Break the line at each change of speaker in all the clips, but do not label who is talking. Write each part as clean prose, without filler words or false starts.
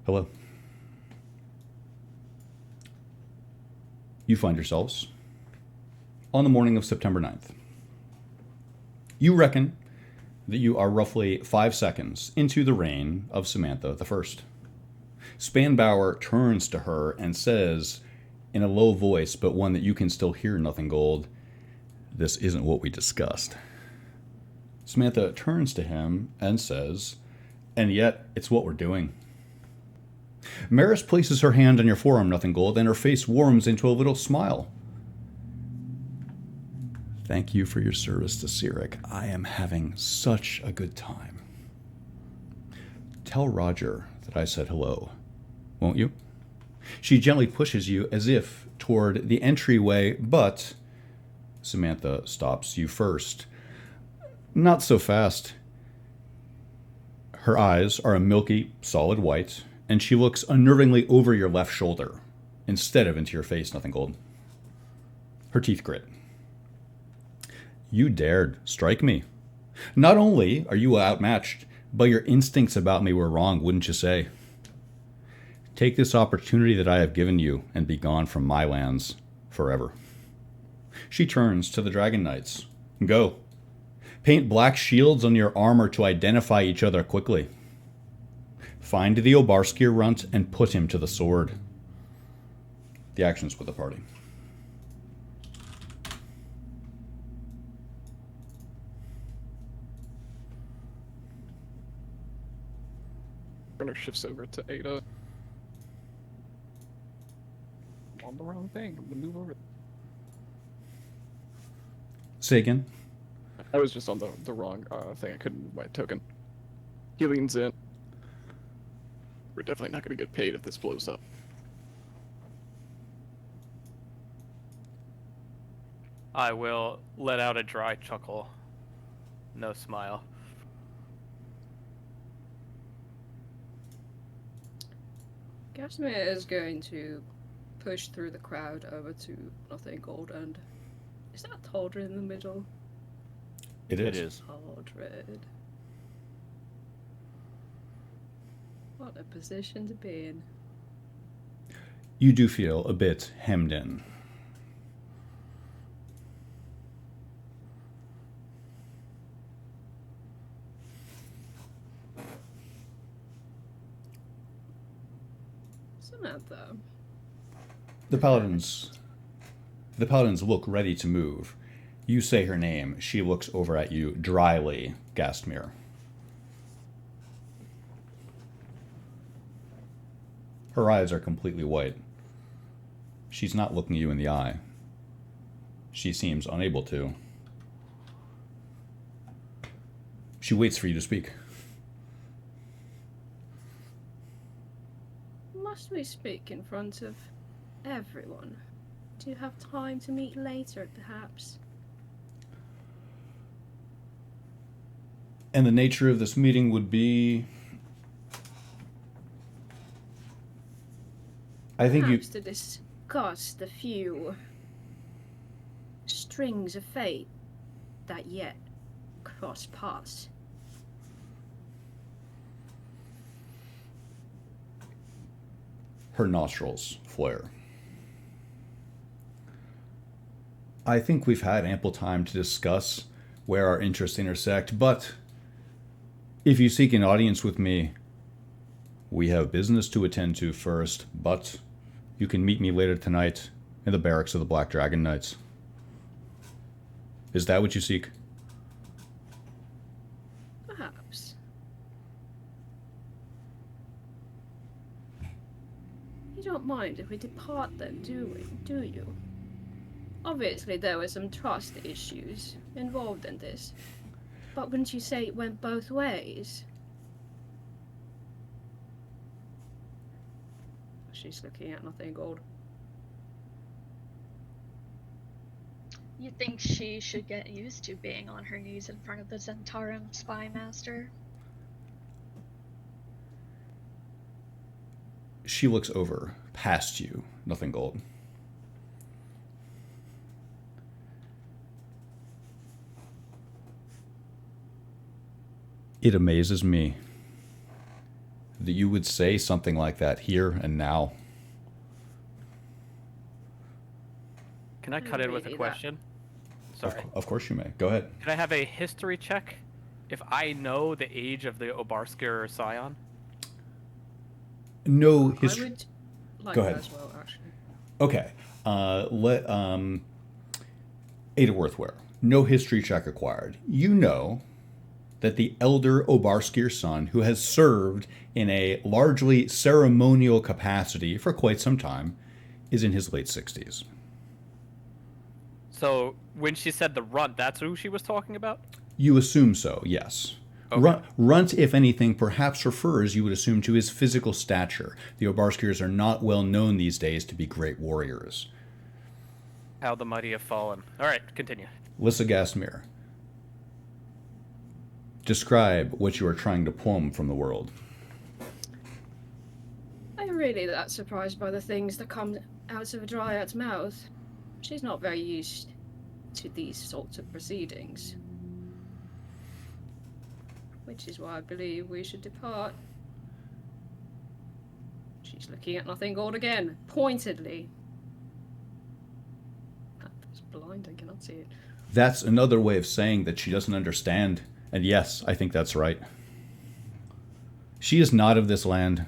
Hello. You find yourselves on the morning of September 9th. You reckon that you are roughly 5 seconds into the reign of Samantha the First. Spanbauer turns to her and says, in a low voice, but one that you can still hear, Nothing Gold, "This isn't what we discussed." Samantha turns to him and says, "And yet, it's what we're doing." Maris places her hand on your forearm, Nothing Gold, and her face warms into a little smile. "Thank you for your service to Sirik. I am having such a good time. Tell Roger that I said hello, won't you?" She gently pushes you as if toward the entryway, but Samantha stops you first. "Not so fast." Her eyes are a milky, solid white, and she looks unnervingly over your left shoulder instead of into your face, Nothing Gold. Her teeth grit. "You dared strike me. Not only are you outmatched, but your instincts about me were wrong, wouldn't you say? Take this opportunity that I have given you and be gone from my lands forever." She turns to the Dragon Knights. "Go. Paint black shields on your armor to identify each other quickly. Find the Obarskir runt and put him to the sword." The actions with the party.
Runner shifts over to Ada. I'm on the wrong thing. I'm gonna move over.
Say again.
I was just on the wrong thing. I couldn't move my token. He leans in. We're definitely not gonna get paid if this blows up.
I will let out a dry chuckle. No smile.
Casimir is going to push through the crowd over to Nothing Gold, and is that Taldred in the middle?
It
It is.
Taldred. What a position to be in.
You do feel a bit hemmed in.
Samantha.
The paladins look ready to move. You say her name. She looks over at you dryly, Gastmere. Her eyes are completely white. She's not looking you in the eye. She seems unable to. She waits for you to speak.
Must we speak in front of everyone? Do you have time to meet later, perhaps?
And the nature of this meeting would be... I think
perhaps to discuss the few strings of fate that yet cross paths.
Her nostrils flare. I think we've had ample time to discuss where our interests intersect, but if you seek an audience with me, we have business to attend to first, but you can meet me later tonight in the barracks of the Black Dragon Knights. Is that what you seek?
Perhaps. You don't mind if we depart then, do you? Obviously there were some trust issues involved in this. But wouldn't you say it went both ways? She's looking at Nothing Gold.
You think she should get used to being on her knees in front of the Zentarum spy master?
She looks over, past you, Nothing Gold. It amazes me that you would say something like that here and now?
Can I cut in with a
Really, that-
question? Sorry.
Of course you may. Go ahead.
Can I have a history check if I know the age of the Obarskir Scion?
No
I
history.
would like
Go
that
ahead.
as well, actually.
Okay. Let Ada Worthware. No history check acquired. You know that the elder Obarskir son, who has served in a largely ceremonial capacity for quite some time, is in his late 60s.
So when she said the runt, that's who she was talking about?
You assume so, yes.
Okay.
Runt, if anything, perhaps refers, you would assume, to his physical stature. The Obarskirs are not well known these days to be great warriors.
How the mighty have fallen. All right, continue.
Lissa Gasmir, describe what you are trying to plumb from the world.
I'm really that surprised by the things that come out of a dryad's mouth. She's not very used to these sorts of proceedings. Which is why I believe we should depart. She's looking at nothing gold again, pointedly. It's blind, I cannot see it.
That's another way of saying that she doesn't understand. And yes, I think that's right. She is not of this land.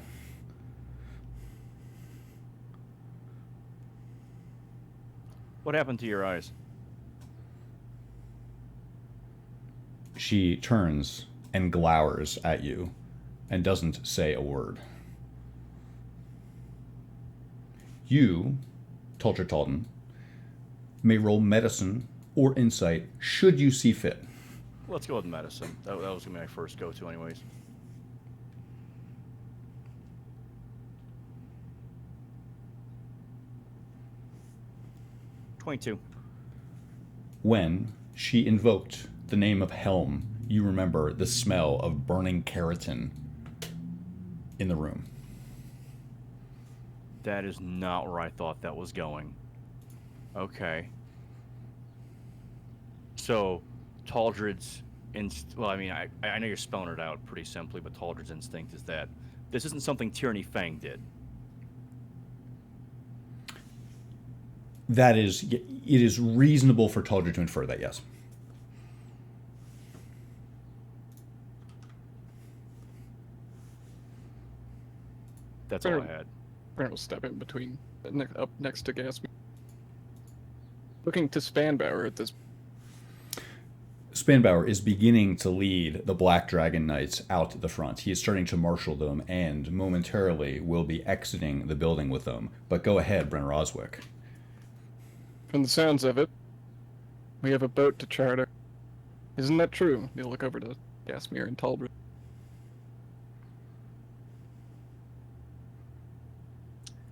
What happened to your eyes?
She turns and glowers at you and doesn't say a word. You, Tulcher Talton, may roll medicine or insight should you see fit.
Let's go with medicine. That was going to be my first go-to anyways. $22.
When she invoked the name of Helm, you remember the smell of burning keratin in the room.
That is not where I thought that was going. Okay. So, Taldred's well, I mean, I know you're spelling it out pretty simply, but Taldred's instinct is that this isn't something Tyranny Fang did.
That is, it is reasonable for Taldred to infer that, yes.
That's all I had.
Brent will step in between, up next to Gasp. Looking to Spanbauer at this.
Spanbauer is beginning to lead the Black Dragon Knights out the front. He is starting to marshal them and momentarily will be exiting the building with them. But go ahead, Brenner Oswick.
From the sounds of it, we have a boat to charter. Isn't that true? You'll look over to Gasmir and Talbot.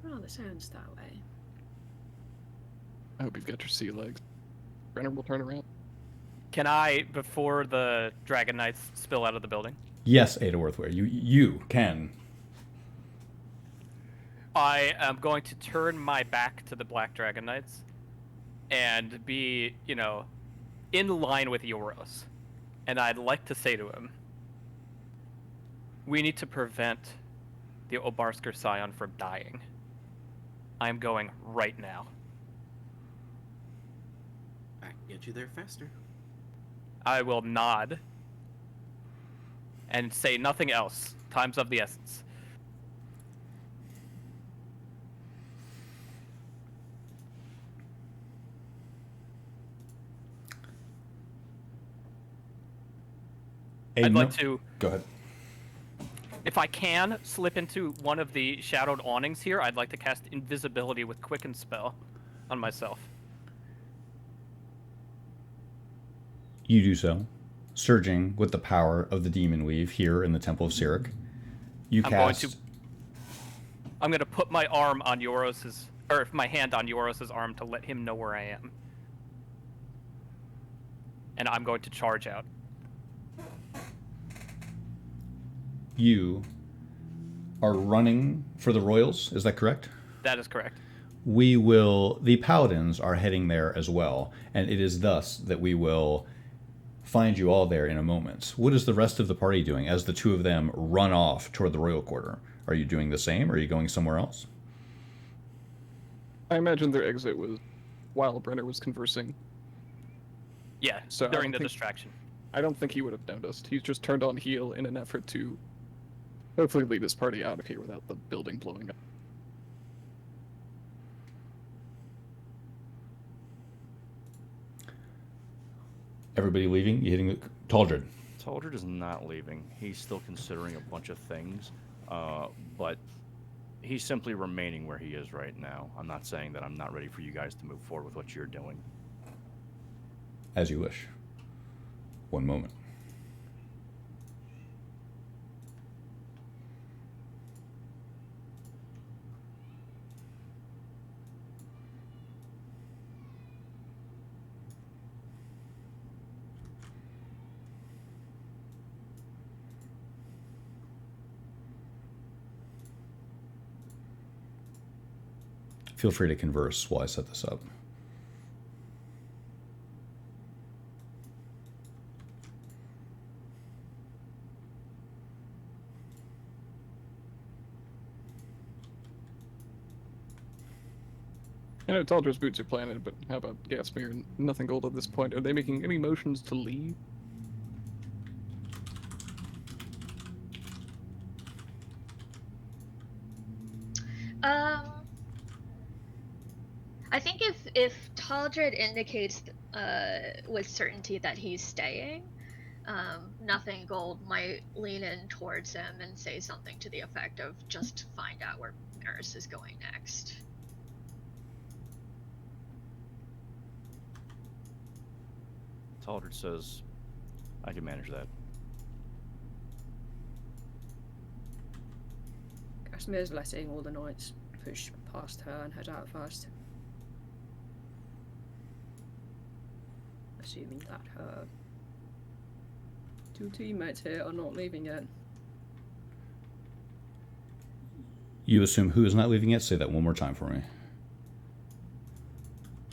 Rather sounds that way.
I hope you've got your sea legs. Brenner will turn around.
Can I, before the Dragon Knights spill out of the building?
Yes, Ada Worthware, you can.
I am going to turn my back to the Black Dragon Knights and be, in line with Euros. And I'd like to say to him, we need to prevent the Obarskir Scion from dying. I'm going right now.
I can get you there faster.
I will nod and say nothing else. Time's of the essence. I'd like to,
Go ahead.
if I can, slip into one of the shadowed awnings here. I'd like to cast invisibility with Quicken Spell on myself.
You do so, surging with the power of the Demon Weave here in the Temple of Sirik. You cast.
I'm going to put my arm on Euros's, or my hand on Euros's arm to let him know where I am. And I'm going to charge out.
You are running for the Royals, is that correct?
That is correct.
The Paladins are heading there as well, and it is thus that we will find you all there in a moment. What is the rest of the party doing as the two of them run off toward the royal quarter? Are you doing the same, or are you going somewhere else?
I imagine their exit was while Brenner was conversing.
Yeah,
So I
during
don't
the
think-
distraction.
I don't think he would have noticed. He's just turned on heel in an effort to hopefully lead his party out of here without the building blowing up.
Everybody leaving? You hitting the Taldred?
Taldred is not leaving. He's still considering a bunch of things, but he's simply remaining where he is right now. I'm not saying that I'm not ready for you guys to move forward with what you're doing.
As you wish. One moment. Feel free to converse while I set this up.
I know Taldred's boots are planted, but how about Gasmere and Nothing Gold at this point? Are they making any motions to leave?
I think if Taldred indicates with certainty that he's staying, Nothing Gold might lean in towards him and say something to the effect of just find out where Maris is going next.
Taldred says, I can manage that.
Casimir's letting all the knights push past her and head out first. Assuming that her two teammates here are not leaving yet.
You assume who is not leaving yet? Say that one more time for me.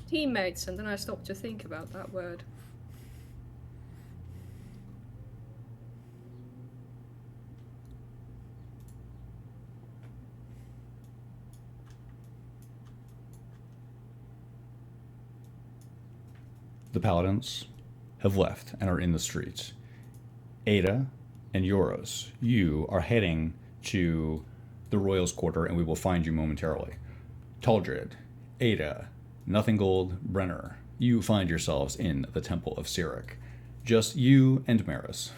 Teammates, and then I stopped to think about that word.
The paladins have left and are in the streets. Ada and Euros, you are heading to the Royals' quarter, and we will find you momentarily. Taldred, Ada, Nothing Gold, Brenner, you find yourselves in the Temple of Cyric. Just you and Maris.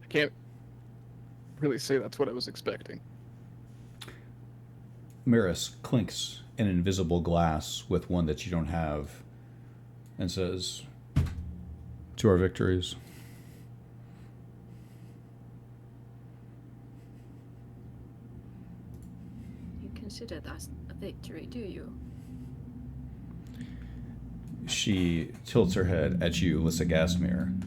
I can't really say that's what I was expecting.
Maris clinks an invisible glass with one that you don't have and says, "To our victories."
You consider that a victory, do you?
She tilts her head at you, Lissa Gasmere.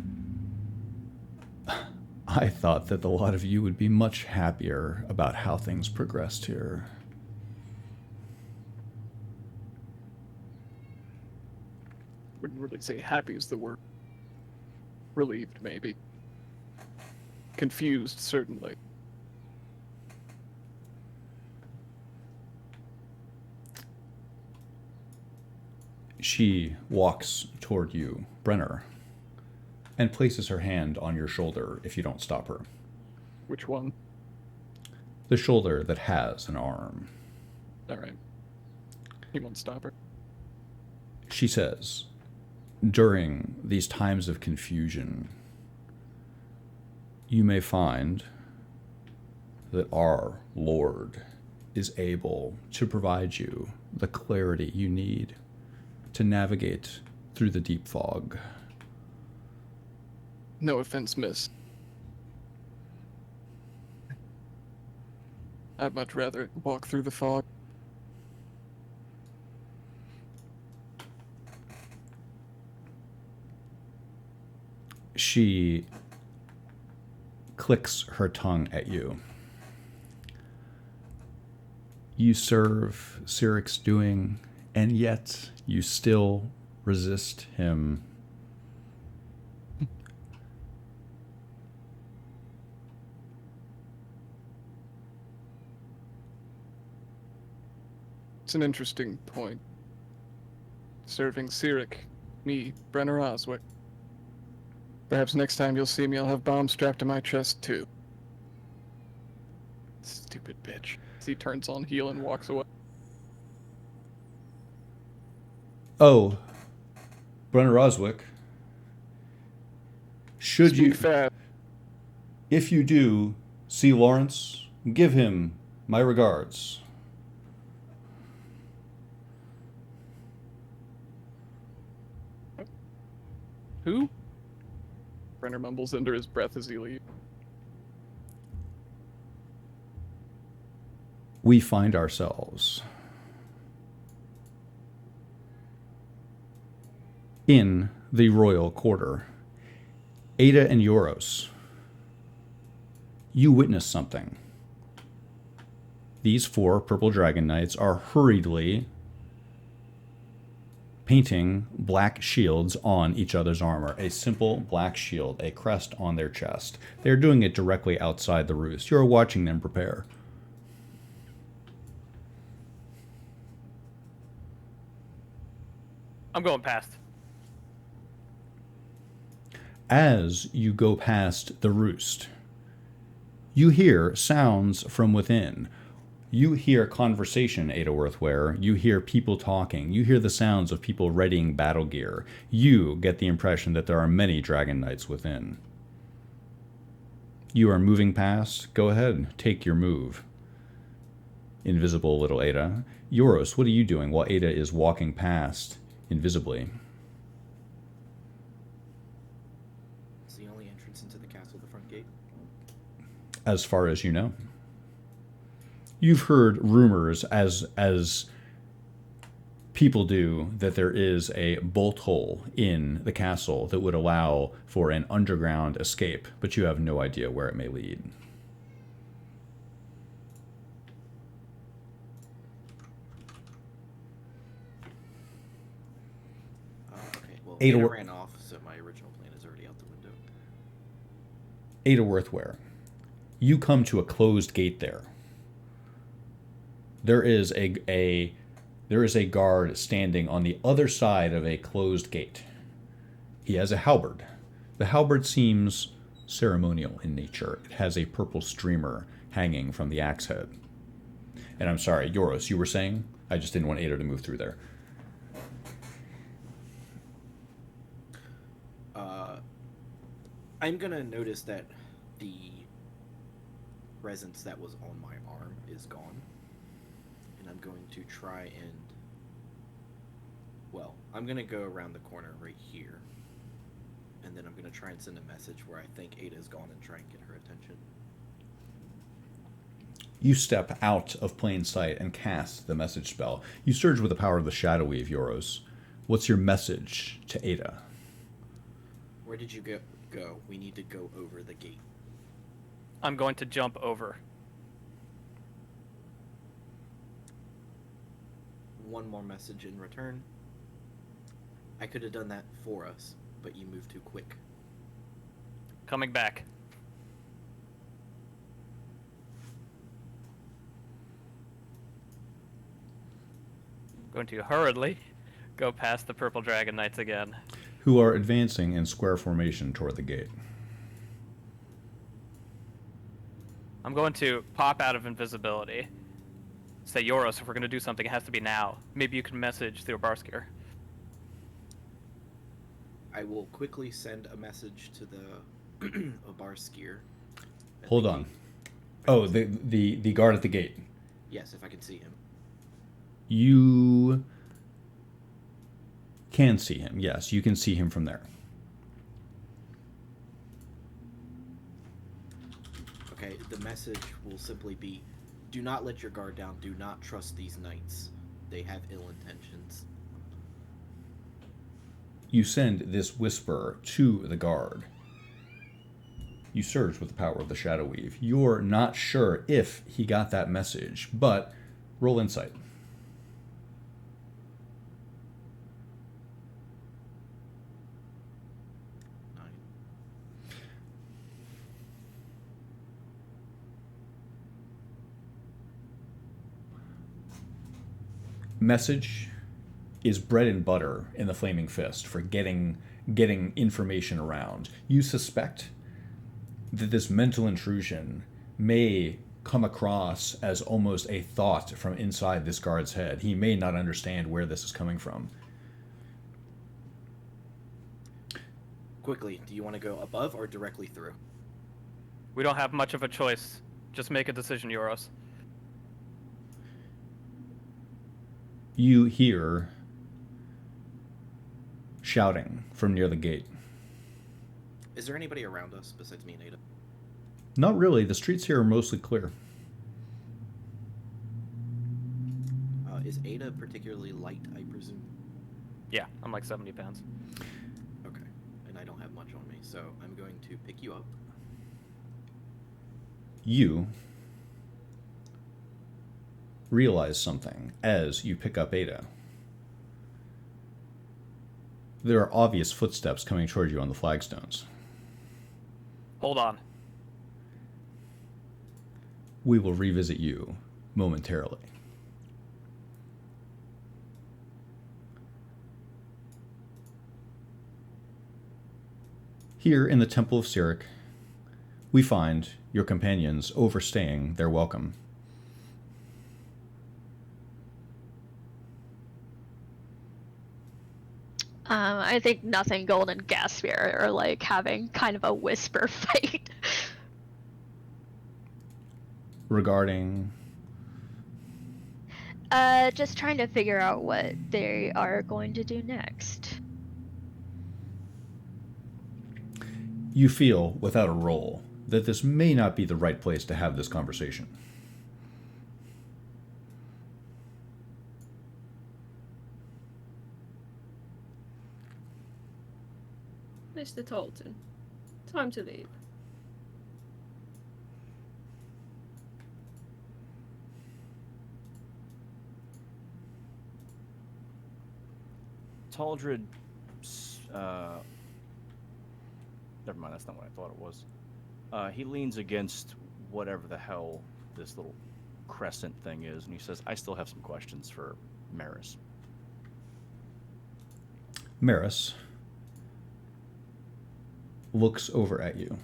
I thought that a lot of you would be much happier about how things progressed here.
Wouldn't really say happy is the word. Relieved, maybe. Confused, certainly.
She walks toward you, Brenner, and places her hand on your shoulder if you don't stop her.
Which one?
The shoulder that has an arm.
Alright. He won't stop her.
She says, during these times of confusion, you may find that our Lord is able to provide you the clarity you need to navigate through the deep fog.
No offense, miss. I'd much rather walk through the fog.
She clicks her tongue at you. You serve Cyric's doing, and yet you still resist him.
It's an interesting point. Serving Cyric, me, Brenner Oswick. Perhaps next time you'll see me, I'll have bombs strapped to my chest, too. Stupid bitch. He turns on heel and walks away.
Oh, Brenner Oswick. Should you,
Speak fast.
if you do see Lawrence, give him my regards.
Who? Brenner mumbles under his breath as he leaves.
We find ourselves in the royal quarter. Ada and Euros, you witness something. These 4 purple dragon knights are hurriedly painting black shields on each other's armor. A simple black shield, a crest on their chest. They're doing it directly outside the roost. You're watching them prepare.
I'm going past.
As you go past the roost, you hear sounds from within. You hear conversation, Ada Worthware. You hear people talking. You hear the sounds of people readying battle gear. You get the impression that there are many dragon knights within. You are moving past. Go ahead, take your move. Invisible little Ada. Euros, what are you doing while Ada is walking past invisibly?
It's the only entrance into the castle, the front gate.
As far as you know. You've heard rumors, as people do, that there is a bolt hole in the castle that would allow for an underground escape, but you have no idea where it may lead.
Okay, well,
Ada
Ada
Wor-
ran off, so my original plan is already out the window.
Ada Worthware, you come to a closed gate there. There is a guard standing on the other side of a closed gate. He has a halberd. The halberd seems ceremonial in nature. It has a purple streamer hanging from the axe head. And I'm sorry, Euros, you were saying? I just didn't want Ada to move through there.
I'm gonna notice that the presence that was on my arm is gone. And I'm going to try and... Well, I'm gonna go around the corner right here. And then I'm gonna try and send a message where I think Ada's gone and try and get her attention.
You step out of plain sight and cast the message spell. You surge with the power of the Shadow Weave, Euros. What's your message to Ada?
Where did you go? We need to go over the gate.
I'm going to jump over.
One more message in return. I could have done that for us, but you moved too quick.
Coming back. Going to hurriedly go past the purple dragon knights again.
Who are advancing in square formation toward the gate.
I'm going to pop out of invisibility. Say, Euros, if we're going to do something, it has to be now. Maybe you can message the Obarskir.
I will quickly send a message to the Obarskir.
Hold on. Oh, the guard at the gate.
Yes, if I can see him.
You can see him. Yes, you can see him from there.
Okay, the message will simply be, do not let your guard down. Do not trust these knights. They have ill intentions.
You send this whisper to the guard. You surge with the power of the Shadow Weave. You're not sure if he got that message, but roll insight. Message is bread and butter in the Flaming Fist for getting information around. You suspect that this mental intrusion may come across as almost a thought from inside this guard's head. He may not understand where this is coming from.
Quickly, do you want to go above or directly through?
We don't have much of a choice. Just make a decision, Euros.
You hear shouting from near the gate.
Is there anybody around us besides me and Ada?
Not really. The streets here are mostly clear.
Is Ada particularly light, I presume?
Yeah, I'm like 70 pounds.
Okay. And I don't have much on me, so I'm going to pick you up.
You realize something as you pick up Ada. There are obvious footsteps coming toward you on the flagstones.
Hold on.
We will revisit you momentarily. Here in the Temple of Sirik, we find your companions overstaying their welcome.
I think nothing Gold and Gaspier are like having kind of a whisper fight.
Regarding...
Just trying to figure out what they are going to do next.
You feel, without a roll, that this may not be the right place to have this conversation.
Mr. Tolton, time to leave.
Taldred, never mind, that's not what I thought it was. He leans against whatever the hell this little crescent thing is, and he says, I still have some questions for Maris.
Maris looks over at you.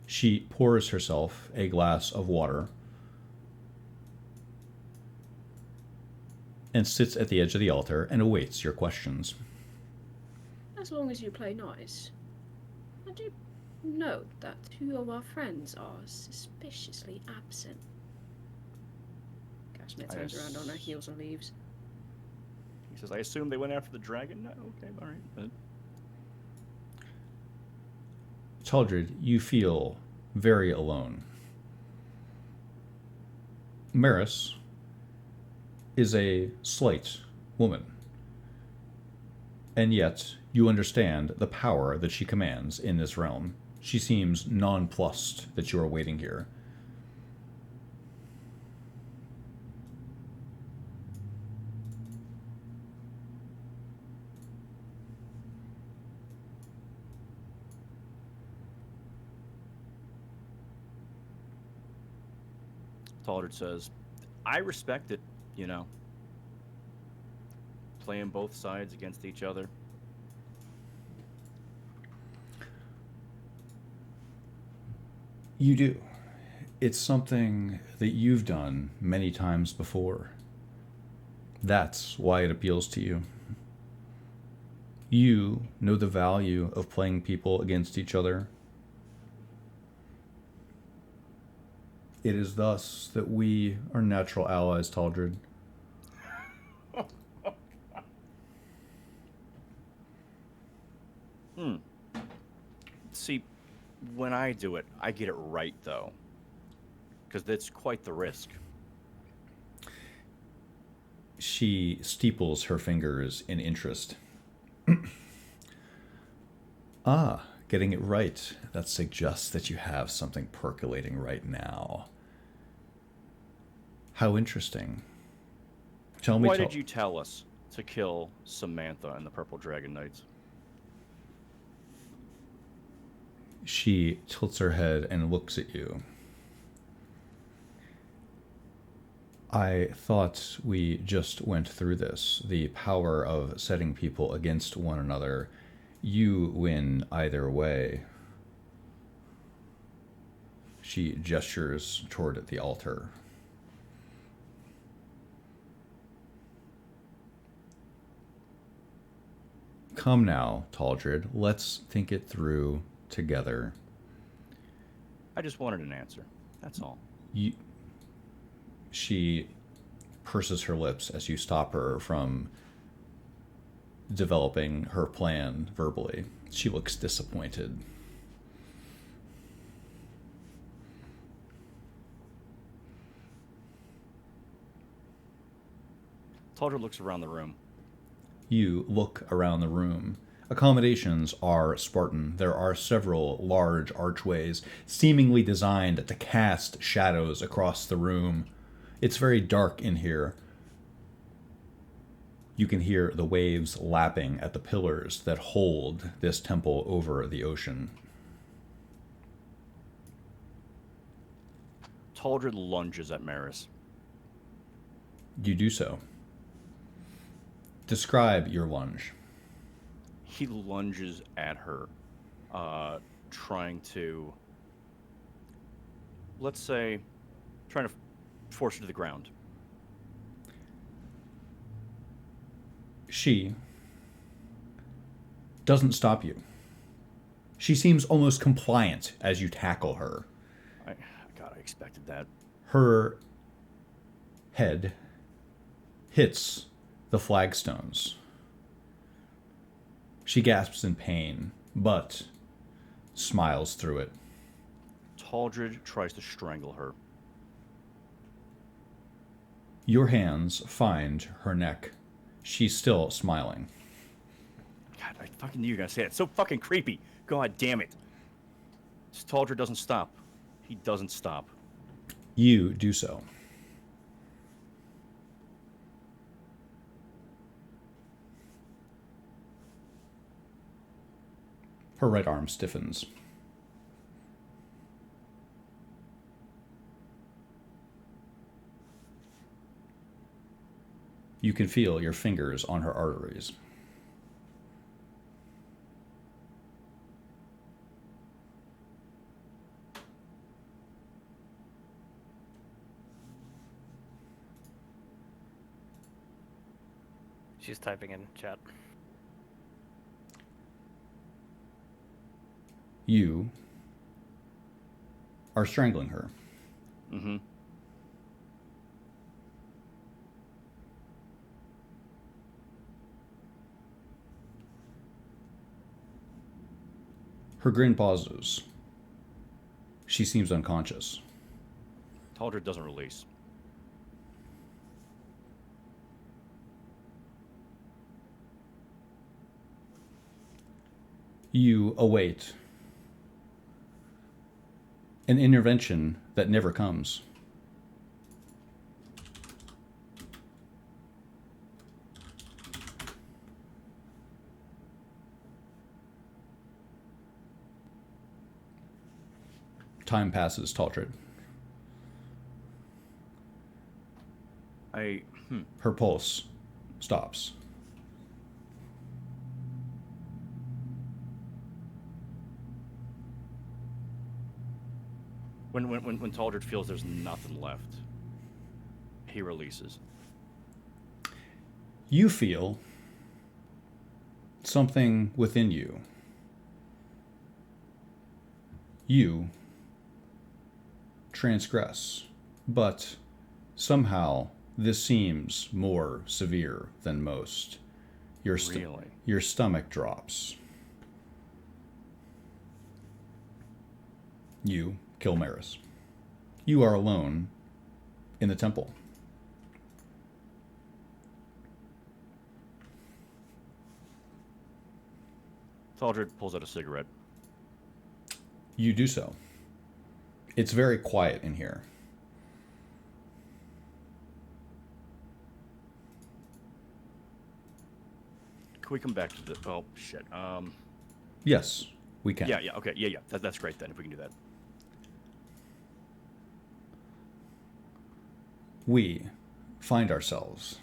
She pours herself a glass of water and sits at the edge of the altar and awaits your questions.
As long as you play nice. I do note that two of our friends are suspiciously absent. Gasmir turns around on her heels and leaves.
He says, I assume they went after the dragon? No, okay, all right.
Taldred, you feel very alone. Maris is a slight woman, and yet you understand the power that she commands in this realm. She seems nonplussed that you are waiting here.
Taldred says, I respect it, you know. Playing both sides against each other.
You do. It's something that you've done many times before. That's why it appeals to you. You know the value of playing people against each other. It is thus that we are natural allies, Taldred.
See, when I do it, I get it right, though. Because that's quite the risk.
She steeples her fingers in interest. Ah, getting it right. That suggests that you have something percolating right now. How interesting. Tell me.
Why did you tell us to kill Samantha and the Purple Dragon Knights?
She tilts her head and looks at you. I thought we just went through this. The power of setting people against one another. You win either way. She gestures toward the altar. Come now, Taldred. Let's think it through together.
I just wanted an answer. That's all.
She purses her lips as you stop her from developing her plan verbally. She looks disappointed.
Taldred looks around the room.
You look around the room. Accommodations are Spartan. There are several large archways, seemingly designed to cast shadows across the room. It's very dark in here. You can hear the waves lapping at the pillars that hold this temple over the ocean.
Taldred lunges at Maris.
You do so. Describe your lunge.
He lunges at her, trying to, let's say, trying to force her to the ground.
She doesn't stop you. She seems almost compliant as you tackle her.
God, I expected that.
Her head hits the flagstones. She gasps in pain, but smiles through it.
Taldred tries to strangle her.
Your hands find her neck. She's still smiling.
God, I fucking knew you were gonna say that. It's so fucking creepy. God damn it. Taldred doesn't stop. He doesn't stop.
You do so. Her right arm stiffens. You can feel your fingers on her arteries.
She's typing in chat.
You are strangling her.
Mm-hmm.
Her grin pauses. She seems unconscious.
Taldred doesn't release.
You await an intervention that never comes. Time passes, Taldred. Her pulse stops.
When Taldred feels there's nothing left, he releases.
You feel something within you. You transgress, but somehow this seems more severe than most.
Really?
Your stomach drops. You kill Maris. You are alone in the temple.
Taldred pulls out a cigarette.
You do so. It's very quiet in here.
Can we come back to the? Oh shit.
Yes, we can.
Yeah. Okay. Yeah. That's great then. If we can do that.
We find ourselves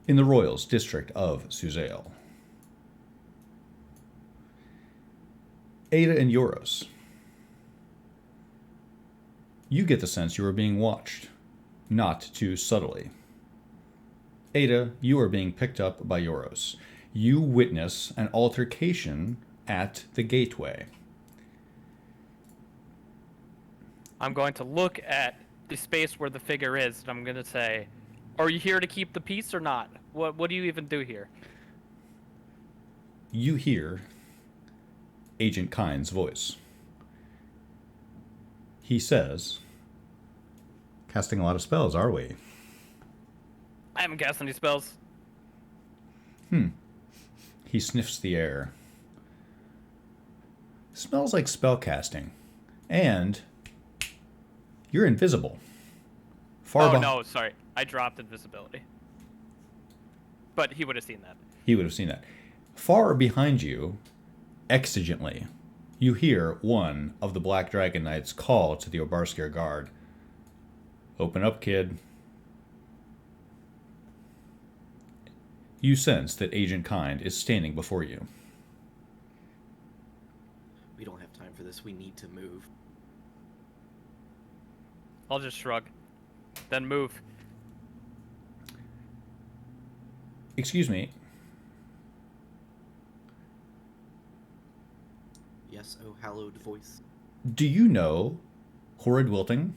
in the Royals district of Suzail. Ada and Euros. You get the sense you are being watched, not too subtly. Ada, you are being picked up by Euros. You witness an altercation at the gateway.
I'm going to look at the space where the figure is, and I'm going to say, are you here to keep the peace or not? What do you even do here?
You hear Agent Kyne's voice. He says, casting a lot of spells, are we?
I haven't cast any spells.
He sniffs the air. Smells like spell casting. And you're invisible.
No, sorry. I dropped invisibility. But he would have seen that.
He would have seen that. Far behind you, exigently, you hear one of the Black Dragon Knights call to the Obarskir guard. Open up, kid. You sense that Agent Kind is standing before you.
We don't have time for this. We need to move.
I'll just shrug. Then move.
Excuse me.
Yes, oh hallowed voice.
Do you know Horrid Wilting?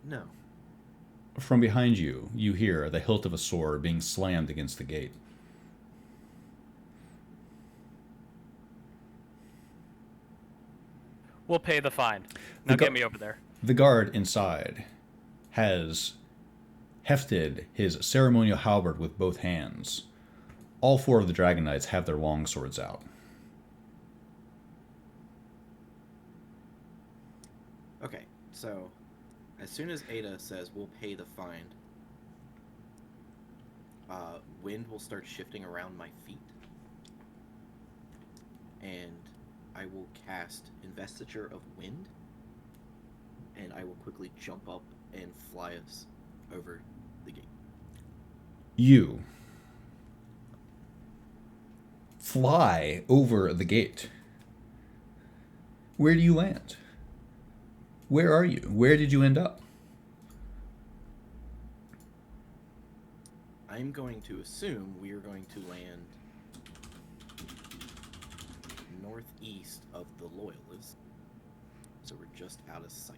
No.
From behind you, you hear the hilt of a sword being slammed against the gate.
We'll pay the fine. Now get me over there.
The guard inside has hefted his ceremonial halberd with both hands. All four of the Dragon Knights have their long swords out.
Okay, so as soon as Ada says we'll pay the fine, wind will start shifting around my feet. And I will cast Investiture of Wind. And I will quickly jump up and fly us over the gate.
You fly over the gate. Where do you land? Where are you? Where did you end up?
I'm going to assume we are going to land northeast of the Loyalists. So we're just out of sight.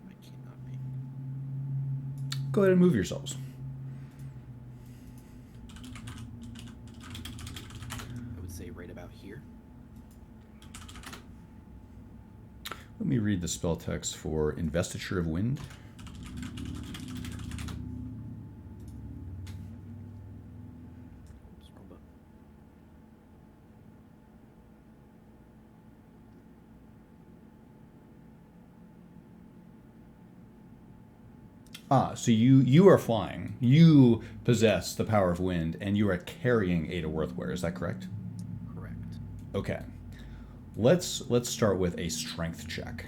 I cannot be.
Go ahead and move yourselves.
I would say right about here.
Let me read the spell text for Investiture of Wind.
Oops, wrong button.
So you are flying. You possess the power of wind, and you are carrying Ada Worthware. Is that correct?
Correct.
Okay. Let's start with a strength check.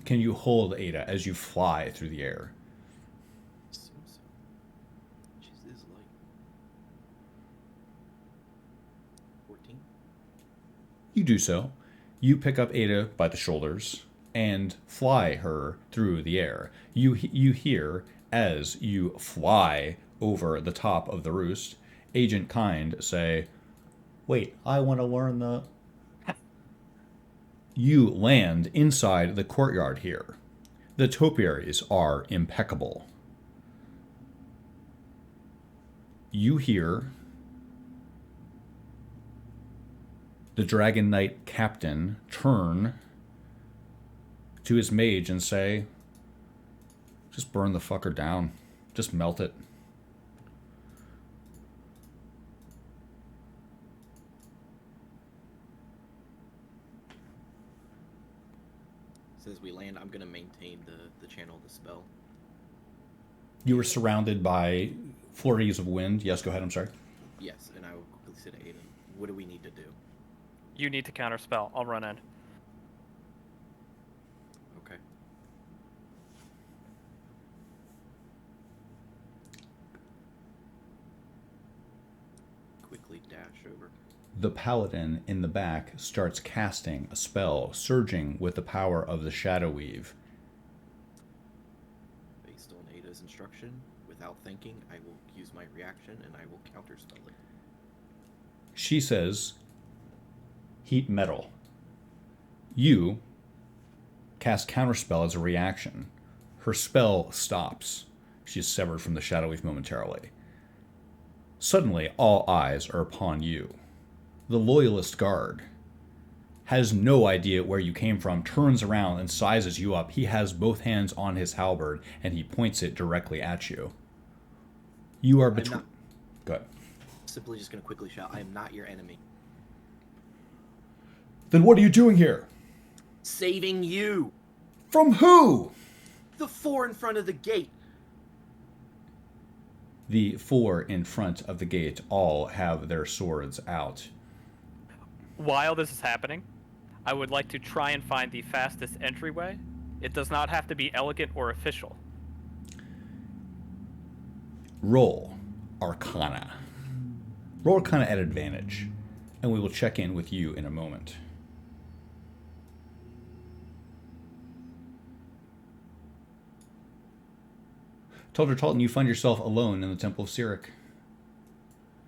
Can you hold Ada as you fly through the air?
So. She is light. 14.
You do so. You pick up Ada by the shoulders and fly her through the air. You hear, as you fly over the top of the roost, Agent Kind say, "Wait, I want to learn the..." You land inside the courtyard here. The topiaries are impeccable. You hear the Dragon Knight captain turn to his mage and say, just burn the fucker down. Just melt it.
As we land, I'm gonna maintain the channel of the spell.
You were surrounded by flurries of wind. Yes, go ahead, I'm sorry.
Yes, and I will quickly say to Aiden, what do we need to do?
You need to counterspell. I'll run in.
Okay. Quickly dash over.
The paladin in the back starts casting a spell, surging with the power of the Shadow Weave.
Based on Ada's instruction, without thinking, I will use my reaction and I will counterspell it.
She says, heat metal. You cast counterspell as a reaction. Her spell stops. She is severed from the Shadow Weave momentarily. Suddenly, all eyes are upon you. The Loyalist guard has no idea where you came from, turns around and sizes you up. He has both hands on his halberd, and he points it directly at you. You are between... Go ahead.
Simply just going to quickly shout, I am not your enemy.
Then what are you doing here?
Saving you!
From who?
The 4 in front of the gate!
The 4 in front of the gate all have their swords out.
While this is happening, I would like to try and find the fastest entryway. It does not have to be elegant or official.
Roll Arcana. Roll Arcana at advantage, and we will check in with you in a moment. Taldra Talton, you find yourself alone in the Temple of Sirik.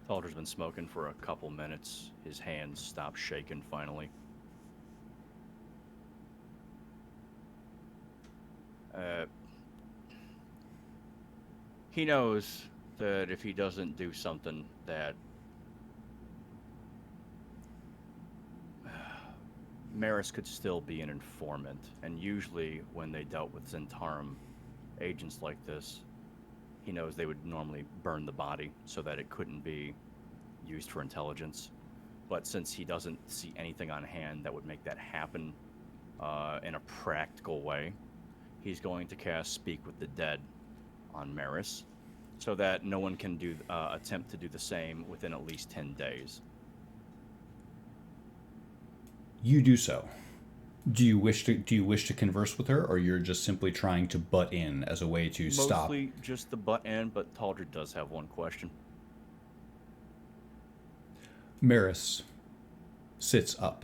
Taldra's been smoking for a couple minutes. His hands stop shaking finally. He knows that if he doesn't do something that Maris could still be an informant, and usually when they dealt with Zentarum agents like this, he knows they would normally burn the body so that it couldn't be used for intelligence. But since he doesn't see anything on hand that would make that happen in a practical way, he's going to cast Speak with the Dead on Maris so that no one can do attempt to do the same within at least 10 days.
You do so. Do you wish to converse with her, or you're just simply trying to butt in as a way to stop?
Mostly just the butt end, but Taldra does have one question.
Maris sits up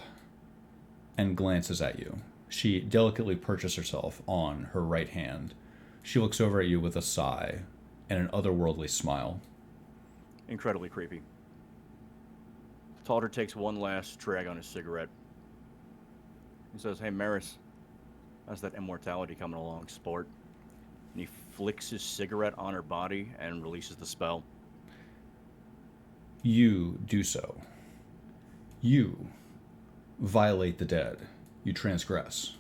and glances at you. She delicately perches herself on her right hand. She looks over at you with a sigh and an otherworldly smile.
Incredibly creepy. Taldra takes one last drag on his cigarette. He says, "Hey, Maris, how's that immortality coming along, sport?" And he flicks his cigarette on her body and releases the spell.
You do so. You violate the dead. You transgress.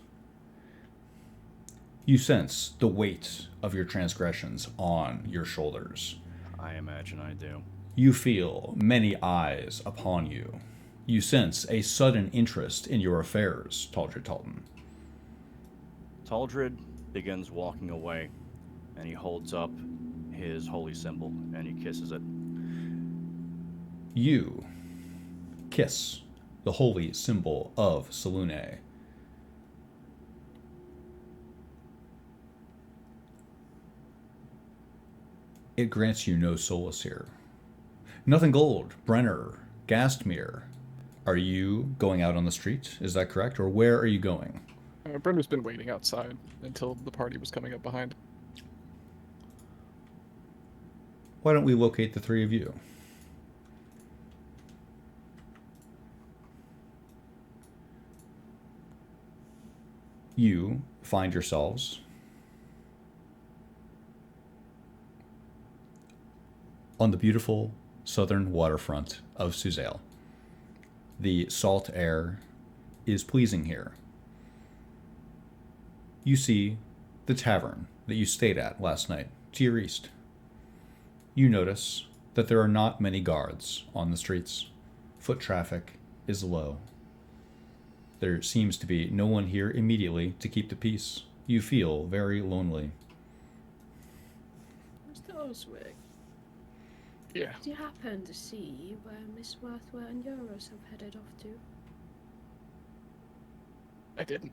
You sense the weight of your transgressions on your shoulders.
I imagine I do.
You feel many eyes upon you. You sense a sudden interest in your affairs, Taldred Talton.
Taldred begins walking away, and he holds up his holy symbol, and he kisses it.
You kiss the holy symbol of Selune. It grants you no solace here. Nothing Gold, Brenner, Gastmere. Are you going out on the street? Is that correct? Or where are you going?
Brenner's been waiting outside until the party was coming up behind.
Why don't we locate the three of you? You find yourselves on the beautiful southern waterfront of Suzale. The salt air is pleasing here. You see the tavern that you stayed at last night to your east. You notice that there are not many guards on the streets. Foot traffic is low. There seems to be no one here immediately to keep the peace. You feel very lonely.
Mr. Oswick,
Yeah.
did you happen to see where Miss Worthware and Euros have headed off to?
I didn't.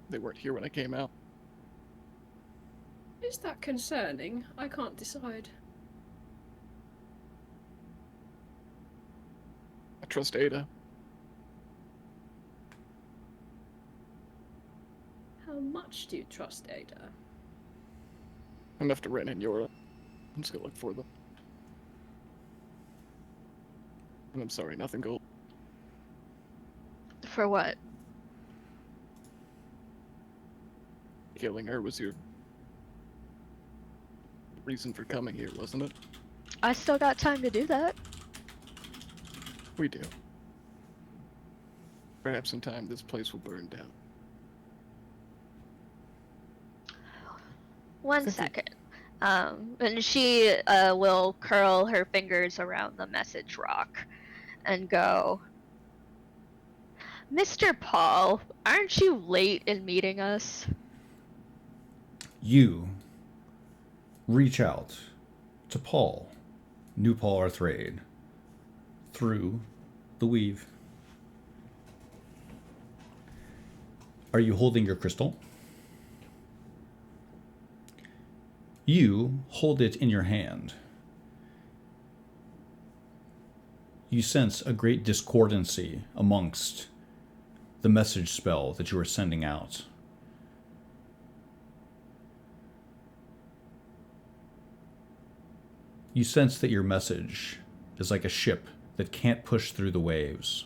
They weren't here when I came out.
Is that concerning? I can't decide.
I trust Ada.
How much do you trust Ada?
Enough to rent in Europe. I'm just gonna look for them. And I'm sorry, nothing gold.
For what?
Killing her was your reason for coming here, wasn't it?
I still got time to do that.
We do. Perhaps in time this place will burn down.
One second. And she will curl her fingers around the message rock and go, Mr. Paul, aren't you late in meeting us?
You reach out to Paul, New Paul Arthrade, through the weave. Are you holding your crystal? You hold it in your hand. You sense a great discordancy amongst the message spell that you are sending out. You sense that your message is like a ship that can't push through the waves.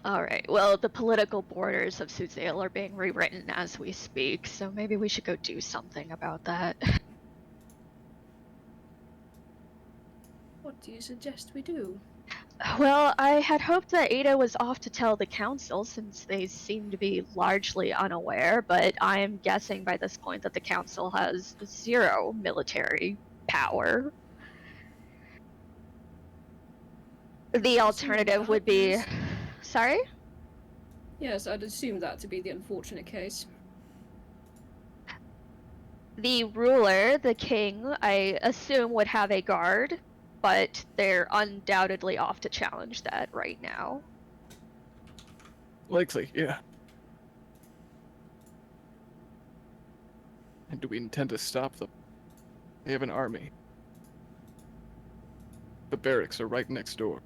Alright, well, the political borders of Suzale are being rewritten as we speak, so maybe we should go do something about that.
What do you suggest we do?
Well, I had hoped that Ada was off to tell the council since they seem to be largely unaware, but I'm guessing by this point that the council has zero military power. The alternative would be... Sorry?
Yes, I'd assume that to be the unfortunate case.
The ruler, the king, I assume would have a guard, but they're undoubtedly off to challenge that right now.
Likely, yeah. And do we intend to stop them? They have an army. The barracks are right next door.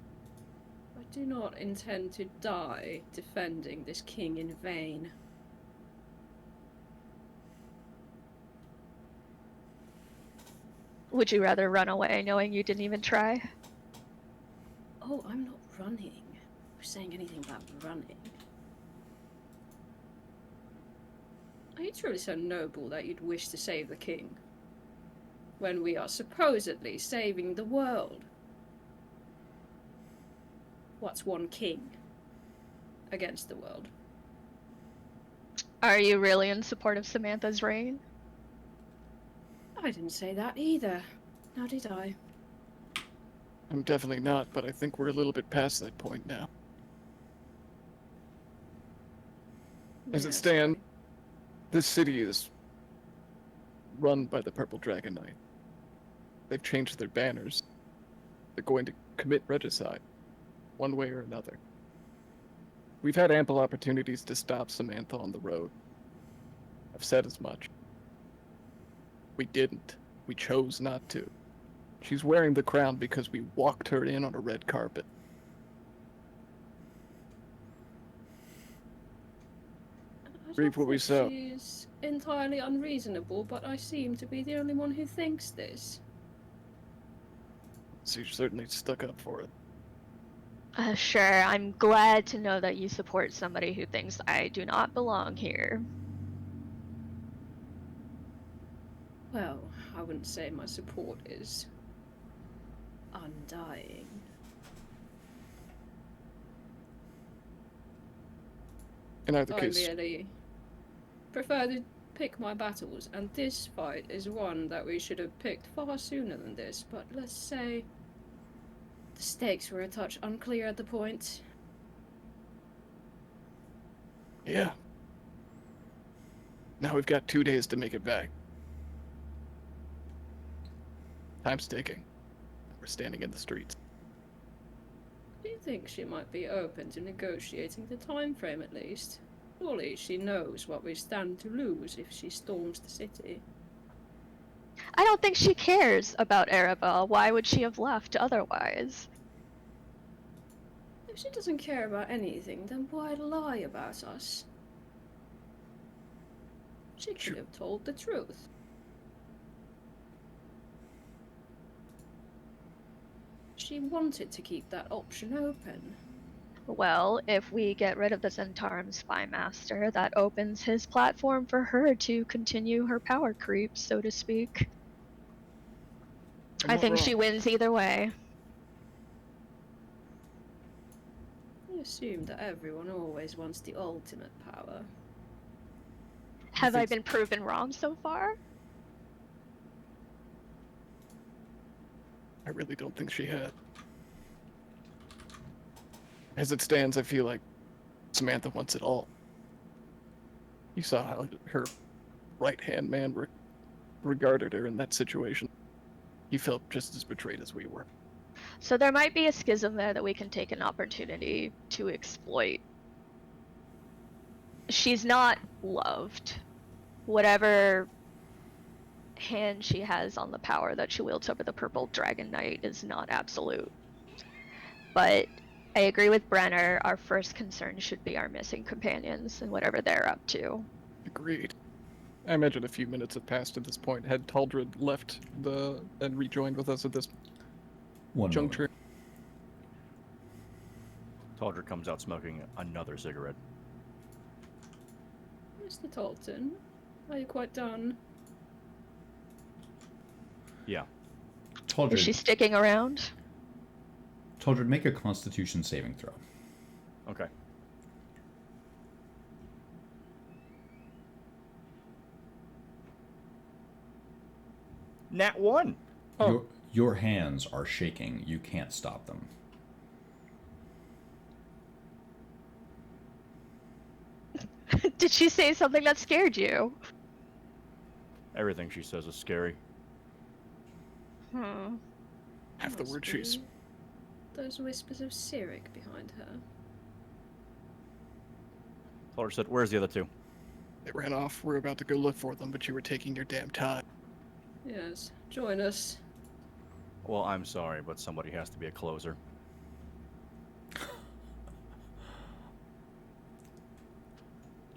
I do not intend to die defending this king in vain.
Would you rather run away knowing you didn't even try?
Oh, I'm not running. Who's saying anything about running? Are you truly so noble that you'd wish to save the king? When we are supposedly saving the world? What's one king against the world?
Are you really in support of Samantha's reign?
I didn't say that either. Now did I?
I'm definitely not, but I think we're a little bit past that point now. As it
Yes,
stands, this city is run by the Purple Dragon Knight. They've changed their banners. They're going to commit regicide, one way or another. We've had ample opportunities to stop Samantha on the road. I've said as much. We didn't. We chose not to. She's wearing the crown because we walked her in on a red carpet.
I
Reap
don't
what we
think
sow.
She's entirely unreasonable, but I seem to be the only one who thinks this.
So you're certainly stuck up for it.
Sure, I'm glad to know that you support somebody who thinks I do not belong here.
Well, I wouldn't say my support is undying.
In either
I
case,
really prefer to pick my battles, and this fight is one that we should have picked far sooner than this, but let's say the stakes were a touch unclear at the point.
yeah. Now we've got 2 days to make it back. Time's ticking. We're standing in the streets.
Do you think she might be open to negotiating the time frame at least? Surely she knows what we stand to lose if she storms the city.
I don't think she cares about Arabelle. Why would she have left otherwise?
If she doesn't care about anything, then why lie about us? She could have told the truth. She wanted to keep that option open.
Well, if we get rid of the Zentarum spy master, that opens his platform for her to continue her power creep, so to speak.
I'm
I
not
think
wrong.
she wins either way.
I assume that everyone always wants the ultimate power.
Have I
think
been proven wrong so far?
I really don't think she had. As it stands, I feel like Samantha wants it all. You saw how her right-hand man regarded her in that situation. He felt just as betrayed as we were.
So there might be a schism there that we can take an opportunity to exploit. She's not loved. Whatever hand she has on the power that she wields over the Purple Dragon Knight is not absolute. But I agree with Brenner, our first concern should be our missing companions and whatever they're up to.
Agreed. I imagine a few minutes have passed at this point. Had Taldred left and rejoined with us at this
One
juncture?
Taldred comes out smoking another cigarette.
Mr. Tolton, are you quite done?
Yeah.
Taldred,
Is she sticking around?
Taldred, make a Constitution saving throw.
Okay. Nat 1.
Oh.
Your hands are shaking. You can't stop them.
Did she say something that scared you?
Everything she says is scary.
Half the
Must
word
be
she's...
those whispers of Cyric behind her.
Taldred said, "Where's the other two?"
They ran off. We're about to go look for them, but you were taking your damn time.
Yes, join us.
Well, I'm sorry, but somebody has to be a closer.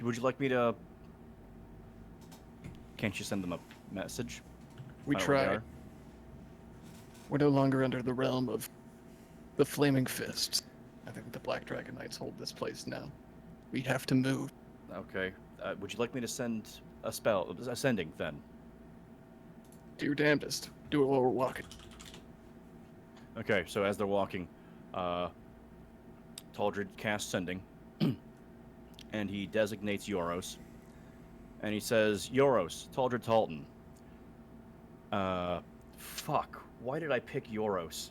Would you like me to... Can't you send them a message?
We
Find out where they
tried.
are?
We're no longer under the realm of the Flaming Fists. I think the Black Dragon Knights hold this place now. We have to move.
Okay. Would you like me to send a spell, a sending then?
Do your damnedest. Do it while we're walking.
Okay, so as they're walking, Taldred casts sending, and he designates Yoros, and he says, "Yoros, Taldred Talton." Fuck. Why did I pick Yoros?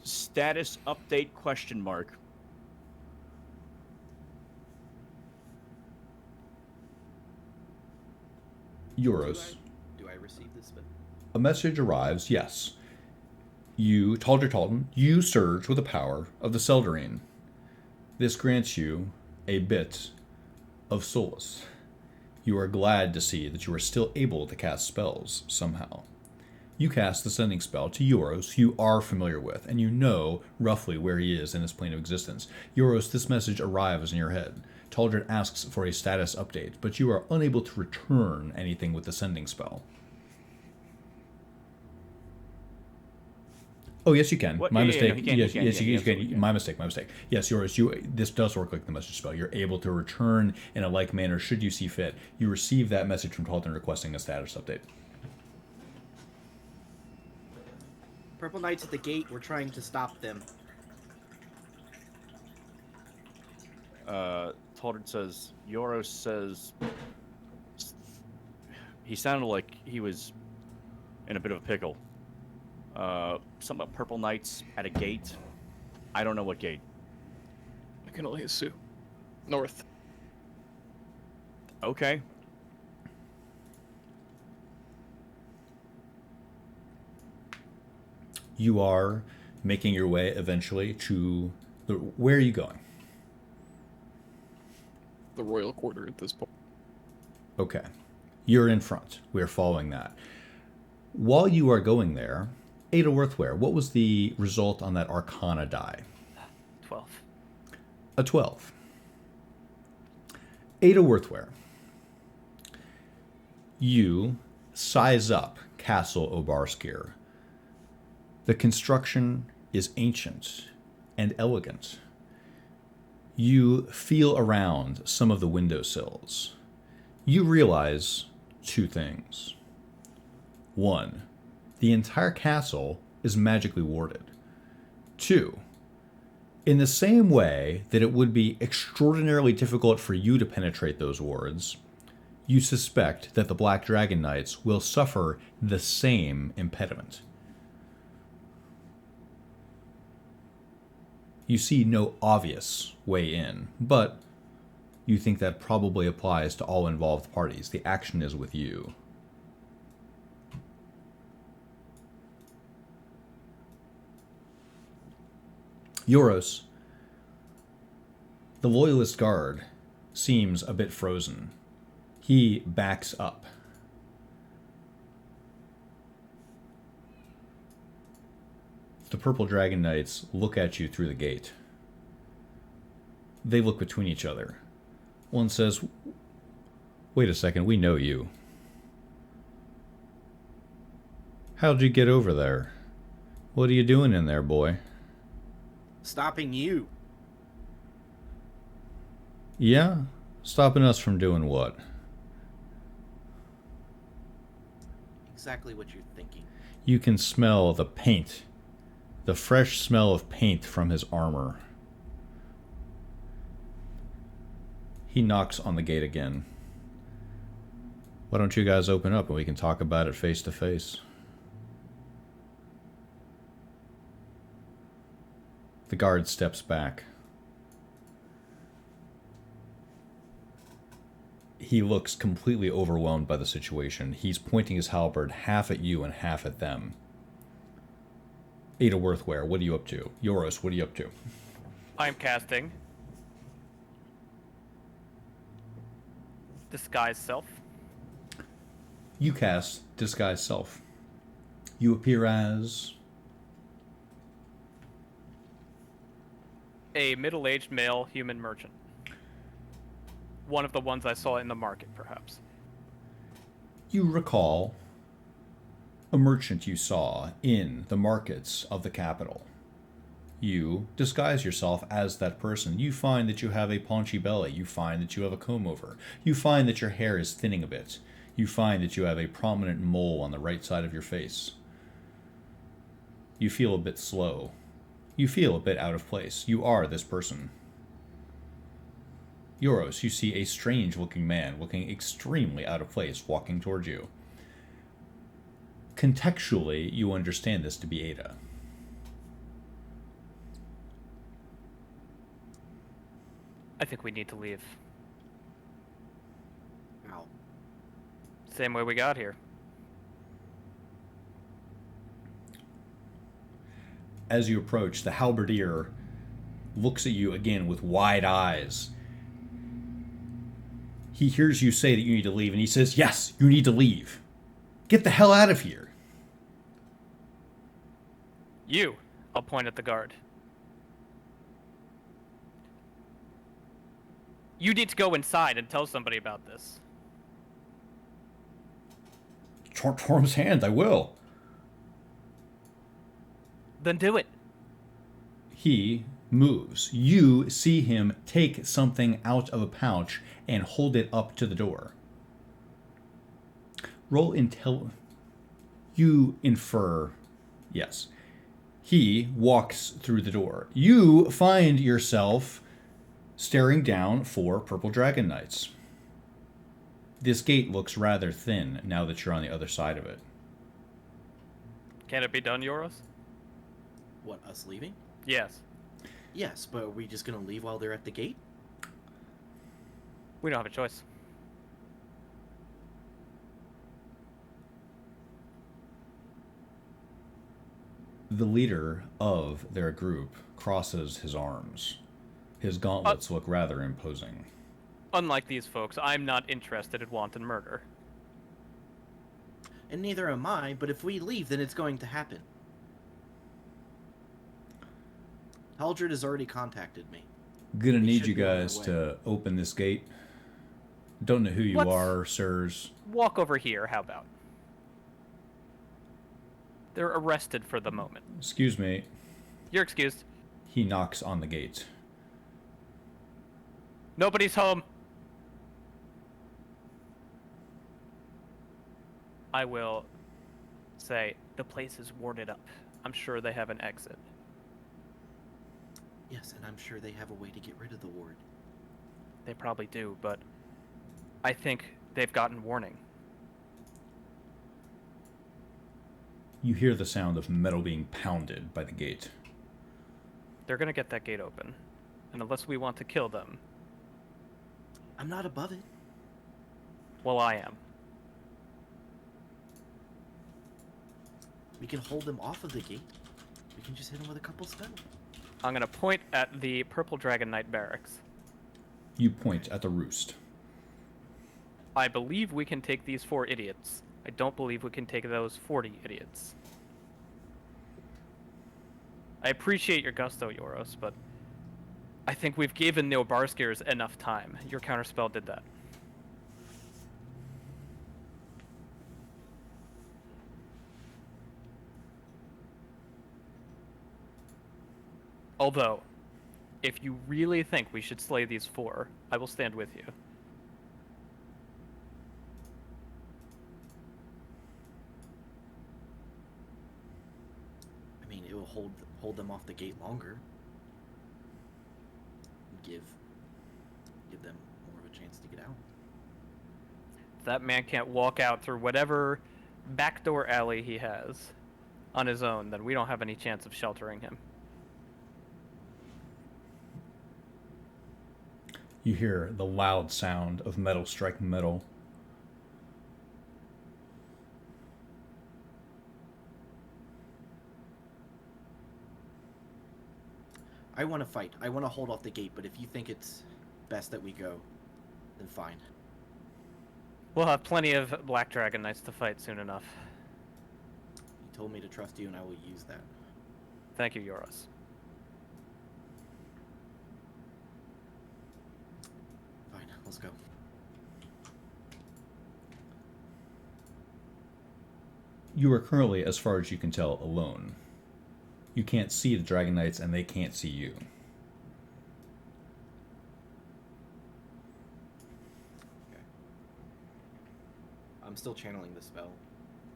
Status update question mark.
Euros.
Do I receive this?
A message arrives, yes. You, Taldred Talton, you surge with the power of the Seldarine. This grants you a bit of solace. You are glad to see that you are still able to cast spells somehow. You cast the sending spell to Euros, who you are familiar with, and you know roughly where he is in his plane of existence. Euros, this message arrives in your head. Taldred asks for a status update, but you are unable to return anything with the sending spell. Oh, yes, you can.
What?
My
Yeah,
mistake.
no, he can,
Yes,
he can,
yes,
he
you
absolutely
can.
can.
My mistake. Yes, yours. This does work like the message spell. You're able to return in a like manner should you see fit. You receive that message from Talton requesting a status update.
Purple Knights at the gate. We're trying to stop them.
Taldred says, Yoros says, he sounded like he was in a bit of a pickle. Something about purple knights at a gate. I don't know what gate.
I can only assume. North.
Okay.
You are making your way eventually to where are you going?
The royal quarter at this point.
Okay. You're in front. We're following that. While you are going there, Ada Worthware, what was the result on that Arcana die?
12.
A 12. Ada Worthware, you size up Castle Obarskir. The construction is ancient and elegant. You feel around some of the windowsills. You realize two things. One, the entire castle is magically warded. Two, in the same way that it would be extraordinarily difficult for you to penetrate those wards, you suspect that the Black Dragon Knights will suffer the same impediment. You see no obvious way in, but you think that probably applies to all involved parties. The action is with you. Yoros, the Loyalist Guard, seems a bit frozen. He backs up. The Purple Dragon Knights look at you through the gate. They look between each other. One says, "Wait a second, we know you. How'd you get over there? What are you doing in there, boy?"
Stopping you.
Yeah? Stopping us from doing what?
Exactly what you're thinking.
You can smell the paint. The fresh smell of paint from his armor. He knocks on the gate again. Why don't you guys open up and we can talk about it face to face? The guard steps back. He looks completely overwhelmed by the situation. He's pointing his halberd half at you and half at them. Ada Worthware, what are you up to? Yoros, what are you up to?
I'm casting Disguise Self.
You cast Disguise Self. You appear as...
A middle-aged male human merchant. One of the ones I saw in the market, perhaps.
You recall a merchant you saw in the markets of the capital. You disguise yourself as that person. You find that you have a paunchy belly. You find that you have a comb over. You find that your hair is thinning a bit. You find that you have a prominent mole on the right side of your face. You feel a bit slow. You feel a bit out of place. You are this person. Yoros, you see a strange-looking man looking extremely out of place walking towards you. Contextually, you understand this to be Ada.
I think we need to leave.
Ow.
Same way we got here.
As you approach, the halberdier looks at you again with wide eyes. He hears you say that you need to leave, and he says, "Yes, you need to leave. Get the hell out of here."
You, I'll point at the guard. You need to go inside and tell somebody about this.
Torm's hand, I will.
Then do it.
He moves. You see him take something out of a pouch and hold it up to the door. Roll intel. You infer, yes. He walks through the door. You find yourself staring down 4 purple dragon knights. This gate looks rather thin now that you're on the other side of it.
Can it be done, Yoros?
What, us leaving?
Yes.
Yes, but are we just gonna leave while they're at the gate?
We don't have a choice.
The leader of their group crosses his arms. His gauntlets look rather imposing.
Unlike these folks, I'm not interested in wanton murder.
And neither am I, but if we leave, then it's going to happen. Haldred has already contacted me.
Gonna
We
need
should
you
be on our
guys
way.
to open this gate. Don't know who you
Let's-
are, sirs.
Walk over here, how about? They're arrested for the moment.
Excuse me.
You're excused.
He knocks on the gate.
Nobody's home. I will say the place is warded up. I'm sure they have an exit.
Yes, and I'm sure they have a way to get rid of the ward.
They probably do, but I think they've gotten warning.
You hear the sound of metal being pounded by the gate.
They're gonna get that gate open. And unless we want to kill them,
I'm not above it.
well, I am.
We can hold them off of the gate. We can just hit them with a couple spells.
I'm gonna point at the Purple Dragon Knight barracks.
You point at the roost.
I believe we can take these 4 idiots. I don't believe we can take those 40 idiots. I appreciate your gusto, Yoros, but I think we've given the Obarskirs enough time. Your counterspell did that. Although, if you really think we should slay these 4, I will stand with you.
I mean, it will hold them off the gate longer. Give them more of a chance to get out.
That man can't walk out through whatever backdoor alley he has on his own, then we don't have any chance of sheltering him.
You hear the loud sound of metal striking metal.
I want to fight. I want to hold off the gate, but if you think it's best that we go, then fine.
We'll have plenty of Black Dragon Knights to fight soon enough.
You told me to trust you, and I will use that.
Thank you, Yoros.
Fine, let's go.
You are currently, as far as you can tell, alone. You can't see the Dragon Knights, and they can't see you.
Okay. I'm still channeling the spell,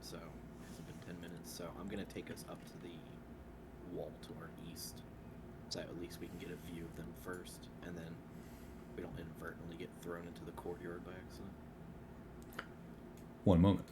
so it hasn't been 10 minutes, so I'm going to take us up to the wall to our east, so at least we can get a view of them first, and then we don't inadvertently get thrown into the courtyard by accident.
One moment.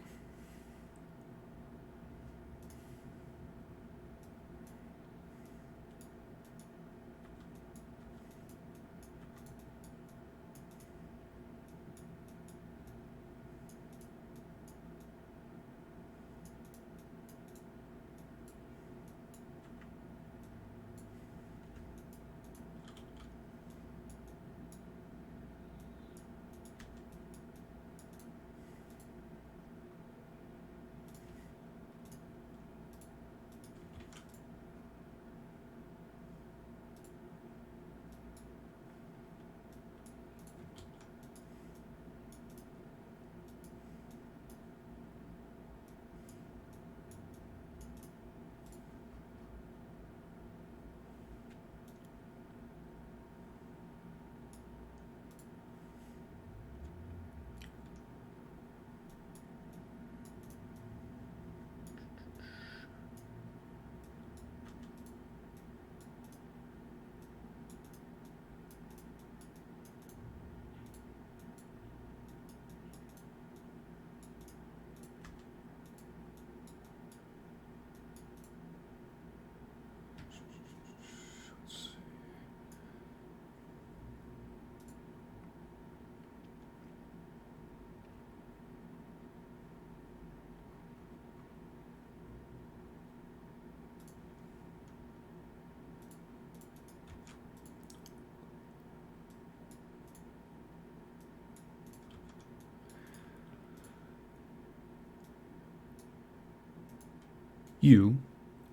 You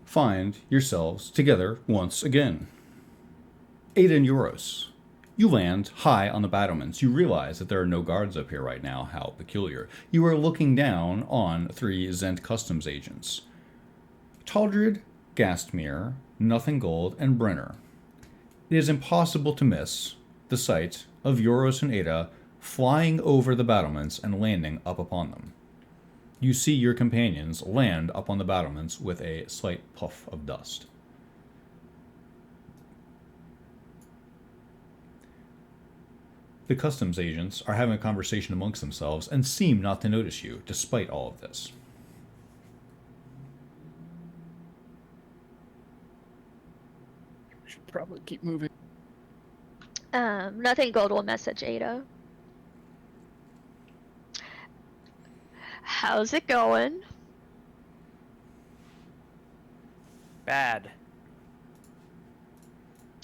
find yourselves together once again. Ada and Euros. You land high on the battlements. You realize that there are no guards up here right now. How peculiar. You are looking down on 3 Zent customs agents. Taldred, Gastmere, Nothing Gold, and Brenner. It is impossible to miss the sight of Euros and Ada flying over the battlements and landing up upon them. You see your companions land up on the battlements with a slight puff of dust. The customs agents are having a conversation amongst themselves and seem not to notice you, despite all of this.
We should probably keep moving.
Nothing Gold will message Ada. How's it going?
Bad.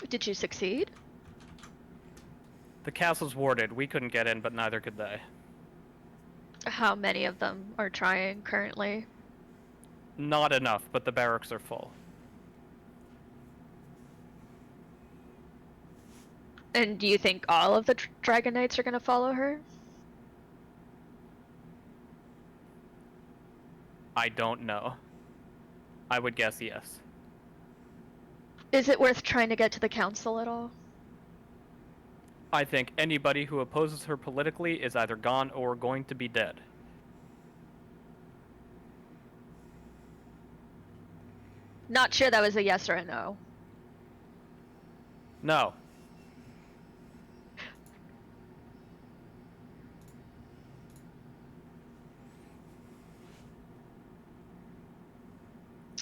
Did you succeed?
The castle's warded. We couldn't get in, but neither could they.
How many of them are trying currently?
Not enough, but the barracks are full.
And do you think all of the Dragon Knights are going to follow her?
I don't know. I would guess yes.
Is it worth trying to get to the council at all?
I think anybody who opposes her politically is either gone or going to be dead.
Not sure that was a yes or a no.
No.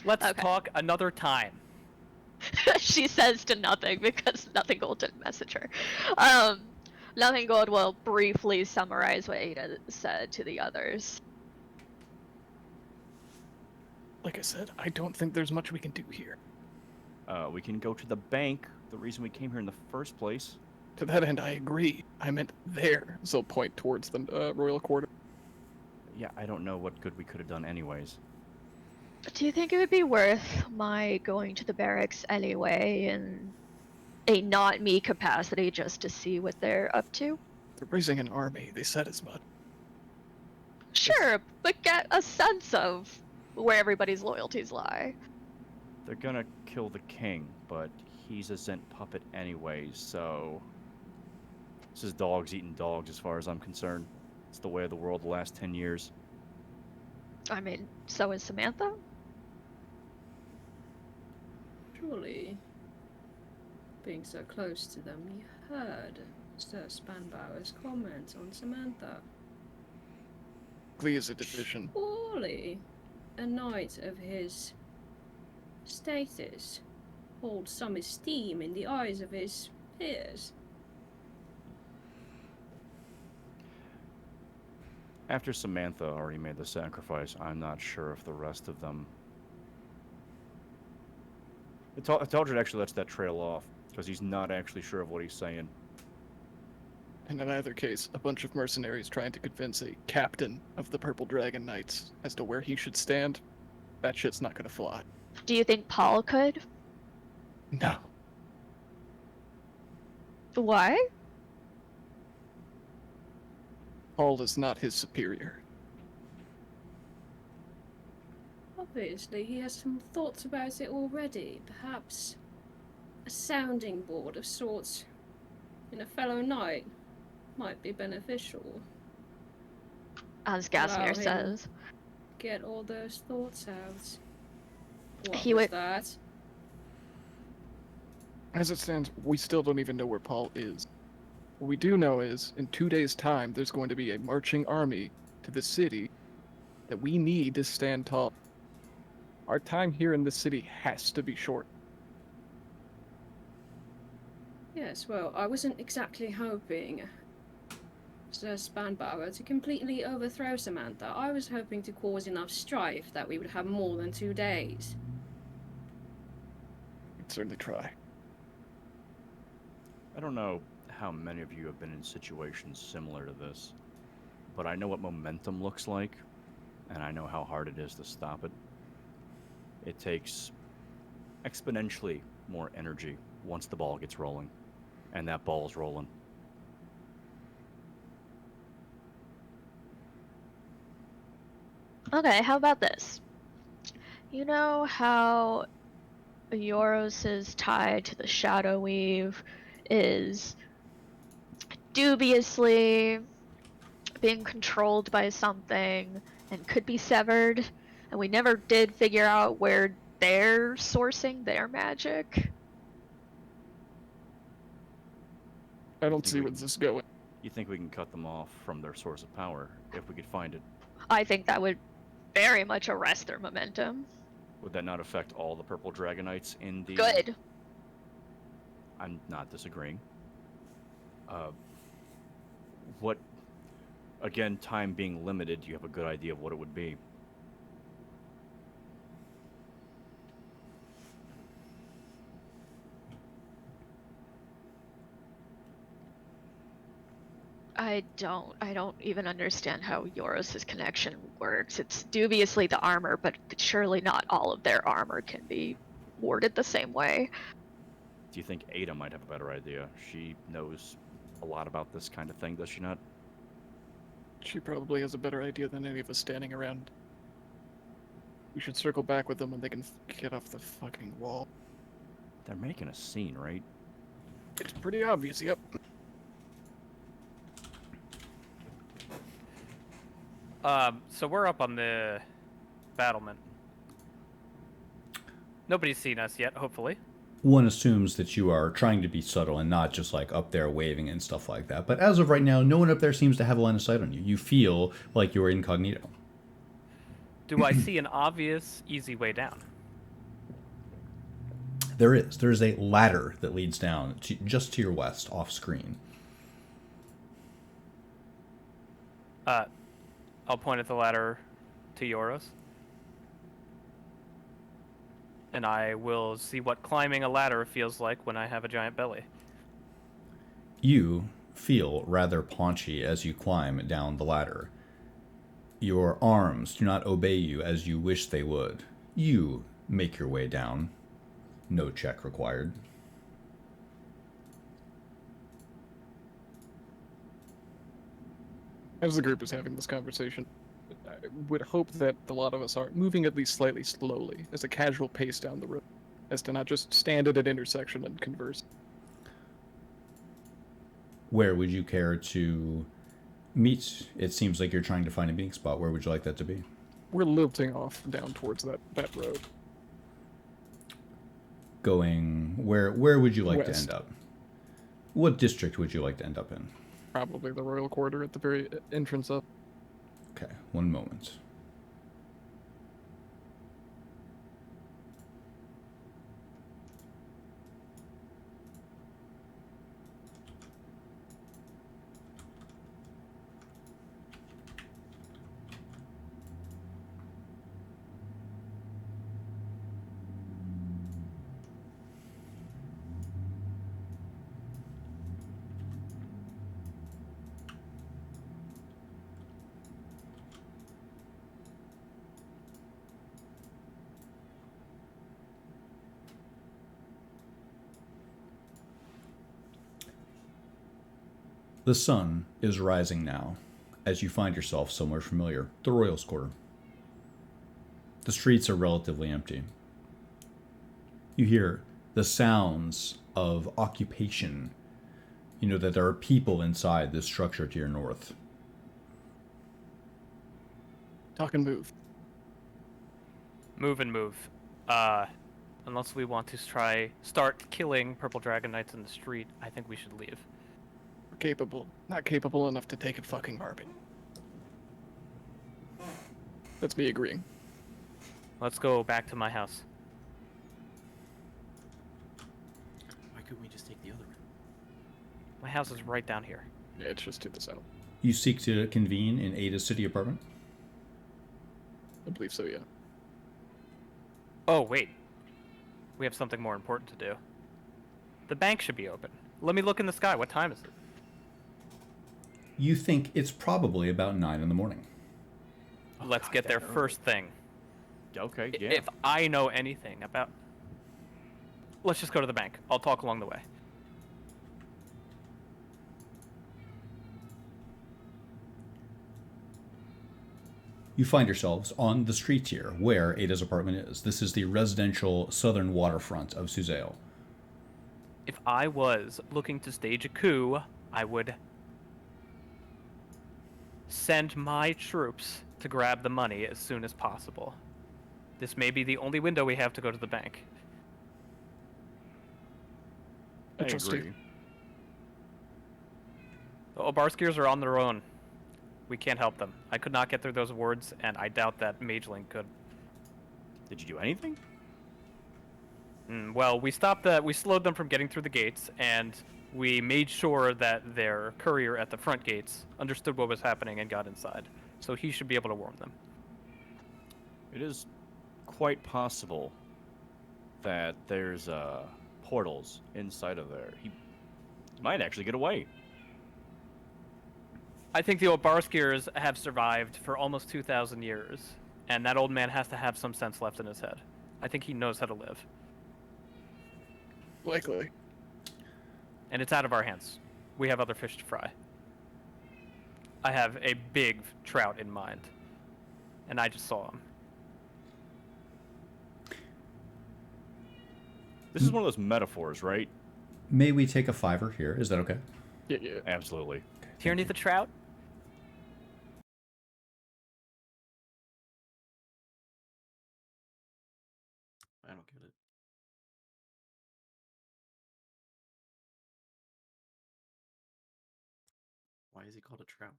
Let's
Okay.
talk another time.
She says to Nothing because Nothing Gold didn't message her. Nothing Gold will briefly summarize what Ada said to the others.
Like I said, I don't think there's much we can do here.
We can go to the bank. The reason we came here in the first place.
To that end, I agree. I meant there. So point towards the royal quarter.
Yeah, I don't know what good we could have done anyways.
Do you think it would be worth my going to the barracks anyway in a not me capacity just to see what they're up to?
They're raising an army. They said as much.
Sure, but get a sense of where everybody's loyalties lie.
They're gonna kill the king, but he's a Zent puppet anyways, so... This is dogs eating dogs as far as I'm concerned. It's the way of the world the last 10 years.
I mean, so is Samantha?
Surely, being so close to them, you heard Sir Spanbauer's comment on Samantha.
Glee is a division.
Surely, a knight of his status holds some esteem in the eyes of his peers.
After Samantha already made the sacrifice, I'm not sure if the rest of them... Taldred actually lets that trail off, because he's not actually sure of what he's saying.
And in either case, a bunch of mercenaries trying to convince a captain of the Purple Dragon Knights as to where he should stand, that shit's not gonna fly.
Do you think Paul could?
No.
Why?
Paul is not his superior.
Obviously, he has some thoughts about it already. Perhaps a sounding board of sorts in a fellow knight might be beneficial.
As
Allow
Gasmere
him-
says.
Get all those thoughts out. What
He
was
would-
that?
As it stands, we still don't even know where Paul is. What we do know is, in 2 days' time, there's going to be a marching army to the city that we need to stand tall. Our time here in the city has to be short.
Yes, well, I wasn't exactly hoping Sir Spanbauer to completely overthrow Samantha. I was hoping to cause enough strife that we would have more than 2 days.
We'd certainly try.
I don't know how many of you have been in situations similar to this, but I know what momentum looks like, and I know how hard it is to stop it. It takes exponentially more energy once the ball gets rolling, and that ball's rolling.
Okay, how about this? You know how Euros' tie to the Shadow Weave is dubiously being controlled by something and could be severed, and we never did figure out where they're sourcing their magic?
I don't see where this is going.
You think we can cut them off from their source of power if we could find it?
I think that would very much arrest their momentum.
Would that not affect all the purple dragonites in the...
Good.
I'm not disagreeing. What, again, time being limited, you have a good idea of what it would be.
I don't even understand how Euros' connection works. It's dubiously the armor, but surely not all of their armor can be worded the same way.
Do you think Ada might have a better idea? She knows a lot about this kind of thing, does she not?
She probably has a better idea than any of us standing around. We should circle back with them when they can get off the fucking wall.
They're making a scene, right?
It's pretty obvious, yep.
So we're up on the battlement. Nobody's seen us yet, hopefully.
One assumes that you are trying to be subtle and not just like up there waving and stuff like that. But as of right now, no one up there seems to have a line of sight on you. You feel like you're incognito.
Do I see an obvious, easy way down?
There is. There's a ladder that leads down just to your west, off screen.
I'll point at the ladder to Euros. And I will see what climbing a ladder feels like when I have a giant belly.
You feel rather paunchy as you climb down the ladder. Your arms do not obey you as you wish they would. You make your way down. No check required.
As the group is having this conversation, I would hope that a lot of us are moving at least slightly slowly, as a casual pace down the road, as to not just stand at an intersection and converse.
Where would you care to meet? It seems like you're trying to find a meeting spot. Where would you like that to be?
We're lilting off down towards that road.
Going where would you like to
West.
end up? What district would you like to end up in?
Probably the royal quarter at the very entrance up.
Okay, one moment. The sun is rising now as you find yourself somewhere familiar, the Royals' Quarter. The streets are relatively empty. You hear the sounds of occupation. You know that there are people inside this structure to your north.
Talk and move.
Move and move. Unless we want to start killing purple dragon knights in the street, I think we should leave.
We're capable. Not capable enough to take a fucking harpy. That's me agreeing.
Let's go back to my house.
Why couldn't we just take the other route?
My house is right down here.
Yeah, it's just to the south.
You seek to convene in Ada's city apartment?
I believe so, yeah.
Oh, wait. We have something more important to do. The bank should be open. Let me look in the sky. What time is it?
You think it's probably about 9 in the morning.
Let's get there first thing.
Okay, yeah.
If I know anything about... Let's just go to the bank. I'll talk along the way.
You find yourselves on the street here where Ada's apartment is. This is the residential southern waterfront of Suzale.
If I was looking to stage a coup, I would send my troops to grab the money as soon as possible. This may be the only window we have to go to the bank.
I
Interesting.
agree.
The Obarskiers are on their own. We can't help them. I could not get through those words, and I doubt that Mageling could.
Did you do anything?
Well, we slowed them from getting through the gates, and we made sure that their courier at the front gates understood what was happening and got inside. So he should be able to warn them.
It is quite possible that there's portals inside of there. He might actually get away.
I think the Obarskiers have survived for almost 2,000 years, and that old man has to have some sense left in his head. I think he knows how to live.
Likely.
And it's out of our hands. We have other fish to fry. I have a big trout in mind, and I just saw him.
This is one of those metaphors, right?
May we take a $5 here? Is that okay?
Yeah, yeah.
Absolutely.
Tyranny the trout?
I don't get it. Why is he called a trout?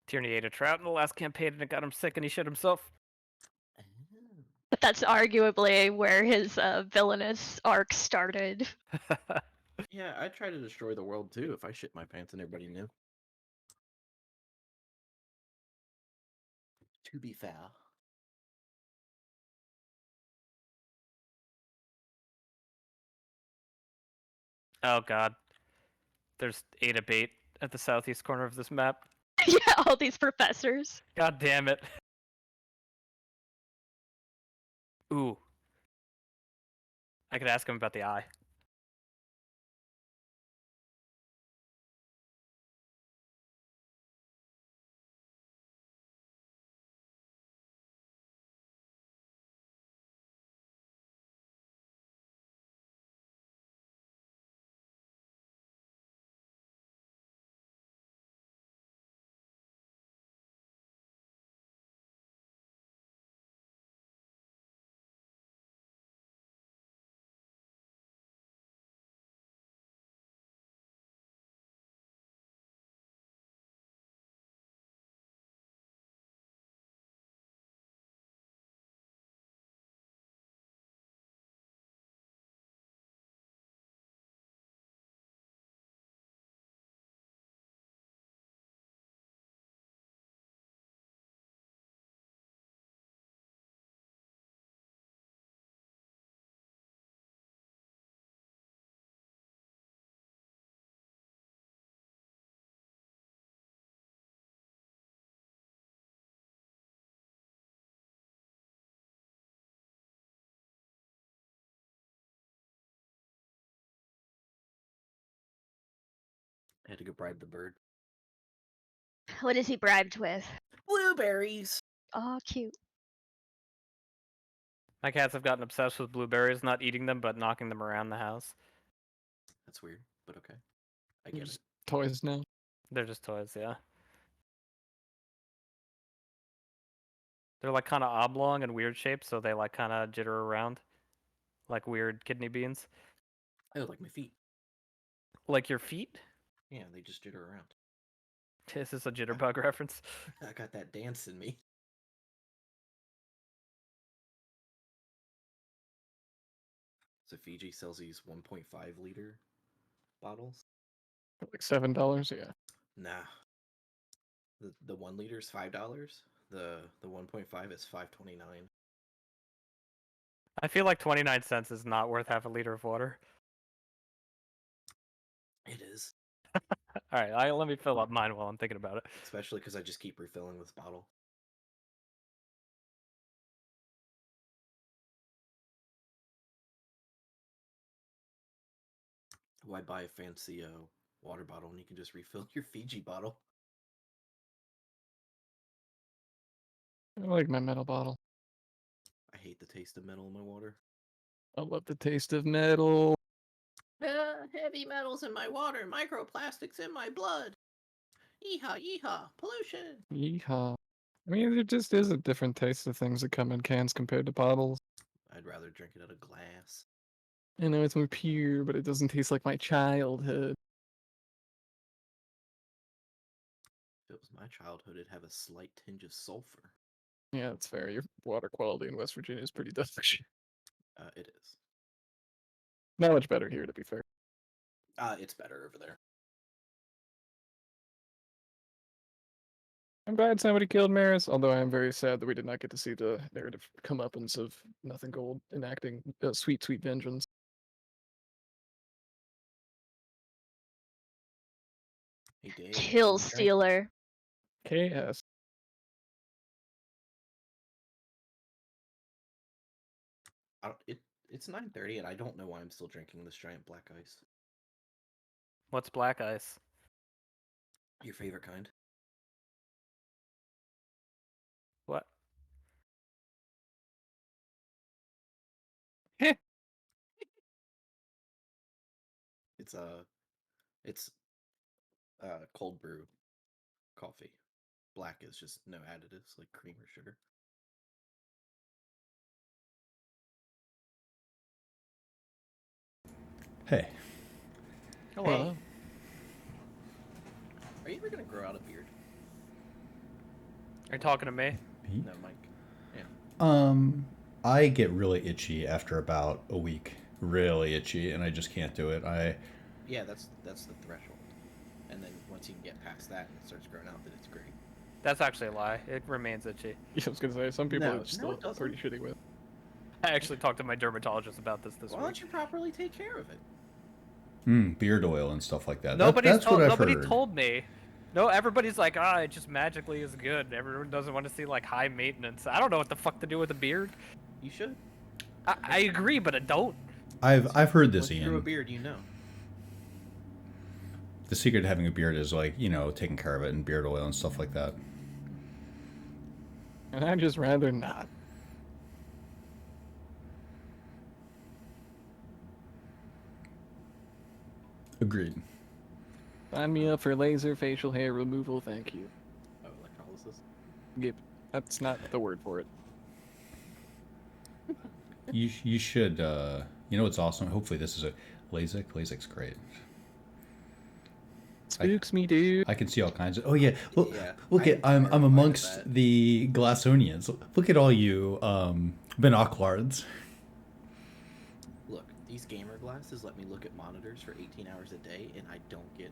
Tyranny ate a trout in the last campaign, and it got him sick, and he shit himself.
Oh.
But that's arguably where his villainous arc started.
Yeah, I'd try to destroy the world too if I shit my pants and everybody knew. To be fair.
Oh god. There's Ada bait at the southeast corner of this map.
Yeah, all these professors.
God damn it. Ooh. I could ask him about the eye.
I had to go bribe the bird.
What is he bribed with?
Blueberries!
Oh, cute.
My cats have gotten obsessed with blueberries, not eating them, but knocking them around the house.
That's weird, but okay. I
They're
get
just
it.
toys now.
They're just toys, yeah. They're like kind of oblong and weird shaped, so they like kind of jitter around. Like weird kidney beans.
Oh, like my feet.
Like your feet?
Yeah, they just jitter around.
This is a jitterbug reference.
I got that dance in me. So Fiji sells these 1.5 liter bottles?
Like $7, yeah.
Nah. The 1 liter is $5. The 1.5 is $5.29.
I feel like 29 cents is not worth half a liter of water.
It is.
Alright, let me fill up mine while I'm thinking about it.
Especially because I just keep refilling this bottle. Why buy a fancy water bottle when you can just refill your Fiji bottle?
I like my metal bottle.
I hate the taste of metal in my water.
I love the taste of metal.
Heavy metals in my water, microplastics in my blood. Yeehaw, yeehaw, pollution.
Yeehaw. I mean, there just is a different taste of things that come in cans compared to bottles.
I'd rather drink it out of glass.
I know it's more pure, but it doesn't taste like my childhood.
If it was my childhood, it'd have a slight tinge of sulfur.
Yeah, that's fair. Your water quality in West Virginia is pretty dodgy.
It is.
Not much better here, to be fair.
It's better over there.
I'm glad somebody killed Maris, although I am very sad that we did not get to see the narrative comeuppance of Nothing Gold enacting sweet, sweet vengeance.
Hey, Dave.
Kill
you drank-
stealer.
KS.
It's 9:30, and I don't know why I'm still drinking this giant black ice.
What's black ice?
Your favorite kind?
What?
It's cold brew coffee. Black is just no additives like cream or sugar.
Hey.
Hello.
Are you ever gonna grow out a beard?
Are you talking to me?
Me?
No, Mike.
I get really itchy after about a week. Really itchy, and I just can't do it.
Yeah, that's the threshold. And then once you can get past that and it starts growing out, then it's great.
That's actually a lie. It remains itchy.
Yeah, I was gonna say, some people
No,
are
no,
still
it doesn't.
pretty shitty with.
I actually talked to my dermatologist about this
Why
week.
don't you properly take care of it?
beard oil and stuff like that.
Nobody's
That's
told,
what I've
nobody
heard.
told me. No, everybody's like, it just magically is good. Everyone doesn't want to see like high maintenance. I don't know what the fuck to do with a beard.
You should.
I agree, but I don't.
I've heard this,
Once you grow a
Ian.
beard, you know.
The secret to having a beard is like, taking care of it and beard oil and stuff like that.
And I'd just rather not.
Agreed.
Sign me up for laser facial hair removal, thank you.
Oh, electrolysis.
Yep, that's not the word for it.
You should. You know what's awesome? Hopefully this is a LASIK. LASIK's great.
Spooks me, dude.
I can see all kinds of. Oh yeah, look,
Yeah,
look at.
I'm
I'm
terrified of
amongst
that.
the Glassonians. Look at all you binoculars.
Look, these gamer glasses let me look at monitors for 18 hours a day, and I don't get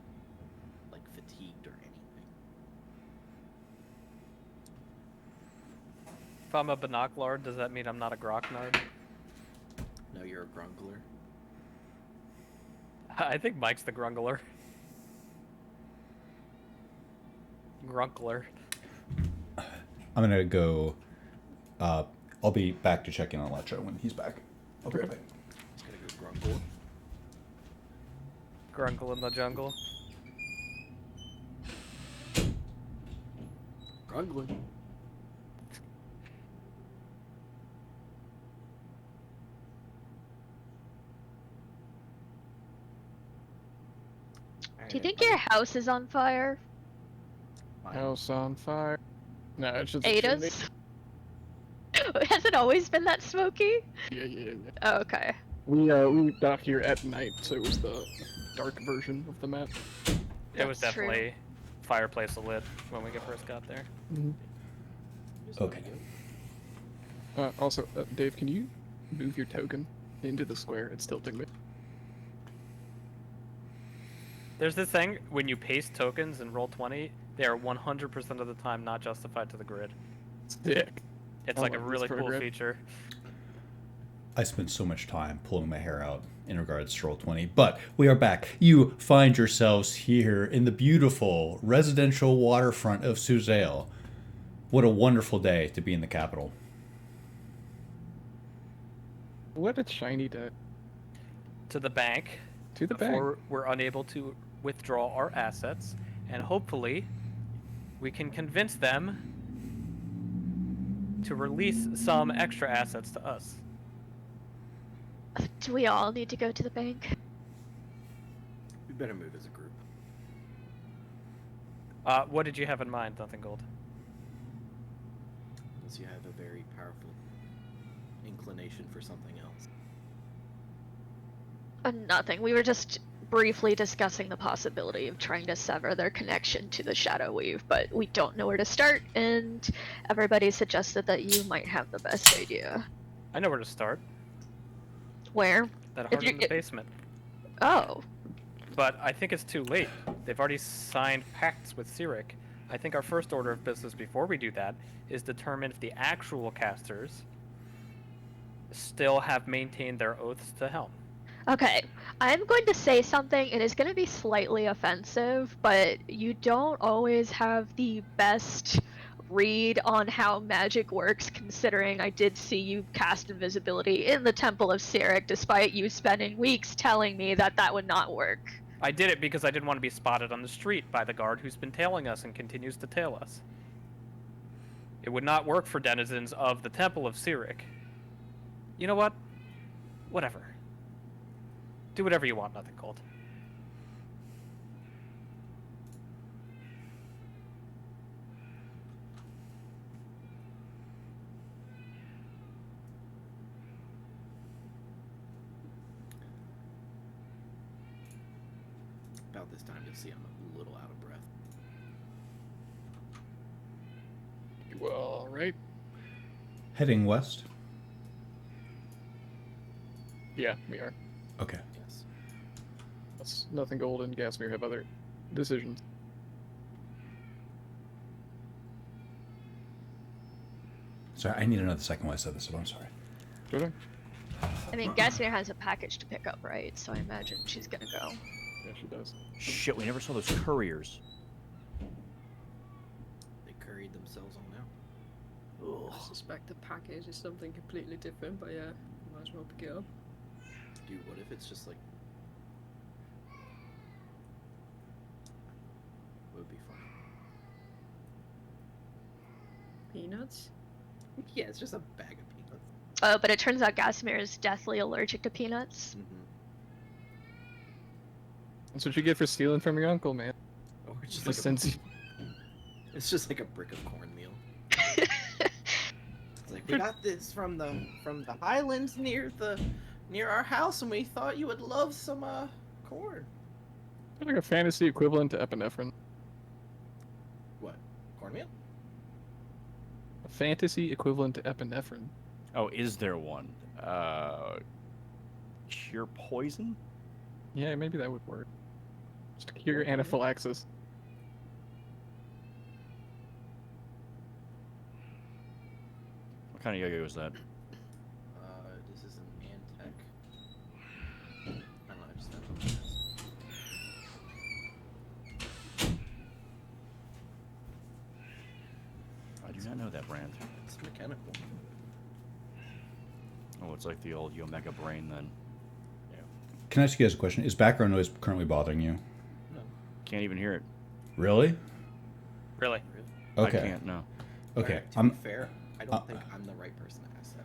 like fatigued or anything.
If I'm a binocular, does that mean I'm not a grocknard?
No, you're a grunkler.
I think Mike's the grungler. Grunkler.
I'm gonna go. I'll be back to check in on Lecho when he's back. I'll be right back.
Just gonna go grunkle.
Grunkle in the jungle.
Grunkling.
Do you think your house is on fire?
House on fire. No, it's just a chimney.
Ada's? Has it always been that smoky?
Yeah.
Oh, okay.
We dock here at night, so it was the dark version of the map.
It was
That's true.
definitely fireplace lit when we first got there.
Okay.
Also, Dave, can you move your token into the square? It's tilting me.
There's this thing, when you paste tokens in Roll20, they are 100% of the time not justified to the grid.
Sick.
It's
I
like a
love this
really cool
program.
feature.
I spent so much time pulling my hair out in regards to Roll20, but we are back. You find yourselves here in the beautiful residential waterfront of Suzail. What a wonderful day to be in the capital.
What a shiny day.
To the bank,
To the bank.
before we're unable to withdraw our assets, and hopefully we can convince them to release some extra assets to us.
Do we all need to go to the bank?
We better move as a group.
What did you have in mind, Nothing Gold?
Unless you have a very powerful inclination for something else.
Nothing. We were just briefly discussing the possibility of trying to sever their connection to the Shadow Weave, but we don't know where to start, and everybody suggested that you might have the best idea.
I know where to start.
Where?
That
If
heart
you're-
in the basement.
Oh.
But I think it's too late. They've already signed pacts with Cyric. I think our first order of business before we do that is determine if the actual casters still have maintained their oaths to Helm.
Okay, I'm going to say something. It is going to be slightly offensive, but you don't always have the best read on how magic works, considering I did see you cast invisibility in the Temple of Cyric, despite you spending weeks telling me that that would not work.
I did it because I didn't want to be spotted on the street by the guard who's been tailing us and continues to tail us. It would not work for denizens of the Temple of Cyric. You know what? Whatever. Do whatever you want, Nothing Cold.
About this time, you'll see I'm a little out of breath.
You all right?
Heading west.
Yeah, we are.
Okay.
Yes.
That's Nothing Gold and Gasmere have other decisions.
Sorry, I need another second while I said this, so I'm sorry.
Sure thing.
I mean, Gasmere has a package to pick up, right? So I imagine she's gonna go.
Yeah, she does.
Shit, we never saw those couriers.
They curried themselves on out.
I suspect the package is something completely different, but yeah, might as well pick it up.
Dude, what if it's just like... Would be fun.
Peanuts?
Yeah, it's just a bag of peanuts.
Oh, but it turns out Gasmere is deathly allergic to peanuts.
Mm-hmm.
That's what you get for stealing from your uncle, man.
Or it's just
Just
like
since
it's just like a brick of cornmeal. It's like we got this from the highlands near our house, and we thought you would love some corn.
like a fantasy equivalent to epinephrine.
What? Cornmeal?
A fantasy equivalent to epinephrine.
Oh, is there one? Cure poison?
Yeah, maybe that would work. Just cure your anaphylaxis.
What kind of yo-yo is that?
This is an Antec. I don't know, I just don't know what it is.
I do not know that brand.
It's mechanical.
Oh, it's like the old Omega Brain then.
Can I ask you guys a question? Is background noise currently bothering you?
No.
Can't even hear it.
Really?
Really?
Okay.
I can't, no.
Okay.
Alright, to
I'm
be fair, I don't think I'm the right person to ask that.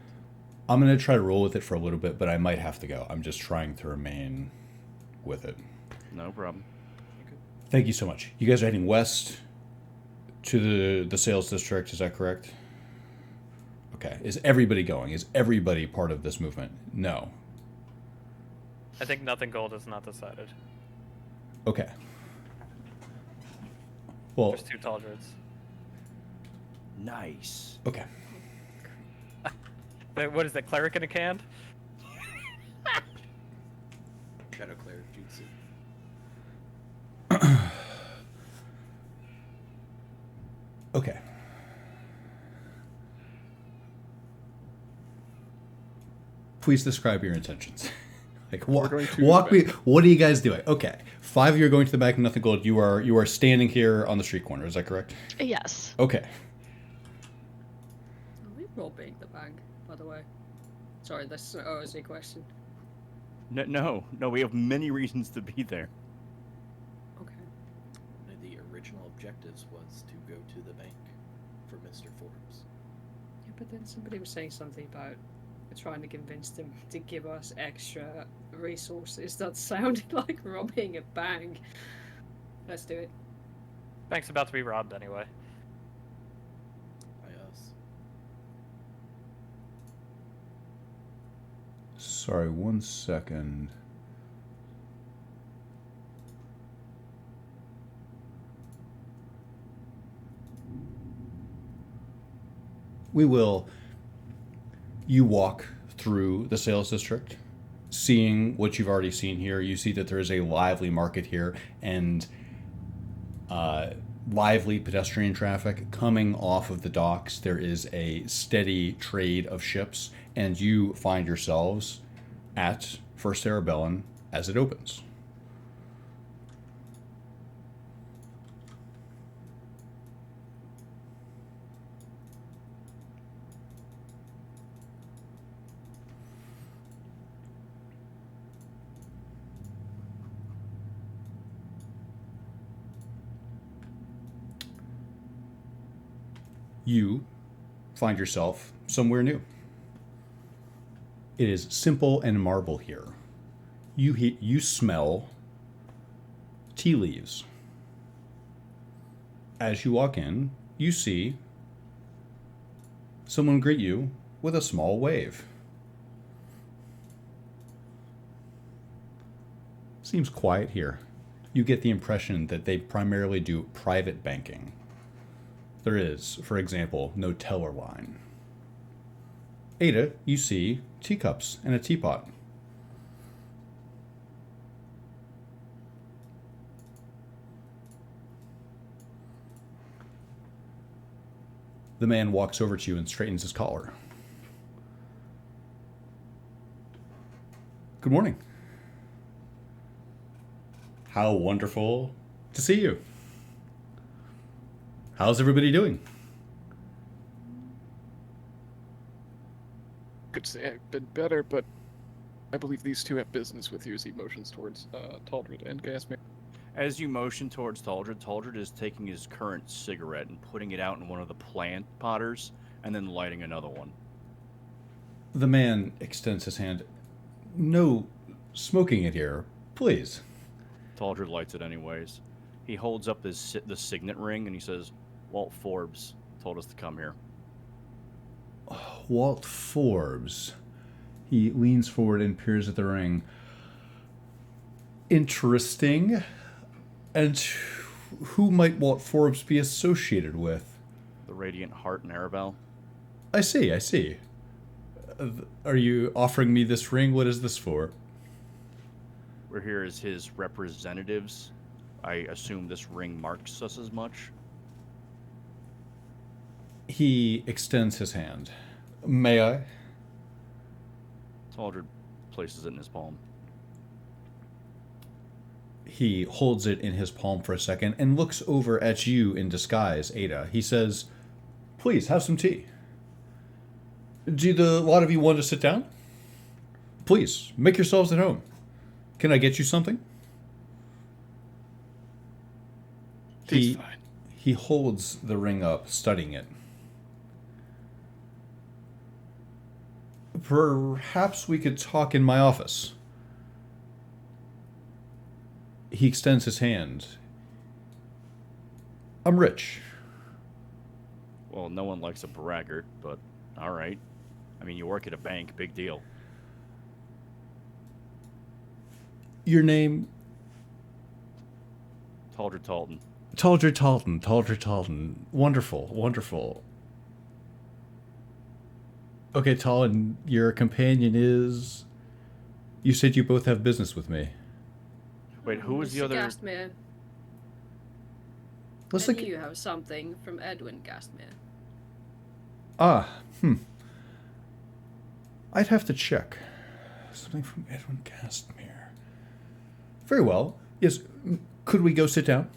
I'm gonna try to roll with it for a little bit, but I might have to go. I'm just trying to remain with it.
No problem.
Thank you so much. You guys are heading west to the sales district. Is that correct? Okay. Is everybody going? Is everybody part of this movement? No.
I think Nothing Gold is not decided.
Okay. Well,
There's two tall druids.
Nice.
okay.
Wait, what is that? Cleric in a can?
Shadow Cleric Jutsu.
Okay. Please describe your intentions. Like walk
going to
walk
the
me. What are you guys doing? Okay. 5 of you are going to the back of Nothing Gold. You are standing here on the street corner. Is that correct?
Yes.
Okay.
Are we robbing the bank, by the way? Sorry, that's an OSC question.
No, we have many reasons to be there.
Okay.
One of the original objectives was to go to the bank for Mr. Forbes.
Yeah, but then somebody was saying something about trying to convince them to give us extra resources. That sounded like robbing a bank. Let's do it.
Bank's about to be robbed anyway.
By us.
Sorry, 1 second. You walk through the sales district, seeing what you've already seen here. You see that there is a lively market here and lively pedestrian traffic coming off of the docks. There is a steady trade of ships, and you find yourselves at First Arabellan as it opens. You find yourself somewhere new. It is simple and marble here. You smell tea leaves. As you walk in, you see someone greet you with a small wave. Seems quiet here. You get the impression that they primarily do private banking. There is, for example, no teller line. Ada, you see teacups and a teapot. The man walks over to you and straightens his collar. Good morning. How wonderful to see you. How's everybody doing?
Could say I've been better, but I believe these two have business with you as he motions towards Taldred and Gasman.
As you motion towards Taldred, Taldred is taking his current cigarette and putting it out in one of the plant potters and then lighting another one.
The man extends his hand. No smoking in here, please.
Taldred lights it anyways. He holds up the signet ring and he says, Walt Forbes told us to come here.
Walt Forbes. He leans forward and peers at the ring. Interesting. And who might Walt Forbes be associated with?
The Radiant Heart and Arabel.
I see. Are you offering me this ring? What is this for?
We're here as his representatives. I assume this ring marks us as much.
He extends his hand. May I?
Taldred places it in his palm.
He holds it in his palm for a second and looks over at you in disguise, Ada. He says, please, have some tea. Do the lot of you want to sit down? Please, make yourselves at home. Can I get you something?
Tea's fine.
He holds the ring up, studying it. Perhaps we could talk in my office. He extends his hand. I'm rich.
Well, no one likes a braggart, but all right. I mean, you work at a bank, big deal.
Your name?
Taldred Talton.
Taldred Talton. Wonderful. Okay, Talton, your companion is... You said you both have business with me.
Wait, who was the
Mr.
other...
Gastmere.
Let's
And
look...
you have something from Edwin Gastmere.
I'd have to check. Something from Edwin Castmere. Very well. Yes, could we go sit down?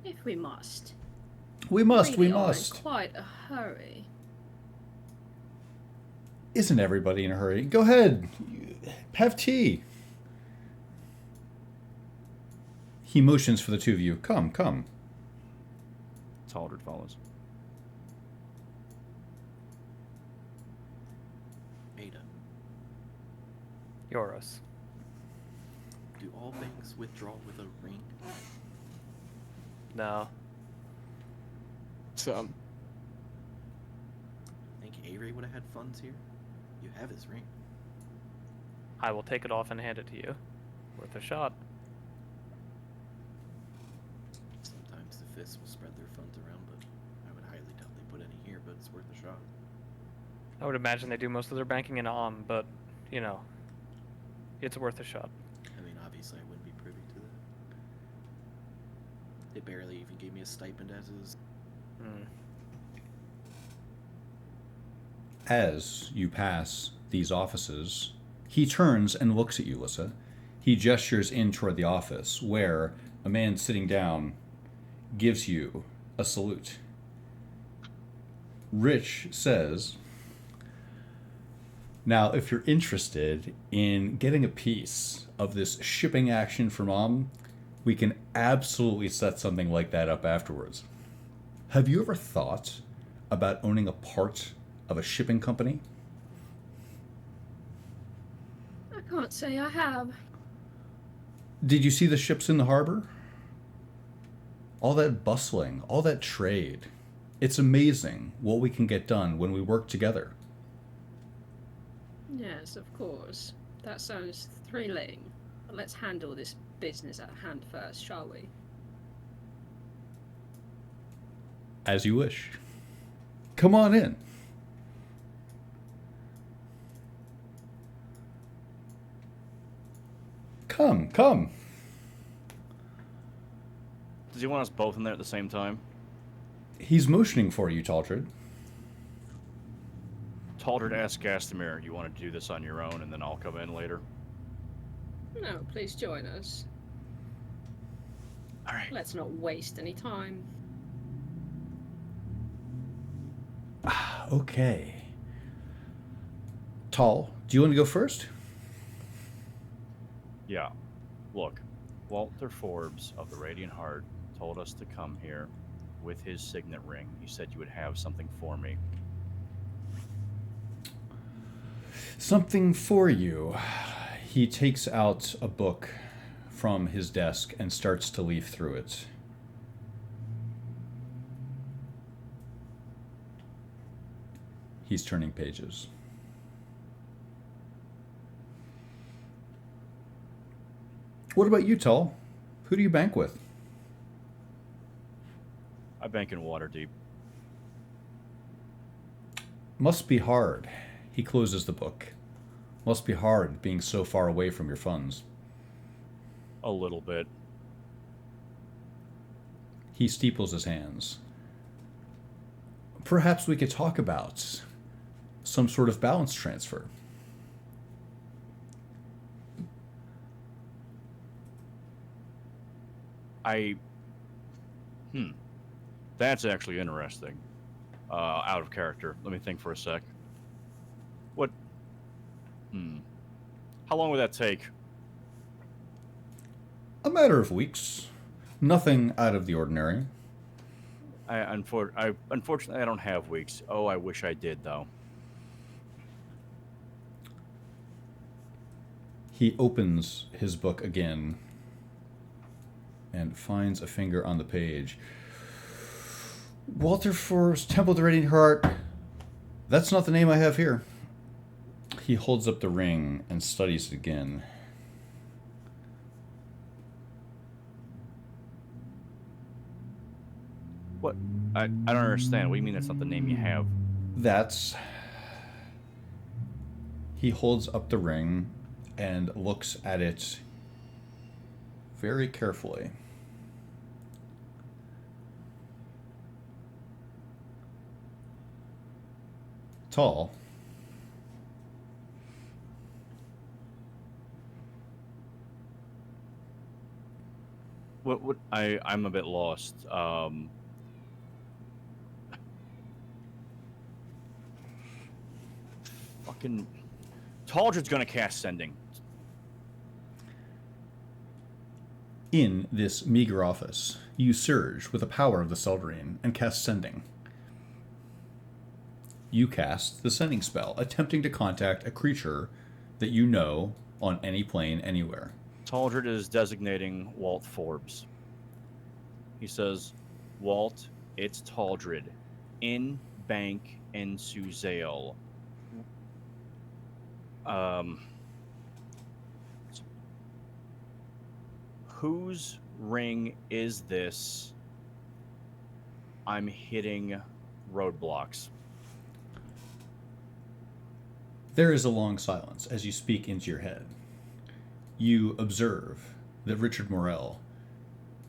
If we must.
We must.
Really are in quite a hurry.
Isn't everybody in a hurry? Go ahead. Have tea. He motions for the two of you. Come, come.
Taldred follows.
Ada,
Yoros.
do all banks withdraw with a ring?
No.
Some.
Think Avery would have had funds here? You have his ring.
I will take it off and hand it to you. Worth a shot.
Sometimes the fists will spread their funds around, but I would highly doubt they put any here, but it's worth a shot.
I would imagine they do most of their banking in but, you know, it's worth a shot.
I mean, obviously I wouldn't be privy to that. They barely even gave me a stipend as is.
Hmm.
As you pass these offices, he turns and looks at you, Lissa. He gestures in toward the office, where a man sitting down gives you a salute. Rich says, "Now, if you're interested in getting a piece of this shipping action for Mom, we can absolutely set something like that up afterwards. Have you ever thought about owning a part of a shipping company?"
I can't say I have.
Did you see the ships in the harbor? All that bustling, all that trade. It's amazing what we can get done when we work together.
Yes, of course. That sounds thrilling. But let's handle this business at hand first, shall we?
As you wish. Come on in. Come, come.
Does he want us both in there at the same time?
He's motioning for you, Taldred.
Taldred asked Gastamir, you want to do this on your own and then I'll come in later?
No, please join us.
Alright.
Let's not waste any time.
Okay. Tall, do you want to go first?
Yeah. Look, Walter Forbes of the Radiant Heart told us to come here with his signet ring. He said you would have something for me.
Something for you. He takes out a book from his desk and starts to leaf through it. He's turning pages. What about you, Tull? Who do you bank with?
I bank in Waterdeep.
Must be hard. He closes the book. Must be hard being so far away from your funds.
A little bit.
He steeples his hands. Perhaps we could talk about some sort of balance transfer.
That's actually interesting. Out of character. Let me think for a sec. What? How long would that take?
A matter of weeks. Nothing out of the ordinary.
Unfortunately, I don't have weeks. Oh, I wish I did, though.
He opens his book again and finds a finger on the page. Walter Forbes, Temple of the Radiant Heart. That's not the name I have here. He holds up the ring and studies it again.
What? I don't understand. What do you mean that's not the name you have?
That's... He holds up the ring and looks at it very carefully. Tall.
What? I'm a bit lost. Fuck. fucking Taldred's gonna cast sending.
In this meager office, you surge with the power of the Seldarine and cast Sending. You cast the Sending spell, attempting to contact a creature that you know on any plane anywhere.
Taldred is designating Walt Forbes. He says, Walt, it's Taldred. In Bank in Suzale. Whose ring is this? I'm hitting roadblocks.
There is a long silence as you speak into your head. You observe that Richard Morel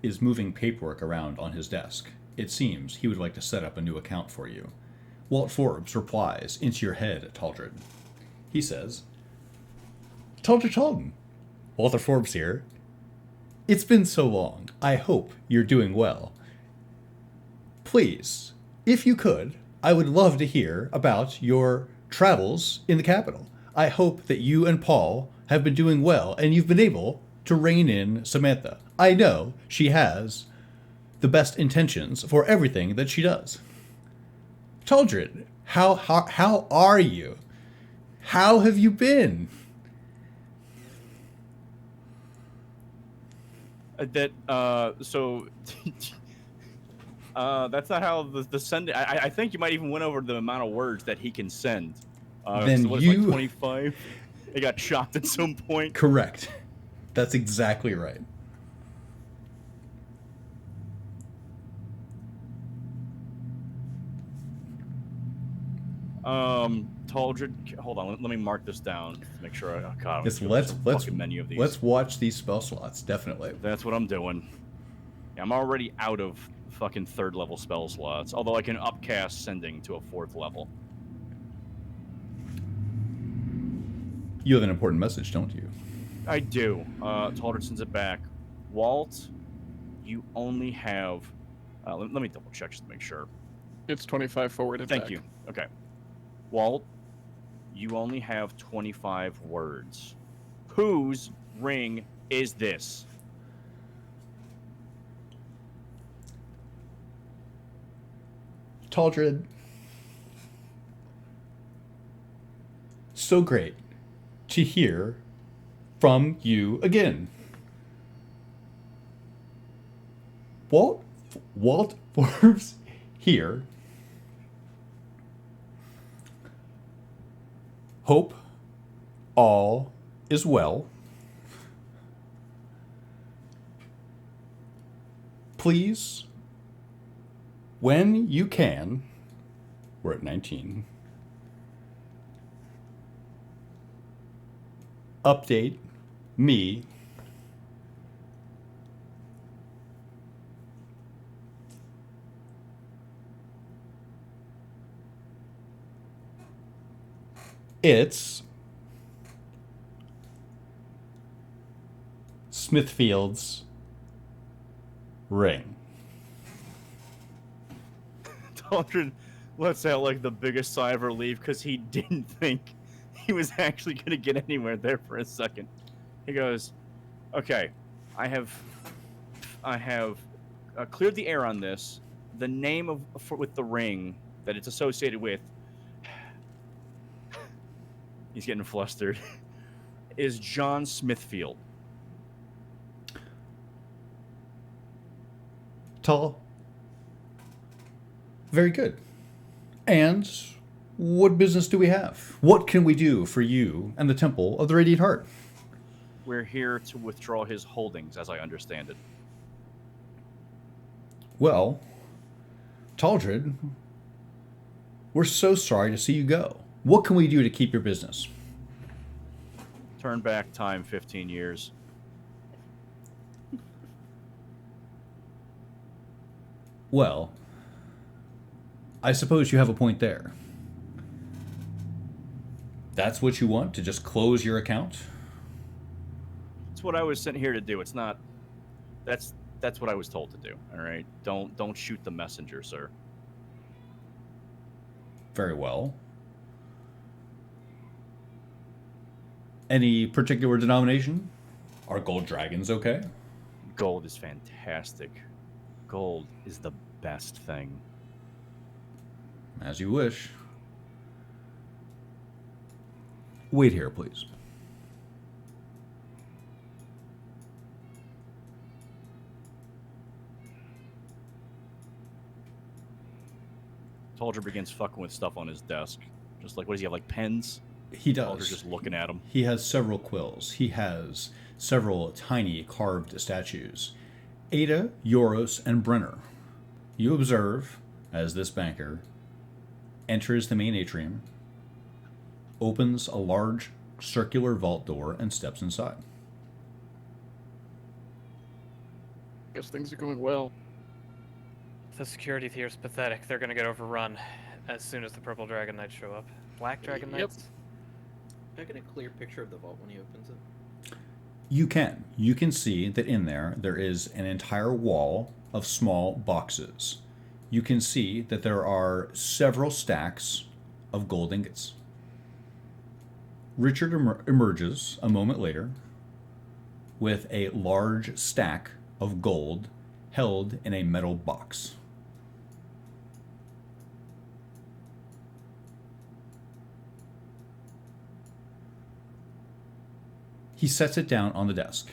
is moving paperwork around on his desk. It seems he would like to set up a new account for you. Walt Forbes replies into your head, Taldred. He says, Taldred Talden, Walter Forbes here. It's been so long. I hope you're doing well. Please, if you could, I would love to hear about your travels in the capital. I hope that you and Paul have been doing well and you've been able to rein in Samantha. I know she has the best intentions for everything that she does. Taldred, how are you? How have you been?
So that's not how the send. I think you might even went over the amount of words that he can send.
Then
so
you
like 25. It got chopped at some point.
Correct. That's exactly right.
Taldred, hold on. Let me mark this down to make sure. God,
Yes,
let's menu of these.
let's watch these spell slots. Definitely.
That's what I'm doing. Yeah, I'm already out of fucking 3rd level spell slots. Although I can upcast sending to a 4th level.
You have an important message, don't you?
I do. Taldred sends it back. Walt, you only have. Let me double check just to make sure.
It's 25 forward and
Thank
back.
you. Okay. Walt, you only have 25 words. Whose ring is this?
Taldred. So great to hear from you again. Walt Forbes here. Hope all is well. Please, when you can, we're at 19, update me it's Smithfield's ring.
Taldred lets out like the biggest sigh of relief because he didn't think he was actually going to get anywhere there for a second. He goes, "Okay, I have cleared the air on this. The name with the ring that it's associated with." He's getting flustered. Is John Smithfield.
Tall. Very good. And what business do we have? What can we do for you and the Temple of the Radiant Heart?
We're here to withdraw his holdings, as I understand it.
Well, Taldred, we're so sorry to see you go. What can we do to keep your business?
Turn back time 15 years.
Well, I suppose you have a point there. That's what you want, to just close your account?
That's what I was sent here to do. It's not. That's what I was told to do. All right. Don't shoot the messenger, sir.
Very well. Any particular denomination? Are gold dragons okay?
Gold is fantastic. Gold is the best thing.
As you wish. Wait here, please.
Taldra begins fucking with stuff on his desk. Just like, what does he have, like pens?
He does.
Taldra's just looking at him.
He has several quills. He has several tiny carved statues. Ada, Yoros, and Brenner. You observe as this banker enters the main atrium, opens a large circular vault door, and steps inside.
Guess things are going well.
The security here is pathetic. They're gonna get overrun as soon as the Purple Dragon Knights show up. Black Dragon
Yep.
Knights?
Can I get a clear picture of the vault when he opens it?
You can. You can see that in there is an entire wall of small boxes. You can see that there are several stacks of gold ingots. Richard emerges a moment later with a large stack of gold held in a metal box. He sets it down on the desk.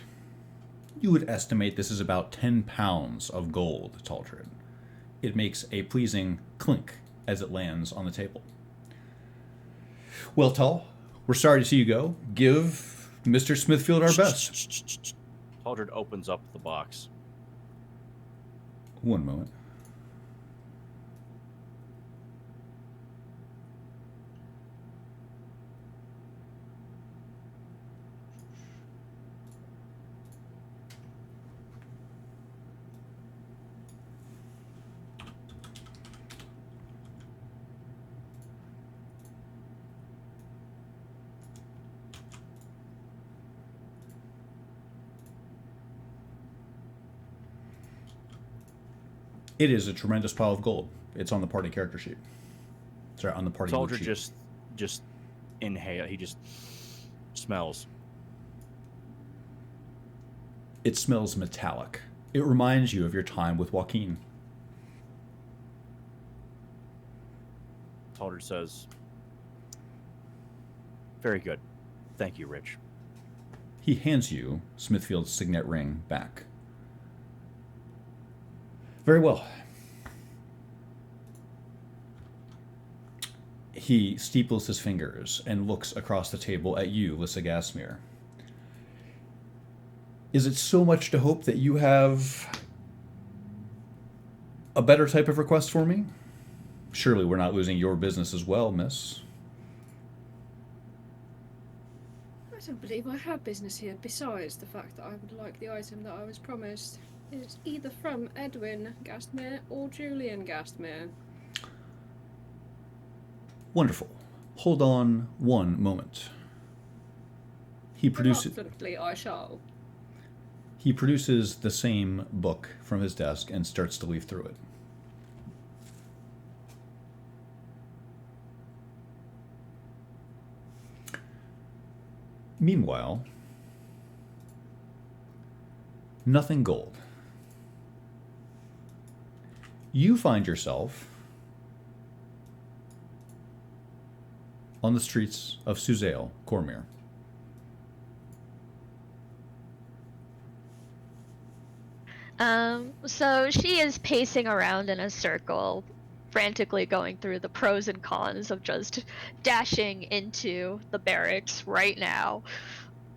You would estimate this is about 10 pounds of gold, Taldred. It makes a pleasing clink as it lands on the table. Well, Tull, we're sorry to see you go. Give Mr. Smithfield our best.
Taldred opens up the box.
One moment. It is a tremendous pile of gold. It's on the party character sheet. Sorry, on the party loot
Taldred
sheet.
just inhale. He just smells.
It smells metallic. It reminds you of your time with Joaquin.
Taldred says, "Very good. Thank you, Rich."
He hands you Smithfield's signet ring back. Very well. He steeples his fingers and looks across the table at you, Lissa Gasmere. Is it so much to hope that you have a better type of request for me? Surely we're not losing your business as well, miss.
I don't believe I have business here, besides the fact that I would like the item that I was promised. It's either from Edwin Gastmere or Julian Gastmere.
Wonderful. Hold on one moment. He produces
Reluctantly, I shall.
He produces the same book from his desk and starts to leaf through it. Meanwhile, nothing gold. You find yourself on the streets of Suzale, Cormyr.
So she is pacing around in a circle, frantically going through the pros and cons of just dashing into the barracks right now,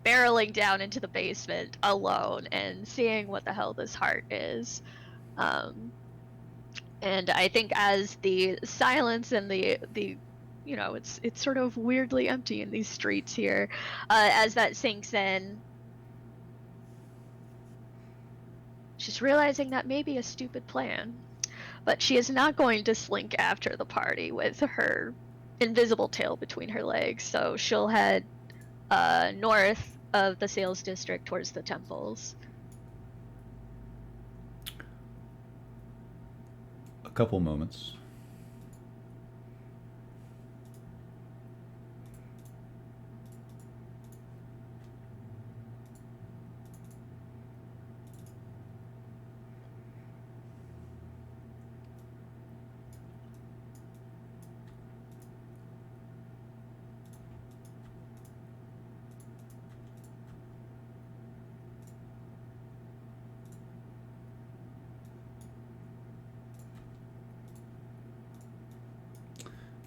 barreling down into the basement alone, and seeing what the hell this heart is. And I think as the silence and the you know, it's sort of weirdly empty in these streets here, as that sinks in, she's realizing that may be a stupid plan, but she is not going to slink after the party with her invisible tail between her legs, so she'll head north of the sales district towards the temples.
A couple moments.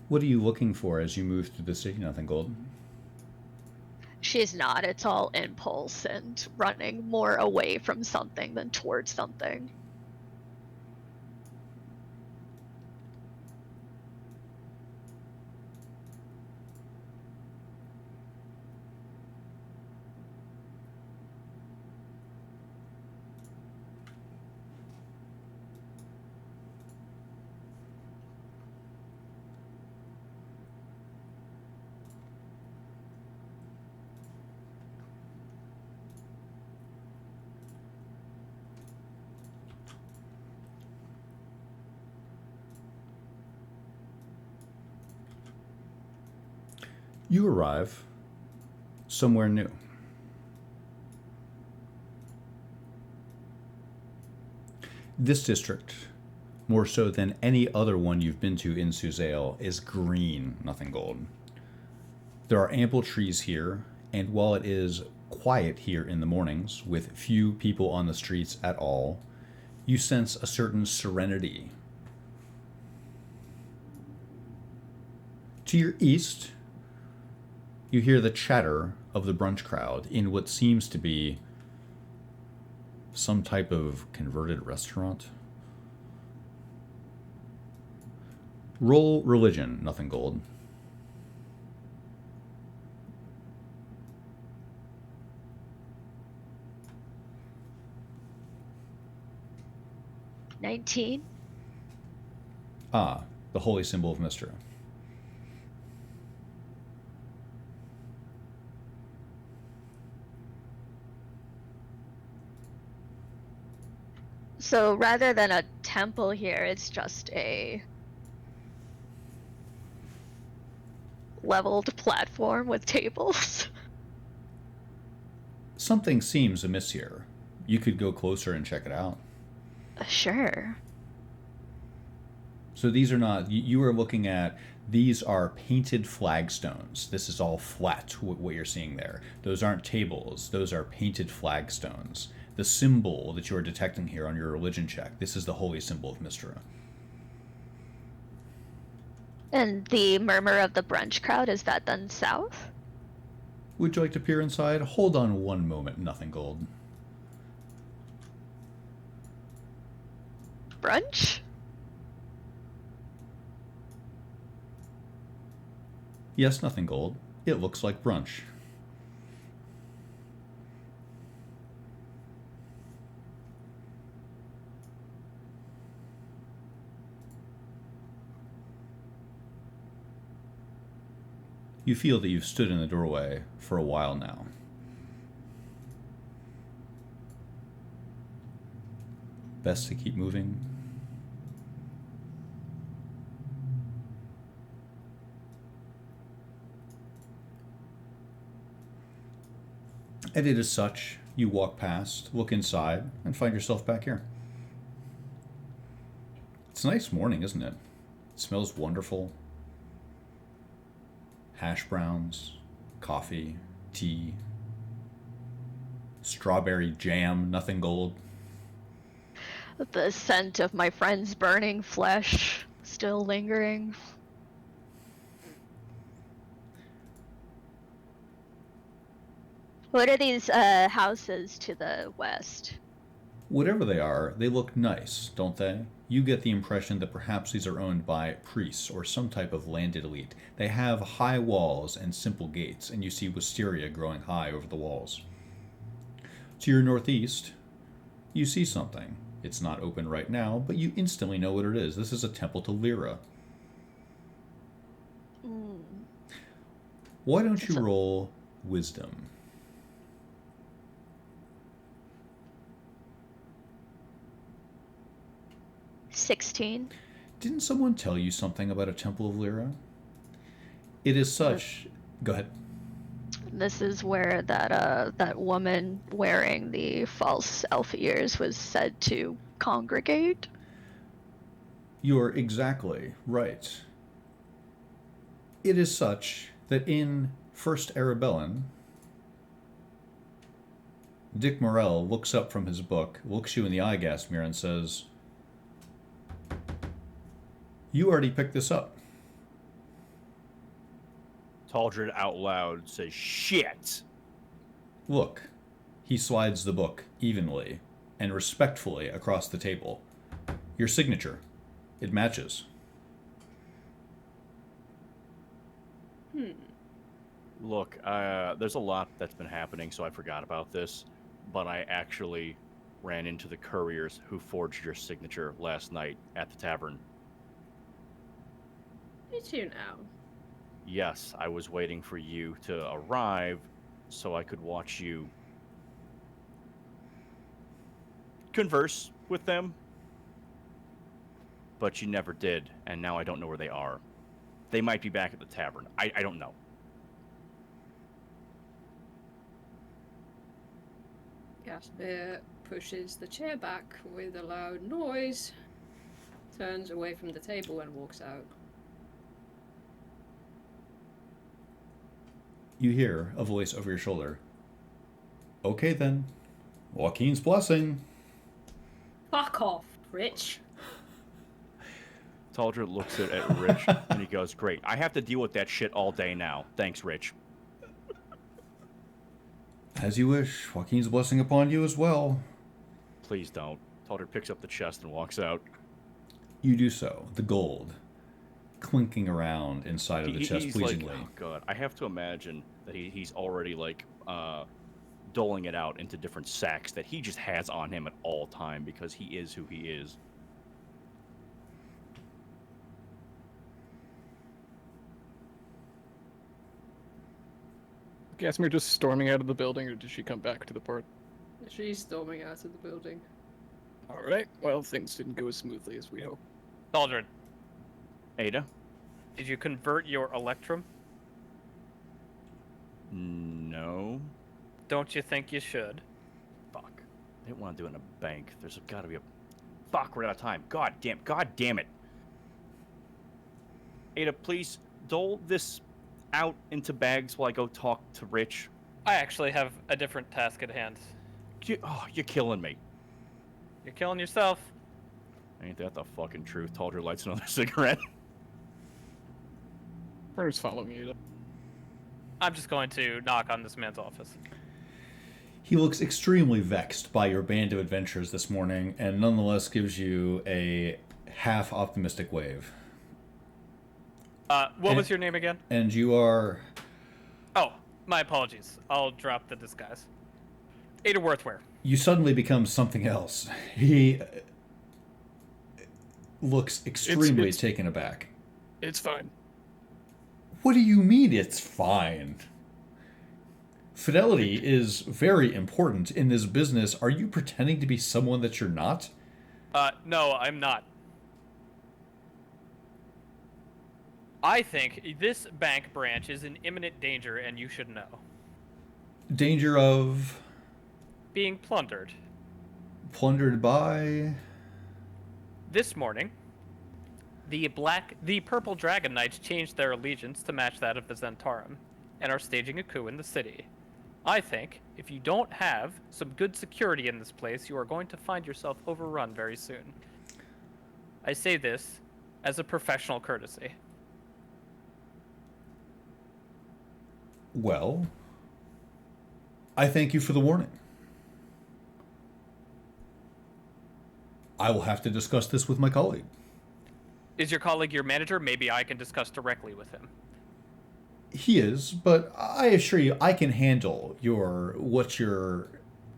What are you looking for as you move through the city, Nothing Gold?
She's not. It's all impulse and running more away from something than towards something.
You arrive somewhere new. This district, more so than any other one you've been to in Suzale, is green, Nothing Gold. There are ample trees here, and while it is quiet here in the mornings, with few people on the streets at all, you sense a certain serenity. To your east, you hear the chatter of the brunch crowd in what seems to be some type of converted restaurant. Roll religion, Nothing Gold.
$19.
Ah, the holy symbol of Mystra.
So rather than a temple here, it's just a leveled platform with tables.
Something seems amiss here. You could go closer and check it out.
Sure.
So these are not, you are looking at, these are painted flagstones. This is all flat, what you're seeing there. Those aren't tables, those are painted flagstones. The symbol that you are detecting here on your religion check, this is the holy symbol of Mystra.
And the murmur of the brunch crowd, is that then south?
Would you like to peer inside? Hold on one moment, Nothing Gold.
Brunch?
Yes, Nothing Gold. It looks like brunch. You feel that you've stood in the doorway for a while now. Best to keep moving. And it is such, you walk past, look inside, and find yourself back here. It's a nice morning, isn't it? It smells wonderful. Hash browns, coffee, tea, strawberry jam, Nothing Gold.
The scent of my friend's burning flesh still lingering. What are these houses to the west?
Whatever they are, they look nice, don't they? You get the impression that perhaps these are owned by priests or some type of landed elite. They have high walls and simple gates, and you see wisteria growing high over the walls. To your northeast, you see something. It's not open right now, but you instantly know what it is. This is a temple to Lyra. Why don't you roll wisdom?
$16.
Didn't someone tell you something about a temple of Lyra? It is such... Go ahead.
This is where that woman wearing the false elf ears was said to congregate.
You're exactly right. It is such that in First Arabellan, Dick Morell looks up from his book, looks you in the eye gas mirror, and says, "You already picked this up."
Taldred out loud says, "Shit!"
Look, he slides the book evenly and respectfully across the table. Your signature. It matches.
Look, there's a lot that's been happening, so I forgot about this. But I actually ran into the couriers who forged your signature last night at the tavern.
Did you now?
Yes, I was waiting for you to arrive so I could watch you converse with them. But you never did, and now I don't know where they are. They might be back at the tavern. I don't know.
Casimir pushes the chair back with a loud noise, turns away from the table and walks out.
You hear a voice over your shoulder. Okay then. Joaquin's blessing.
Fuck off, Rich.
Taldred looks at Rich and he goes, "Great. I have to deal with that shit all day now. Thanks, Rich."
As you wish. Joaquin's blessing upon you as well.
Please don't. Taldred picks up the chest and walks out.
You do so. The gold clinking around inside of the chest
He's
pleasingly.
like, oh god, I have to imagine that he's already like doling it out into different sacks that he just has on him at all time because he is who he is.
Casimir just storming out of the building, or did she come back to the port?
She's storming out of the building.
All right. Well, things didn't go as smoothly as we hoped.
Taldred,
Ada?
did you convert your electrum?
No.
Don't you think you should?
Fuck. I didn't want to do it in a bank. There's gotta be a... Fuck, we're out of time. God damn it. Ada, please dole this out into bags while I go talk to Rich.
I actually have a different task at hand.
You're killing me.
You're killing yourself.
Ain't that the fucking truth? Taldred lights another cigarette.
Where's following you?
I'm just going to knock on this man's office.
He looks extremely vexed by your band of adventures this morning and nonetheless gives you a half optimistic wave.
What was your name again?
And you are...
Oh, my apologies. I'll drop the disguise. Ada Worthware.
You suddenly become something else. He looks extremely taken aback.
It's fine.
What do you mean it's fine? Fidelity is very important in this business. Are you pretending to be someone that you're not?
No, I'm not. I think this bank branch is in imminent danger, and you should know.
Danger of...
Being plundered.
Plundered by...
This morning, the Purple Dragon Knights changed their allegiance to match that of the Zentarum, and are staging a coup in the city. I think, if you don't have some good security in this place, you are going to find yourself overrun very soon. I say this as a professional courtesy.
Well, I thank you for the warning. I will have to discuss this with my colleague.
Is your colleague your manager? Maybe I can discuss directly with him.
He is, but I assure you, I can handle what your...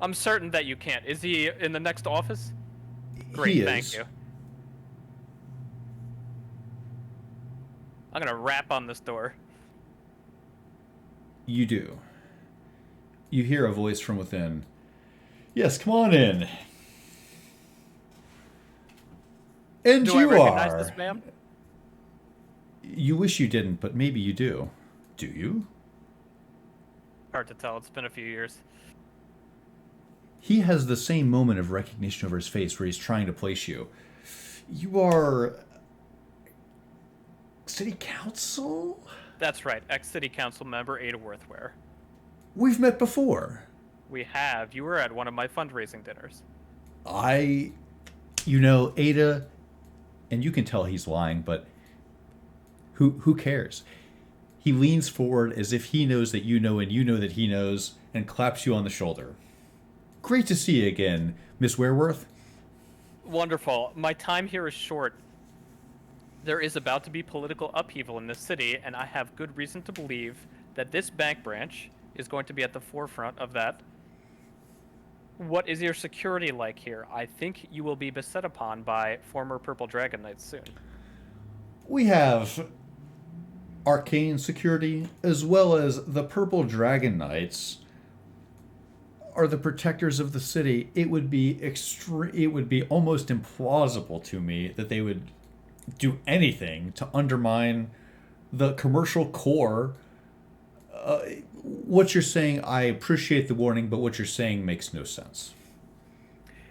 I'm certain that you can't. Is he in the next office? Great,
He is.
thank you. I'm gonna rap on this door.
You do. You hear a voice from within. Yes, come on in. And
Do I
you
recognize
are.
this man?
You wish you didn't, but maybe you do. Do you?
Hard to tell. It's been a few years.
He has the same moment of recognition over his face where he's trying to place you. You are... City Council?
That's right. Ex-City Council member Ada Worthware.
We've met before.
We have. You were at one of my fundraising dinners.
You know, Ada, and you can tell he's lying, but who cares? He leans forward as if he knows that you know and you know that he knows, and claps you on the shoulder. Great to see you again, Miss Wareworth.
Wonderful. My time here is short. There is about to be political upheaval in this city, and I have good reason to believe that this bank branch is going to be at the forefront of that. What is your security like here? I think you will be beset upon by former Purple Dragon Knights soon.
We have arcane security, as well as the Purple Dragon Knights are the protectors of the city. It would be almost implausible to me that they would do anything to undermine the commercial core. What you're saying, I appreciate the warning, but what you're saying makes no sense.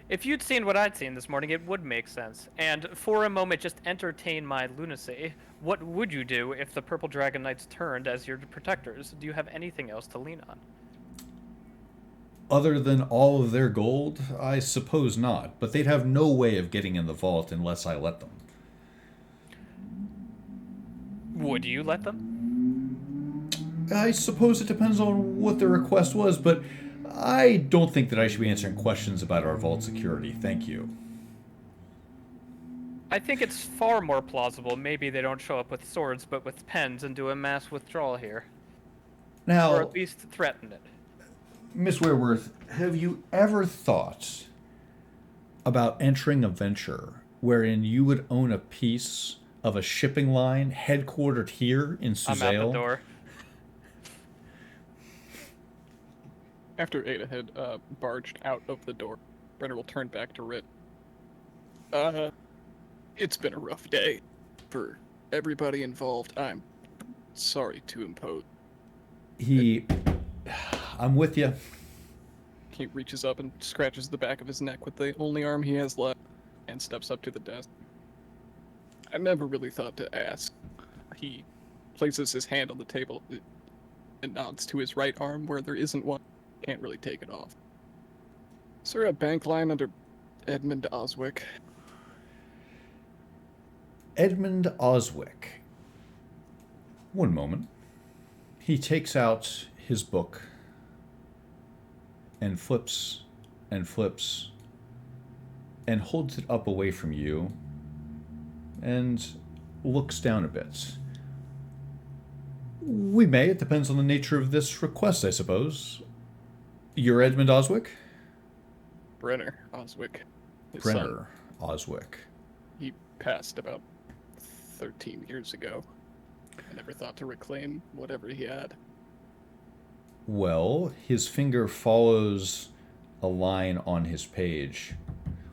If you'd seen what I'd seen this morning, it would make sense. And for a moment, just entertain my lunacy. What would you do if the Purple Dragon Knights turned as your protectors? Do you have anything else to lean on?
Other than all of their gold, I suppose not. But they'd have no way of getting in the vault unless I let them.
Would you let them?
I suppose it depends on what the request was, but I don't think that I should be answering questions about our vault security. Thank you.
I think it's far more plausible maybe they don't show up with swords, but with pens and do a mass withdrawal here.
Now,
Or at least threaten it.
Miss Wareworth, have you ever thought about entering a venture wherein you would own a piece of a shipping line headquartered here in Suzail?
I'm out the door.
After Ada had barged out of the door, Brenner will turn back to Rit. It's been a rough day for everybody involved. I'm sorry to impose.
I'm with you.
He reaches up and scratches the back of his neck with the only arm he has left and steps up to the desk. I never really thought to ask. He places his hand on the table and nods to his right arm where there isn't one. Can't really take it off. Is there a bank line under Edmund Oswick?
Edmund Oswick. One moment. He takes out his book and flips and flips and holds it up away from you and looks down a bit. We may. It depends on the nature of this request, I suppose. You're Edmund Oswick?
Brenner Oswick. His
Brenner
son.
Oswick.
He passed about 13 years ago. I never thought to reclaim whatever he had.
Well, his finger follows a line on his page.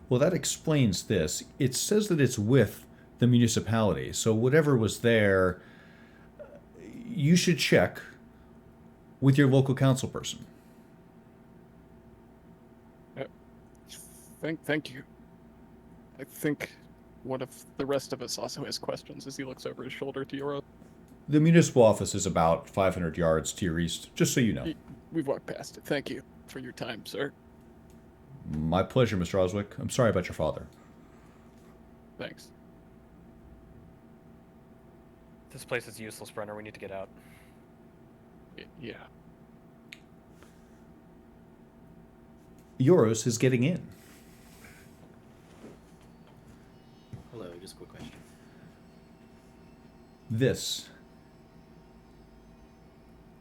Well, that explains this. It says that it's with the municipality, so whatever was there, you should check with your local council person.
Thank you. I think one of the rest of us also has questions as he looks over his shoulder to Yoro.
The municipal office is about 500 yards to your east, just so you know.
We've walked past it. Thank you for your time, sir.
My pleasure, Mr. Oswick. I'm sorry about your father.
Thanks.
This place is useless, Brenner. We need to get out.
Yeah.
Yoros is getting in.
Hello, just a quick question.
This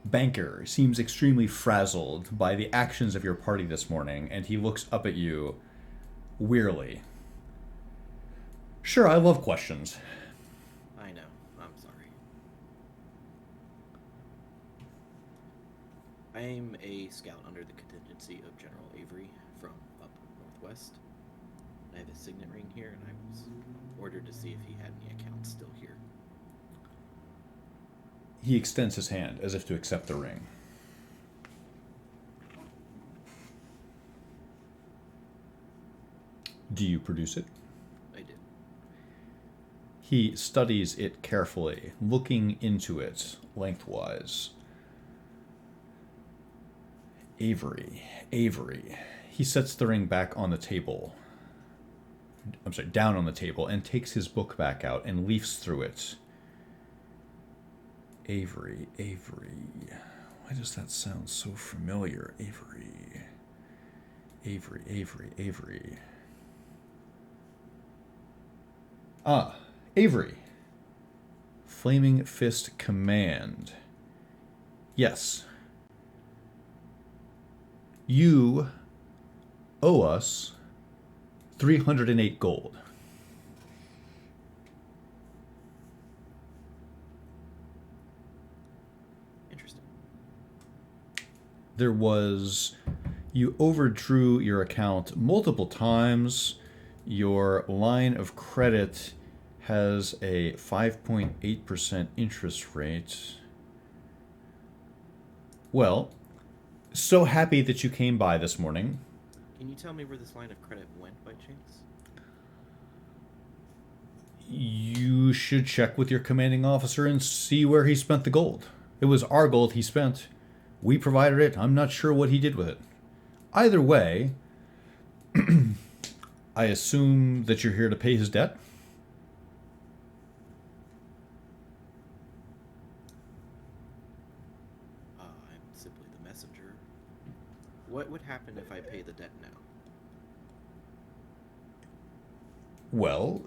banker seems extremely frazzled by the actions of your party this morning, and he looks up at you wearily. Sure, I love questions.
I know. I'm sorry. I'm a scout under the contingency of General Avery from up northwest. I have a signet ring here, and I was ordered to see if he had any accounts still here.
He extends his hand as if to accept the ring. Do you produce it?
I did.
He studies it carefully, looking into it lengthwise. Avery. He sets the ring back on the table. Down on the table, and takes his book back out and leafs through it. Avery. Why does that sound so familiar? Avery. Ah, Avery. Flaming Fist Command. Yes. You owe us 308 gold.
Interesting.
You overdrew your account multiple times. Your line of credit has a 5.8% interest rate. Well, so happy that you came by this morning.
Can you tell me where this line of credit went by chance?
You should check with your commanding officer and see where he spent the gold. It was our gold he spent. We provided it. I'm not sure what he did with it. Either way, I assume that you're here to pay his debt?
I'm simply the messenger. What would happen if I pay the debt now?
Well,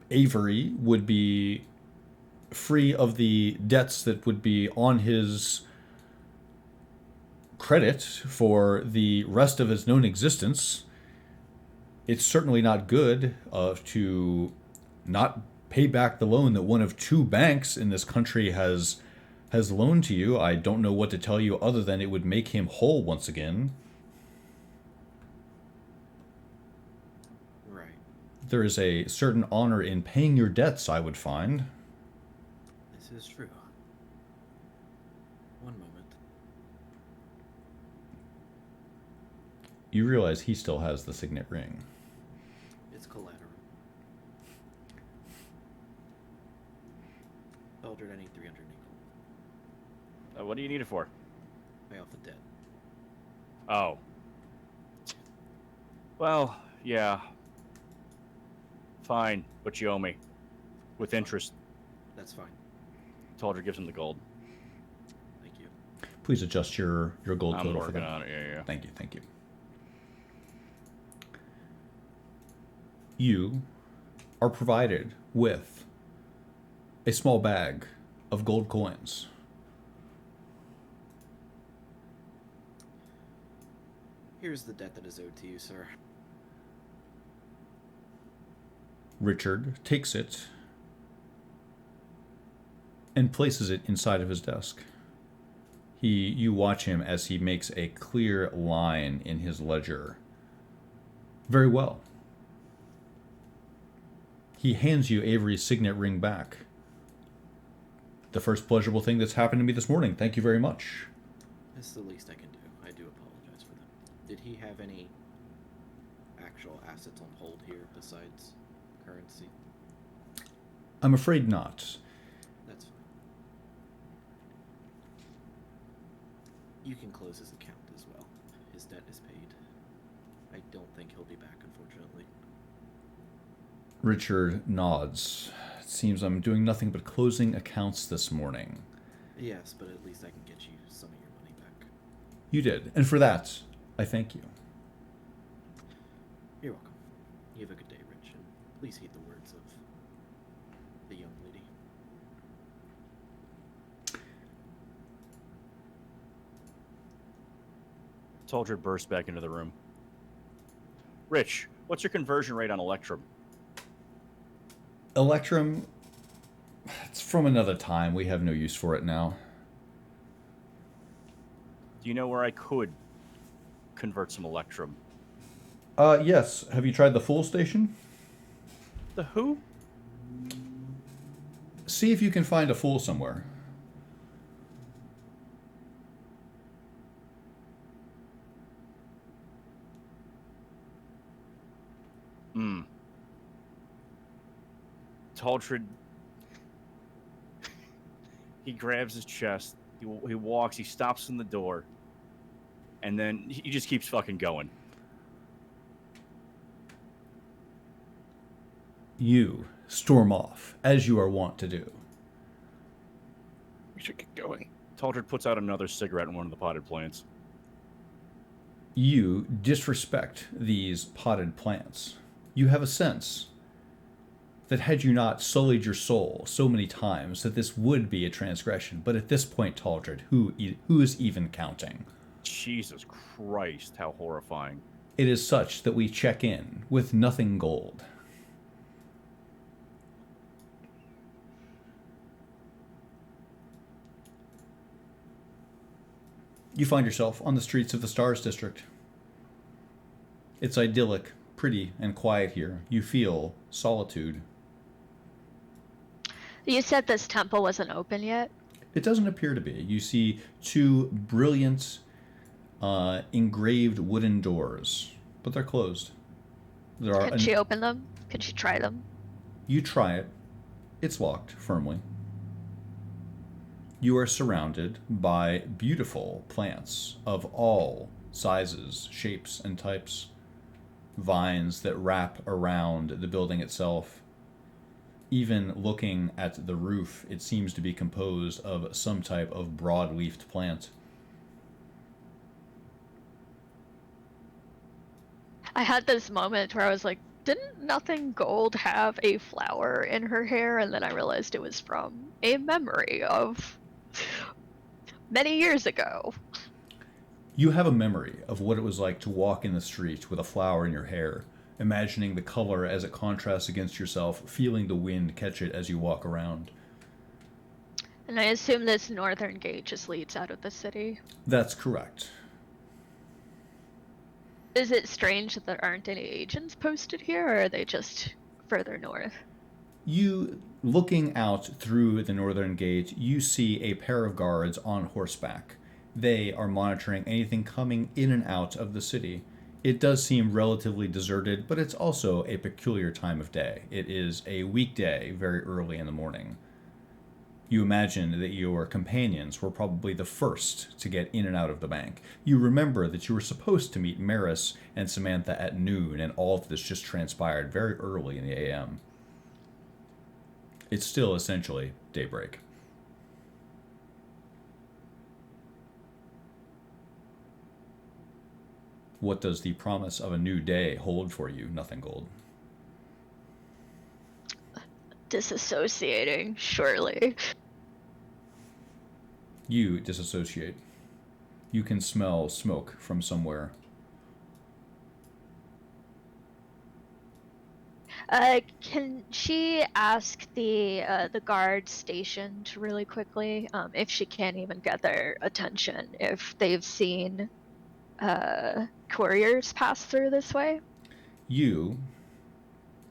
Avery would be free of the debts that would be on his credit for the rest of his known existence. It's certainly not good to not pay back the loan that one of two banks in this country has loaned to you. I don't know what to tell you other than it would make him whole once again.
Right.
There is a certain honor in paying your debts, I would find.
This is true. One moment.
You realize he still has the signet ring.
It's collateral. Eldred, I need 300 nickel.
What do you need it for?
Pay off the debt.
Oh. Well, yeah. Fine, but you owe me. With interest.
That's fine.
Taldra gives him the gold.
Thank you.
Please adjust your gold
I'm
total for
working
that.
on it, yeah.
Thank you. You are provided with a small bag of gold coins.
Here's the debt that is owed to you, sir.
Richard takes it and places it inside of his desk. You watch him as he makes a clear line in his ledger. Very well. He hands you Avery's signet ring back. The first pleasurable thing that's happened to me this morning. Thank you very much.
That's the least I can do. I do apologize for them. Did he have any actual assets on hold here besides currency?
I'm afraid not.
That's fine. You can close his account as well. His debt is paid. I don't think he'll be back, unfortunately.
Richard nods. It seems I'm doing nothing but closing accounts this morning.
Yes, but at least I can get you some of your money back.
You did, and for that, I thank you.
You're welcome. You have a good day, Rich, and please heed the words of the young lady.
Taldra bursts back into the room. Rich, what's your conversion rate on Electrum?
Electrum, it's from another time. We have no use for it now.
Do you know where I could convert some Electrum?
Yes. Have you tried the Fool Station?
The who?
See if you can find a fool somewhere.
Taldred, he grabs his chest, he walks, he stops in the door, and then he just keeps fucking going.
You storm off, as you are wont to do.
should get going.
Taldred puts out another cigarette in one of the potted plants.
You disrespect these potted plants. You have a sense that had you not sullied your soul so many times that this would be a transgression. But at this point, Taldred, who is even counting?
Jesus Christ, how horrifying.
It is such that we check in with nothing gold. You find yourself on the streets of the Stars District. It's idyllic, pretty, and quiet here. You feel solitude.
You said this temple wasn't open yet?
It doesn't appear to be. You see two brilliant, engraved wooden doors, but they're closed.
Can she open them? Can she try them?
You try it. It's locked firmly. You are surrounded by beautiful plants of all sizes, shapes, and types. Vines that wrap around the building itself. Even looking at the roof, it seems to be composed of some type of broad-leafed plant.
I had this moment where I was like, didn't Nothing Gold have a flower in her hair? And then I realized it was from a memory of many years ago.
You have a memory of what it was like to walk in the street with a flower in your hair, imagining the color as it contrasts against yourself, feeling the wind catch it as you walk around.
And I assume this northern gate just leads out of the city.
That's correct.
Is it strange that there aren't any agents posted here, or are they just further north?
You, looking out through the northern gate, you see a pair of guards on horseback. They are monitoring anything coming in and out of the city. It does seem relatively deserted, but it's also a peculiar time of day. It is a weekday, very early in the morning. You imagine that your companions were probably the first to get in and out of the bank. You remember that you were supposed to meet Maris and Samantha at noon, and all of this just transpired very early in the AM. It's still essentially daybreak. What does the promise of a new day hold for you, Nothing Gold?
Disassociating, surely.
You disassociate. You can smell smoke from somewhere.
Can she ask the guard stationed really quickly, if she can't even get their attention, if they've seen couriers pass through this way?
You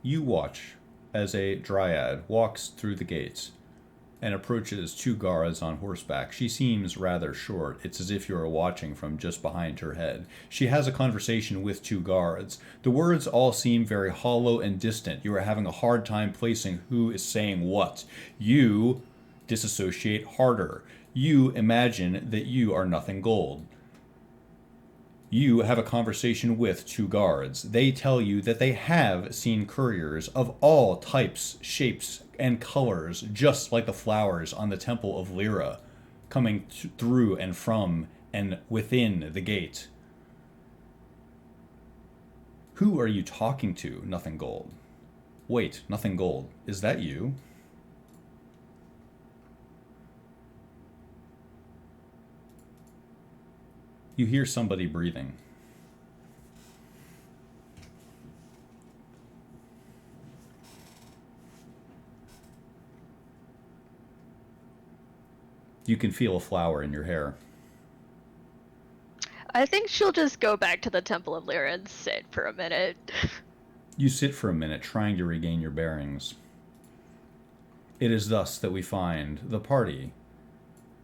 watch as a dryad walks through the gates and approaches two guards on horseback. She seems rather short. It's as if you are watching from just behind her head. She has a conversation with two guards. The words all seem very hollow and distant. You are having a hard time placing who is saying what. You disassociate harder. You imagine that you are Nothing Gold. You have a conversation with two guards. They tell you that they have seen couriers of all types, shapes, and colors, just like the flowers on the Temple of Lyra, coming through and from and within the gate. Who are you talking to, Nothing Gold? Wait, Nothing Gold, is that you? You hear somebody breathing. You can feel a flower in your hair.
I think she'll just go back to the Temple of Lyra and sit for a minute.
You sit for a minute, trying to regain your bearings. It is thus that we find the party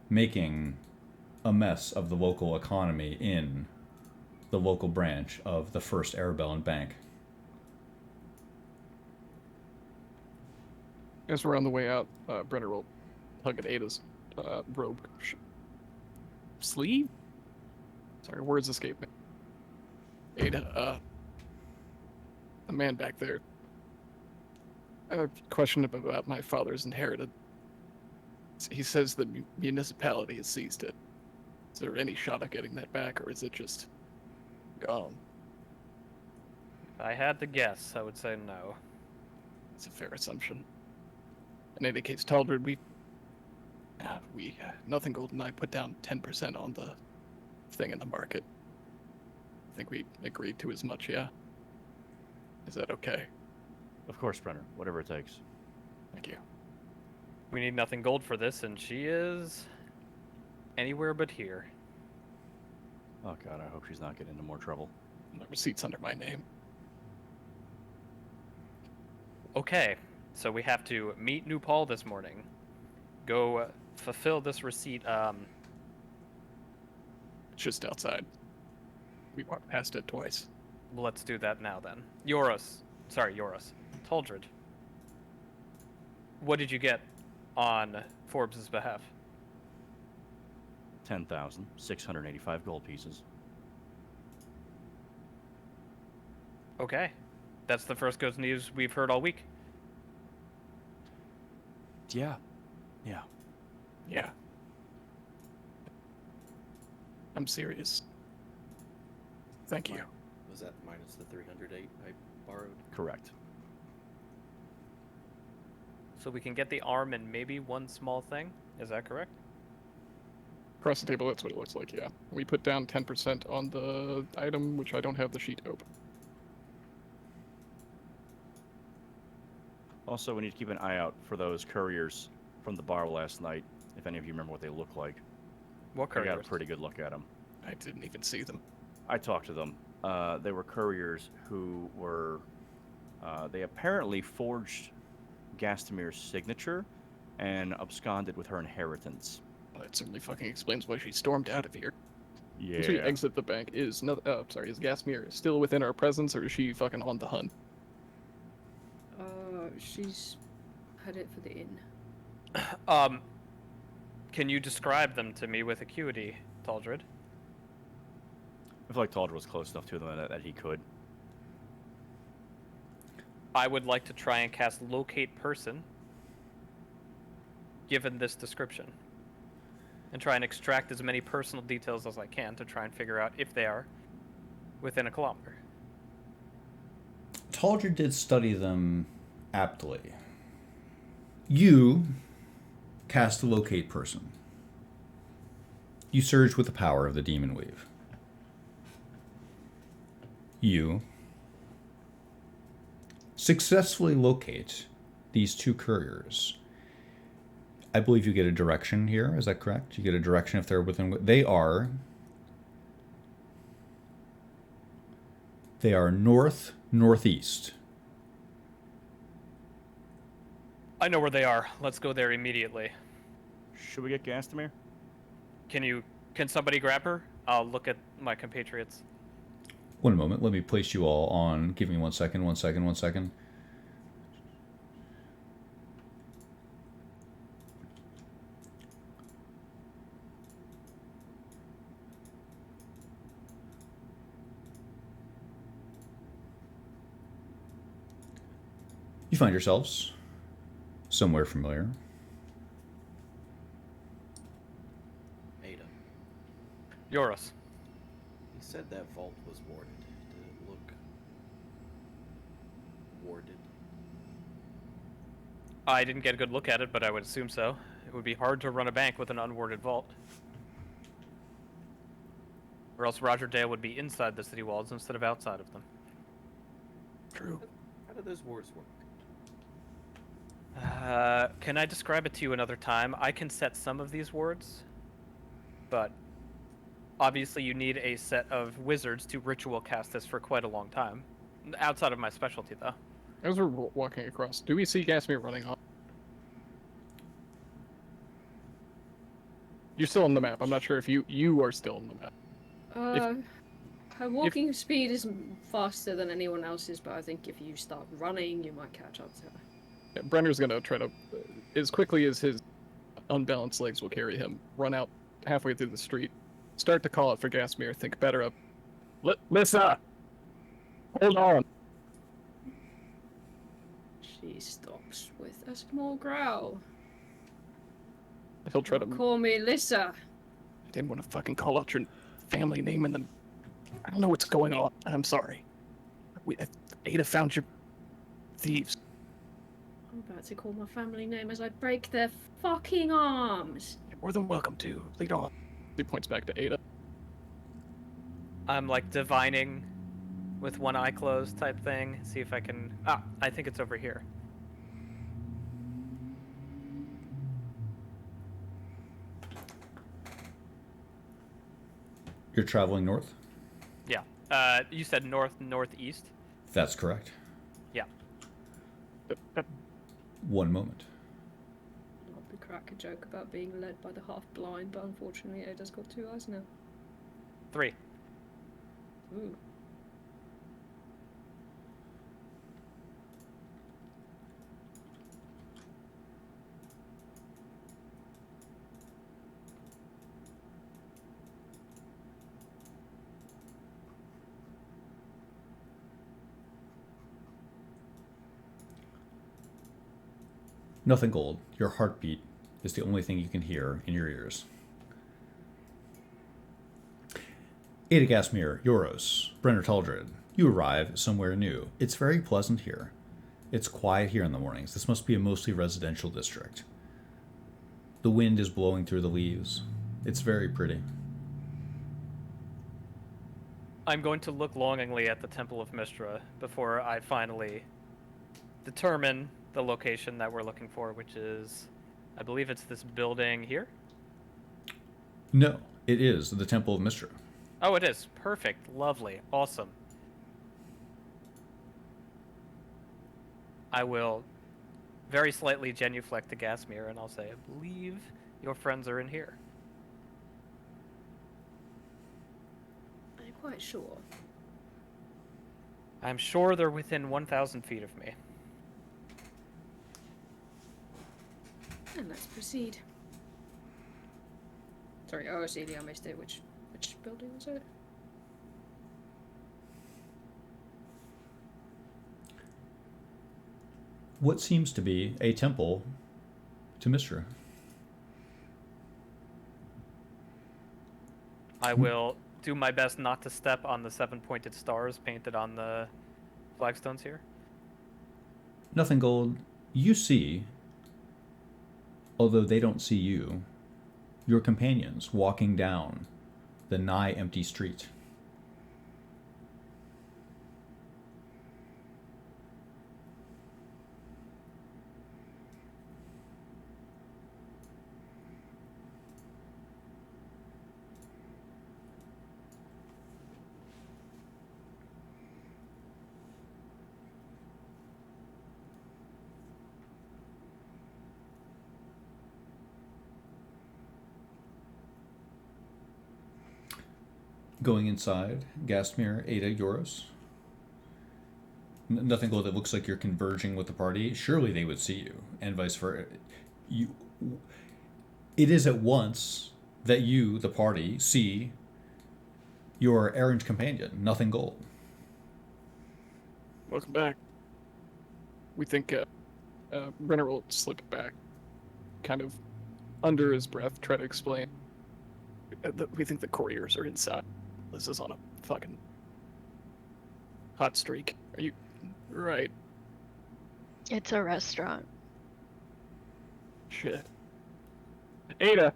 making a mess of the local economy in the local branch of the First Arabellan Bank.
As we're on the way out, Brenner will tug at Ada's robe sleeve. Sorry, words escape me. Ada, the man back there. I have a question about my father's inherited He says the municipality has seized it. Is there any shot at getting that back, or is it just gone?
If I had to guess, I would say no.
It's a fair assumption. In any case, Taldred, Nothing Gold and I put down 10% on the thing in the market. I think we agreed to as much, yeah? Is that okay?
Of course, Brenner. Whatever it takes.
Thank you.
We need nothing gold for this, and she is anywhere but here.
Oh god, I hope she's not getting into more trouble.
The receipt's under my name.
Okay, so we have to meet New Paul this morning. Go fulfill this receipt.
It's just outside. We walked past it twice.
Let's do that now then. Yoros. Taldred. What did you get on Forbes' behalf?
10,685 gold pieces.
Okay. That's the first good news we've heard all week.
Yeah.
Yeah. I'm serious. Thank you.
Was that minus the 308 I borrowed?
Correct.
So we can get the arm and maybe one small thing? Is that correct?
Across the table, that's what it looks like, yeah. We put down 10% on the item, which I don't have the sheet open.
Also, we need to keep an eye out for those couriers from the bar last night, if any of you remember what they look like.
What
I
couriers?
got a pretty good look at them.
I didn't even see them.
I talked to them. They were couriers who were... they apparently forged Gastamir's signature and absconded with her inheritance.
Well, that certainly fucking explains why she stormed out of here.
Yeah.
Once we exit the bank, is Gasmir still within our presence, or is she fucking on the hunt?
She's headed for the inn.
Can you describe them to me with acuity, Taldred?
I feel like Taldred was close enough to them that he could.
I would like to try and cast Locate Person, given this description, and try and extract as many personal details as I can to try and figure out if they are within a kilometer.
Taldred did study them aptly. You cast a Locate Person. You surge with the power of the Demon Weave. You successfully locate these two couriers. I believe you get a direction here. Is that correct? You get a direction if they're within... They are north-northeast.
I know where they are. Let's go there immediately.
Should we get Gastamir?
Can somebody grab her? I'll look at my compatriots.
One moment. Let me place you all on... Give me 1 second, 1 second, 1 second. You find yourselves somewhere familiar.
Ada.
Yoros.
He said that vault was warded. Did it look warded?
I didn't get a good look at it, but I would assume so. It would be hard to run a bank with an unwarded vault. Or else Roger Dale would be inside the city walls instead of outside of them.
True.
How do those wards work?
Can I describe it to you another time? I can set some of these wards, but obviously you need a set of wizards to ritual cast this for quite a long time. Outside of my specialty, though.
As we're walking across, do we see Gasmir running off? You're still on the map. I'm not sure if you are still on the map.
Her walking speed is faster than anyone else's, but I think if you start running, you might catch up to her.
Yeah, Brenner's gonna try to, as quickly as his unbalanced legs will carry him, run out halfway through the street, start to call out for Gasmir, think better of, Lissa! Hold on!
She stops with a small growl.
He'll try to.
Call me Lissa.
I didn't want to fucking call out your family name and then. I don't know what's going on. I'm sorry. Ada found your thieves.
I'm about to call my family name as I break their fucking arms.
You're more than welcome to. Lead on. He points back to Ada.
I'm like divining with one eye closed type thing. See if I can. I think it's over here.
You're traveling north?
Yeah. You said northeast?
That's correct.
Yeah.
1 moment.
I'll probably crack a joke about being led by the half-blind, but unfortunately Ada's got 2 eyes now.
3.
Ooh.
Nothing gold. Your heartbeat is the only thing you can hear in your ears. Ada Gasmir, Yoros, Brenner Taldred. You arrive somewhere new. It's very pleasant here. It's quiet here in the mornings. This must be a mostly residential district. The wind is blowing through the leaves. It's very pretty.
I'm going to look longingly at the Temple of Mystra before I finally determine the location that we're looking for, which is, I believe it's this building here?
No, it is the Temple of Mystra.
Oh, it is. Perfect. Lovely. Awesome. I will very slightly genuflect to Gasmir and I'll say, I believe your friends are in here.
I'm quite sure.
I'm sure they're within 1,000 feet of me.
And let's proceed.
Sorry, oh, CD, I missed it. Which building was it?
What seems to be a temple to Mystra.
I will do my best not to step on the 7-pointed stars painted on the flagstones here.
Nothing gold. You see, although they don't see you, your companions walking down the nigh empty street. Going inside, Gastmir, Ada, Yoros. Nothing gold that looks like you're converging with the party. Surely they would see you, and vice versa. It is at once that you, the party, see your errand companion, Nothing Gold.
Welcome back. We think Brenner will slip back, kind of under his breath, try to explain. We think the couriers are inside. This is on a fucking hot streak. Are you right?
It's a restaurant.
Shit. Ada.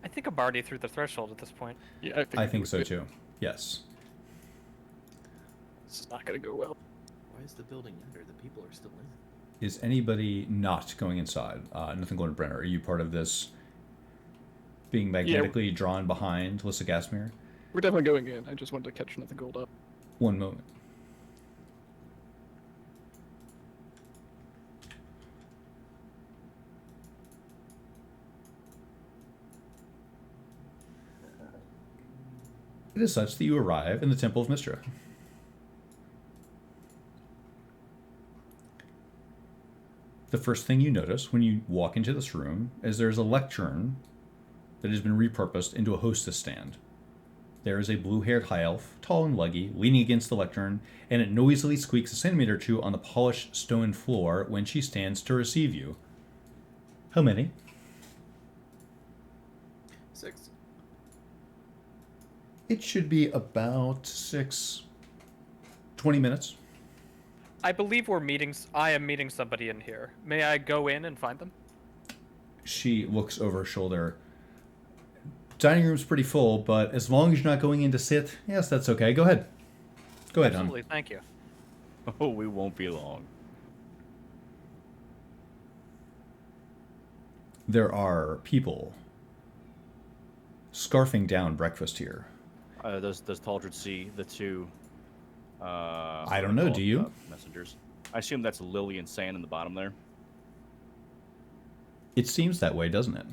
I think I'm already through the threshold at this point.
Yeah,
I think so too. Yes.
This is not gonna go well.
Why is the building under? The people are still in.
Is anybody not going inside? Nothing Gold and Brenner. Are you part of this being magnetically drawn behind Lissa Gasmir?
We're definitely going in. I just wanted to catch Nothing Gold up.
1 moment. It is such that you arrive in the Temple of Mystra. The first thing you notice when you walk into this room is there's a lectern that has been repurposed into a hostess stand. There is a blue-haired high elf, tall and leggy, leaning against the lectern, and it noisily squeaks a centimeter or two on the polished stone floor when she stands to receive you. How many?
6.
It should be about 20 minutes.
I believe I am meeting somebody in here. May I go in and find them?
She looks over her shoulder. Dining room's pretty full, but as long as you're not going in to sit, yes, that's okay. Go ahead. Go ahead, hon.
Absolutely, thank you.
Oh, we won't be long.
There are people scarfing down breakfast here.
Does Taldred see the two?
I don't know. Do you?
Messengers. I assume that's Lily and Sand in the bottom there.
It seems that way, doesn't it?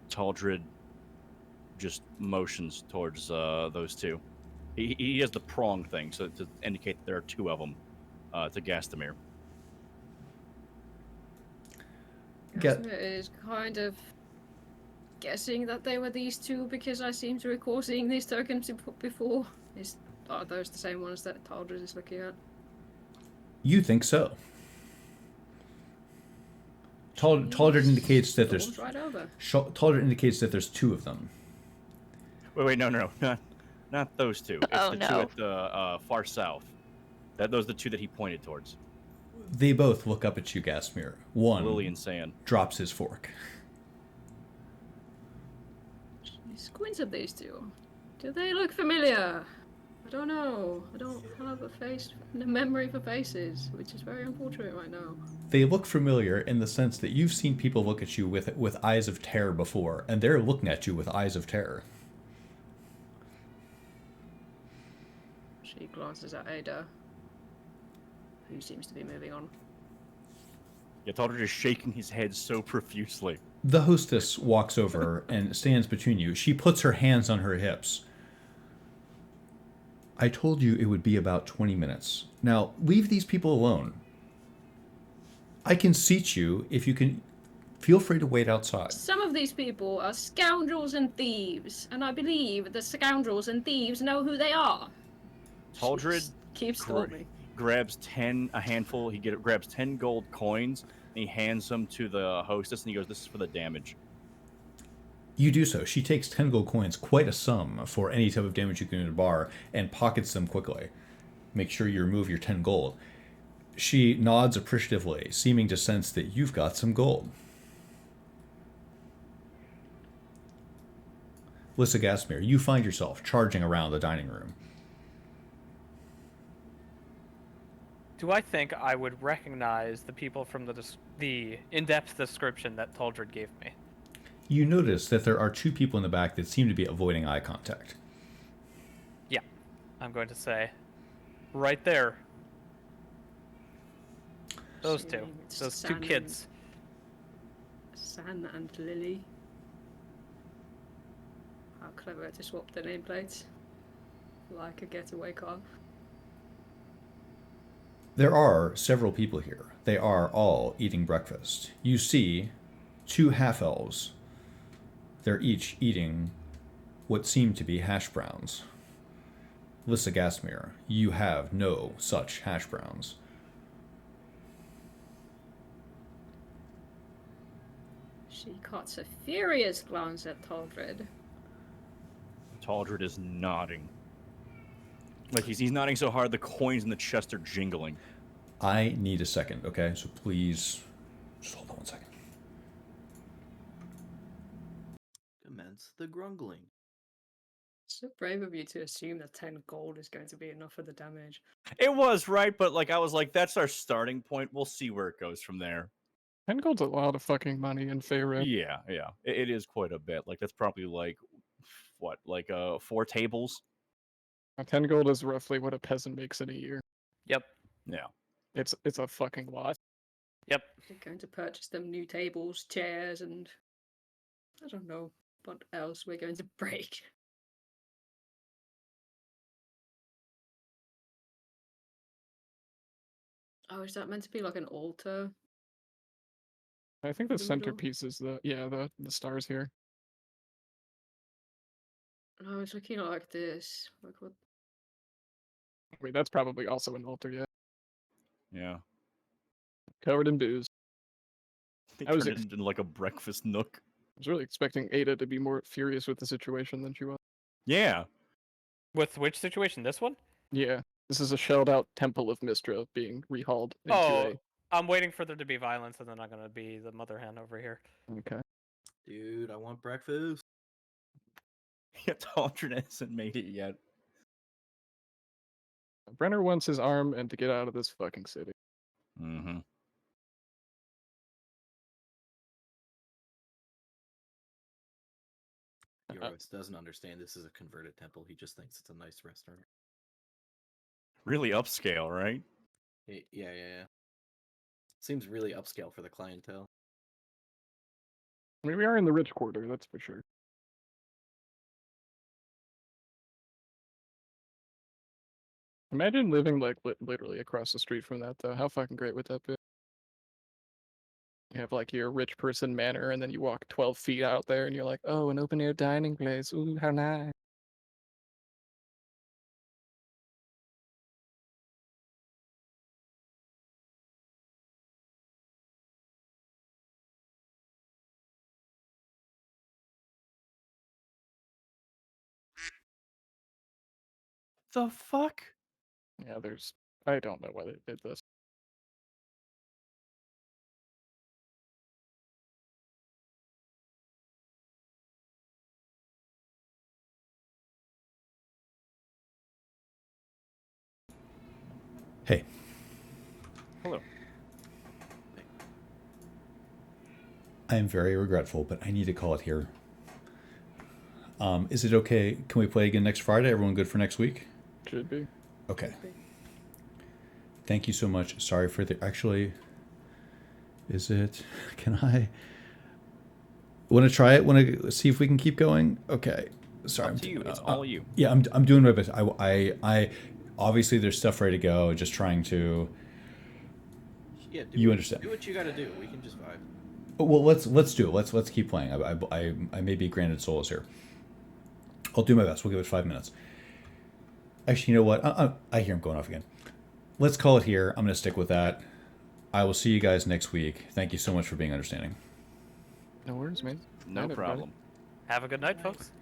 Taldred just motions towards those two. He has the prong thing, so to indicate that there are two of them to Gastamir.
Gastamir is kind of guessing that they were these two because I seem to recall seeing these tokens before. Are those the same ones that Taldred is looking at?
You think so. Taldred indicates that there's
right over.
Taldred indicates that there's two of them.
Wait, no, not those two. It's
Oh,
the
no.
two at the far south. Those are the two that he pointed towards.
They both look up at you, Gasmir. One
Lily and Sand.
drops his fork.
Squint at these two. Do they look familiar? I don't know. I don't have a memory for faces, which is very unfortunate right now.
They look familiar in the sense that you've seen people look at you with eyes of terror before, and they're looking at you with eyes of terror.
She glances at Ada, who seems to be moving on.
Yeah, Taldred is shaking his head so profusely.
The hostess walks over and stands between you. She puts her hands on her hips. I told you it would be about 20 minutes. Now, leave these people alone. I can seat you if you can. Feel free to wait outside.
Some of these people are scoundrels and thieves, and I believe the scoundrels and thieves know who they are.
Taldred
Keeps storming.
grabs grabs 10 gold coins and he hands them to the hostess and he goes, "This is for the damage."
You do so. She takes 10 gold coins, quite a sum for any type of damage you can do in a bar, and pockets them quickly. Make sure you remove your 10 gold. She nods appreciatively, seeming to sense that you've got some gold. Lissa Gasmir, you find yourself charging around the dining room.
Do I think I would recognize the people from the in-depth description that Taldred gave me?
You notice that there are two people in the back that seem to be avoiding eye contact.
Yeah, I'm going to say, right there. Those two. Those two kids.
San and Lily. How clever to swap their nameplates. Like a getaway car.
There are several people here. They are all eating breakfast. You see two half-elves. They're each eating what seem to be hash browns. Lissa Gasmir, you have no such hash browns.
She cuts a furious glance at Taldred.
Taldred is nodding. Like he's nodding so hard the coins in the chest are jingling.
I need a second, okay? So please, just hold on 1 second.
Commence the grungling.
So brave of you to assume that 10 gold is going to be enough for the damage.
It was, right? But like I was like, that's our starting point. We'll see where it goes from there.
10 gold's a lot of fucking money in Feyre.
Yeah. It is quite a bit. Like that's probably like what, like 4 tables?
10 gold is roughly what a peasant makes in a year.
Yep.
Yeah.
It's a fucking lot.
Yep.
They're going to purchase them new tables, chairs, and I don't know what else we're going to break. Oh, is that meant to be like an altar?
I think the
The middle?
centerpiece is the stars here.
I was looking like this. Like what?
Wait, that's probably also an altar, yeah.
Yeah.
Covered in booze.
They
I was
turned it into like a breakfast nook.
I was really expecting Ada to be more furious with the situation than she was.
Yeah.
With which situation? This one?
Yeah, this is a shelled out temple of Mistra being rehauled into
Oh, I'm waiting for there to be violence, and then I'm gonna be the mother hen over here.
Okay.
Dude, I want breakfast.
Yeah, Taldrin hasn't made it yet.
Brenner wants his arm and to get out of this fucking city.
Mm-hmm.
Yoros doesn't understand this is a converted temple. He just thinks it's a nice restaurant.
Really upscale, right?
Yeah. Seems really upscale for the clientele.
I mean, we are in the rich quarter, that's for sure. Imagine living like literally across the street from that, though. How fucking great would that be? You have like your rich person manor, and then you walk 12 feet out there, and you're like, oh, an open air dining place. Ooh, how nice.
The fuck?
Yeah, there's. I don't know why they did this.
Hey,
Hello.
I am very regretful, but I need to call it here. Is it okay? Can we play again next Friday? Everyone good for next week?
Should be.
Okay. Thank you so much. Sorry for the. Actually, is it? Can I? Want to try it? Want to see if we can keep going? Okay. Sorry.
Up to you. It's all you.
Yeah, I'm doing my best. I obviously there's stuff ready to go. Just trying to.
Yeah,
You understand?
Do what you gotta do. We can just vibe.
Well, let's do it. Let's keep playing. I may be granted solace here. I'll do my best. We'll give it 5 minutes. Actually, you know what? I hear him going off again. Let's call it here. I'm going to stick with that. I will see you guys next week. Thank you so much for being understanding.
No worries, man.
No
Night, everybody.
problem.
Have a good night, folks.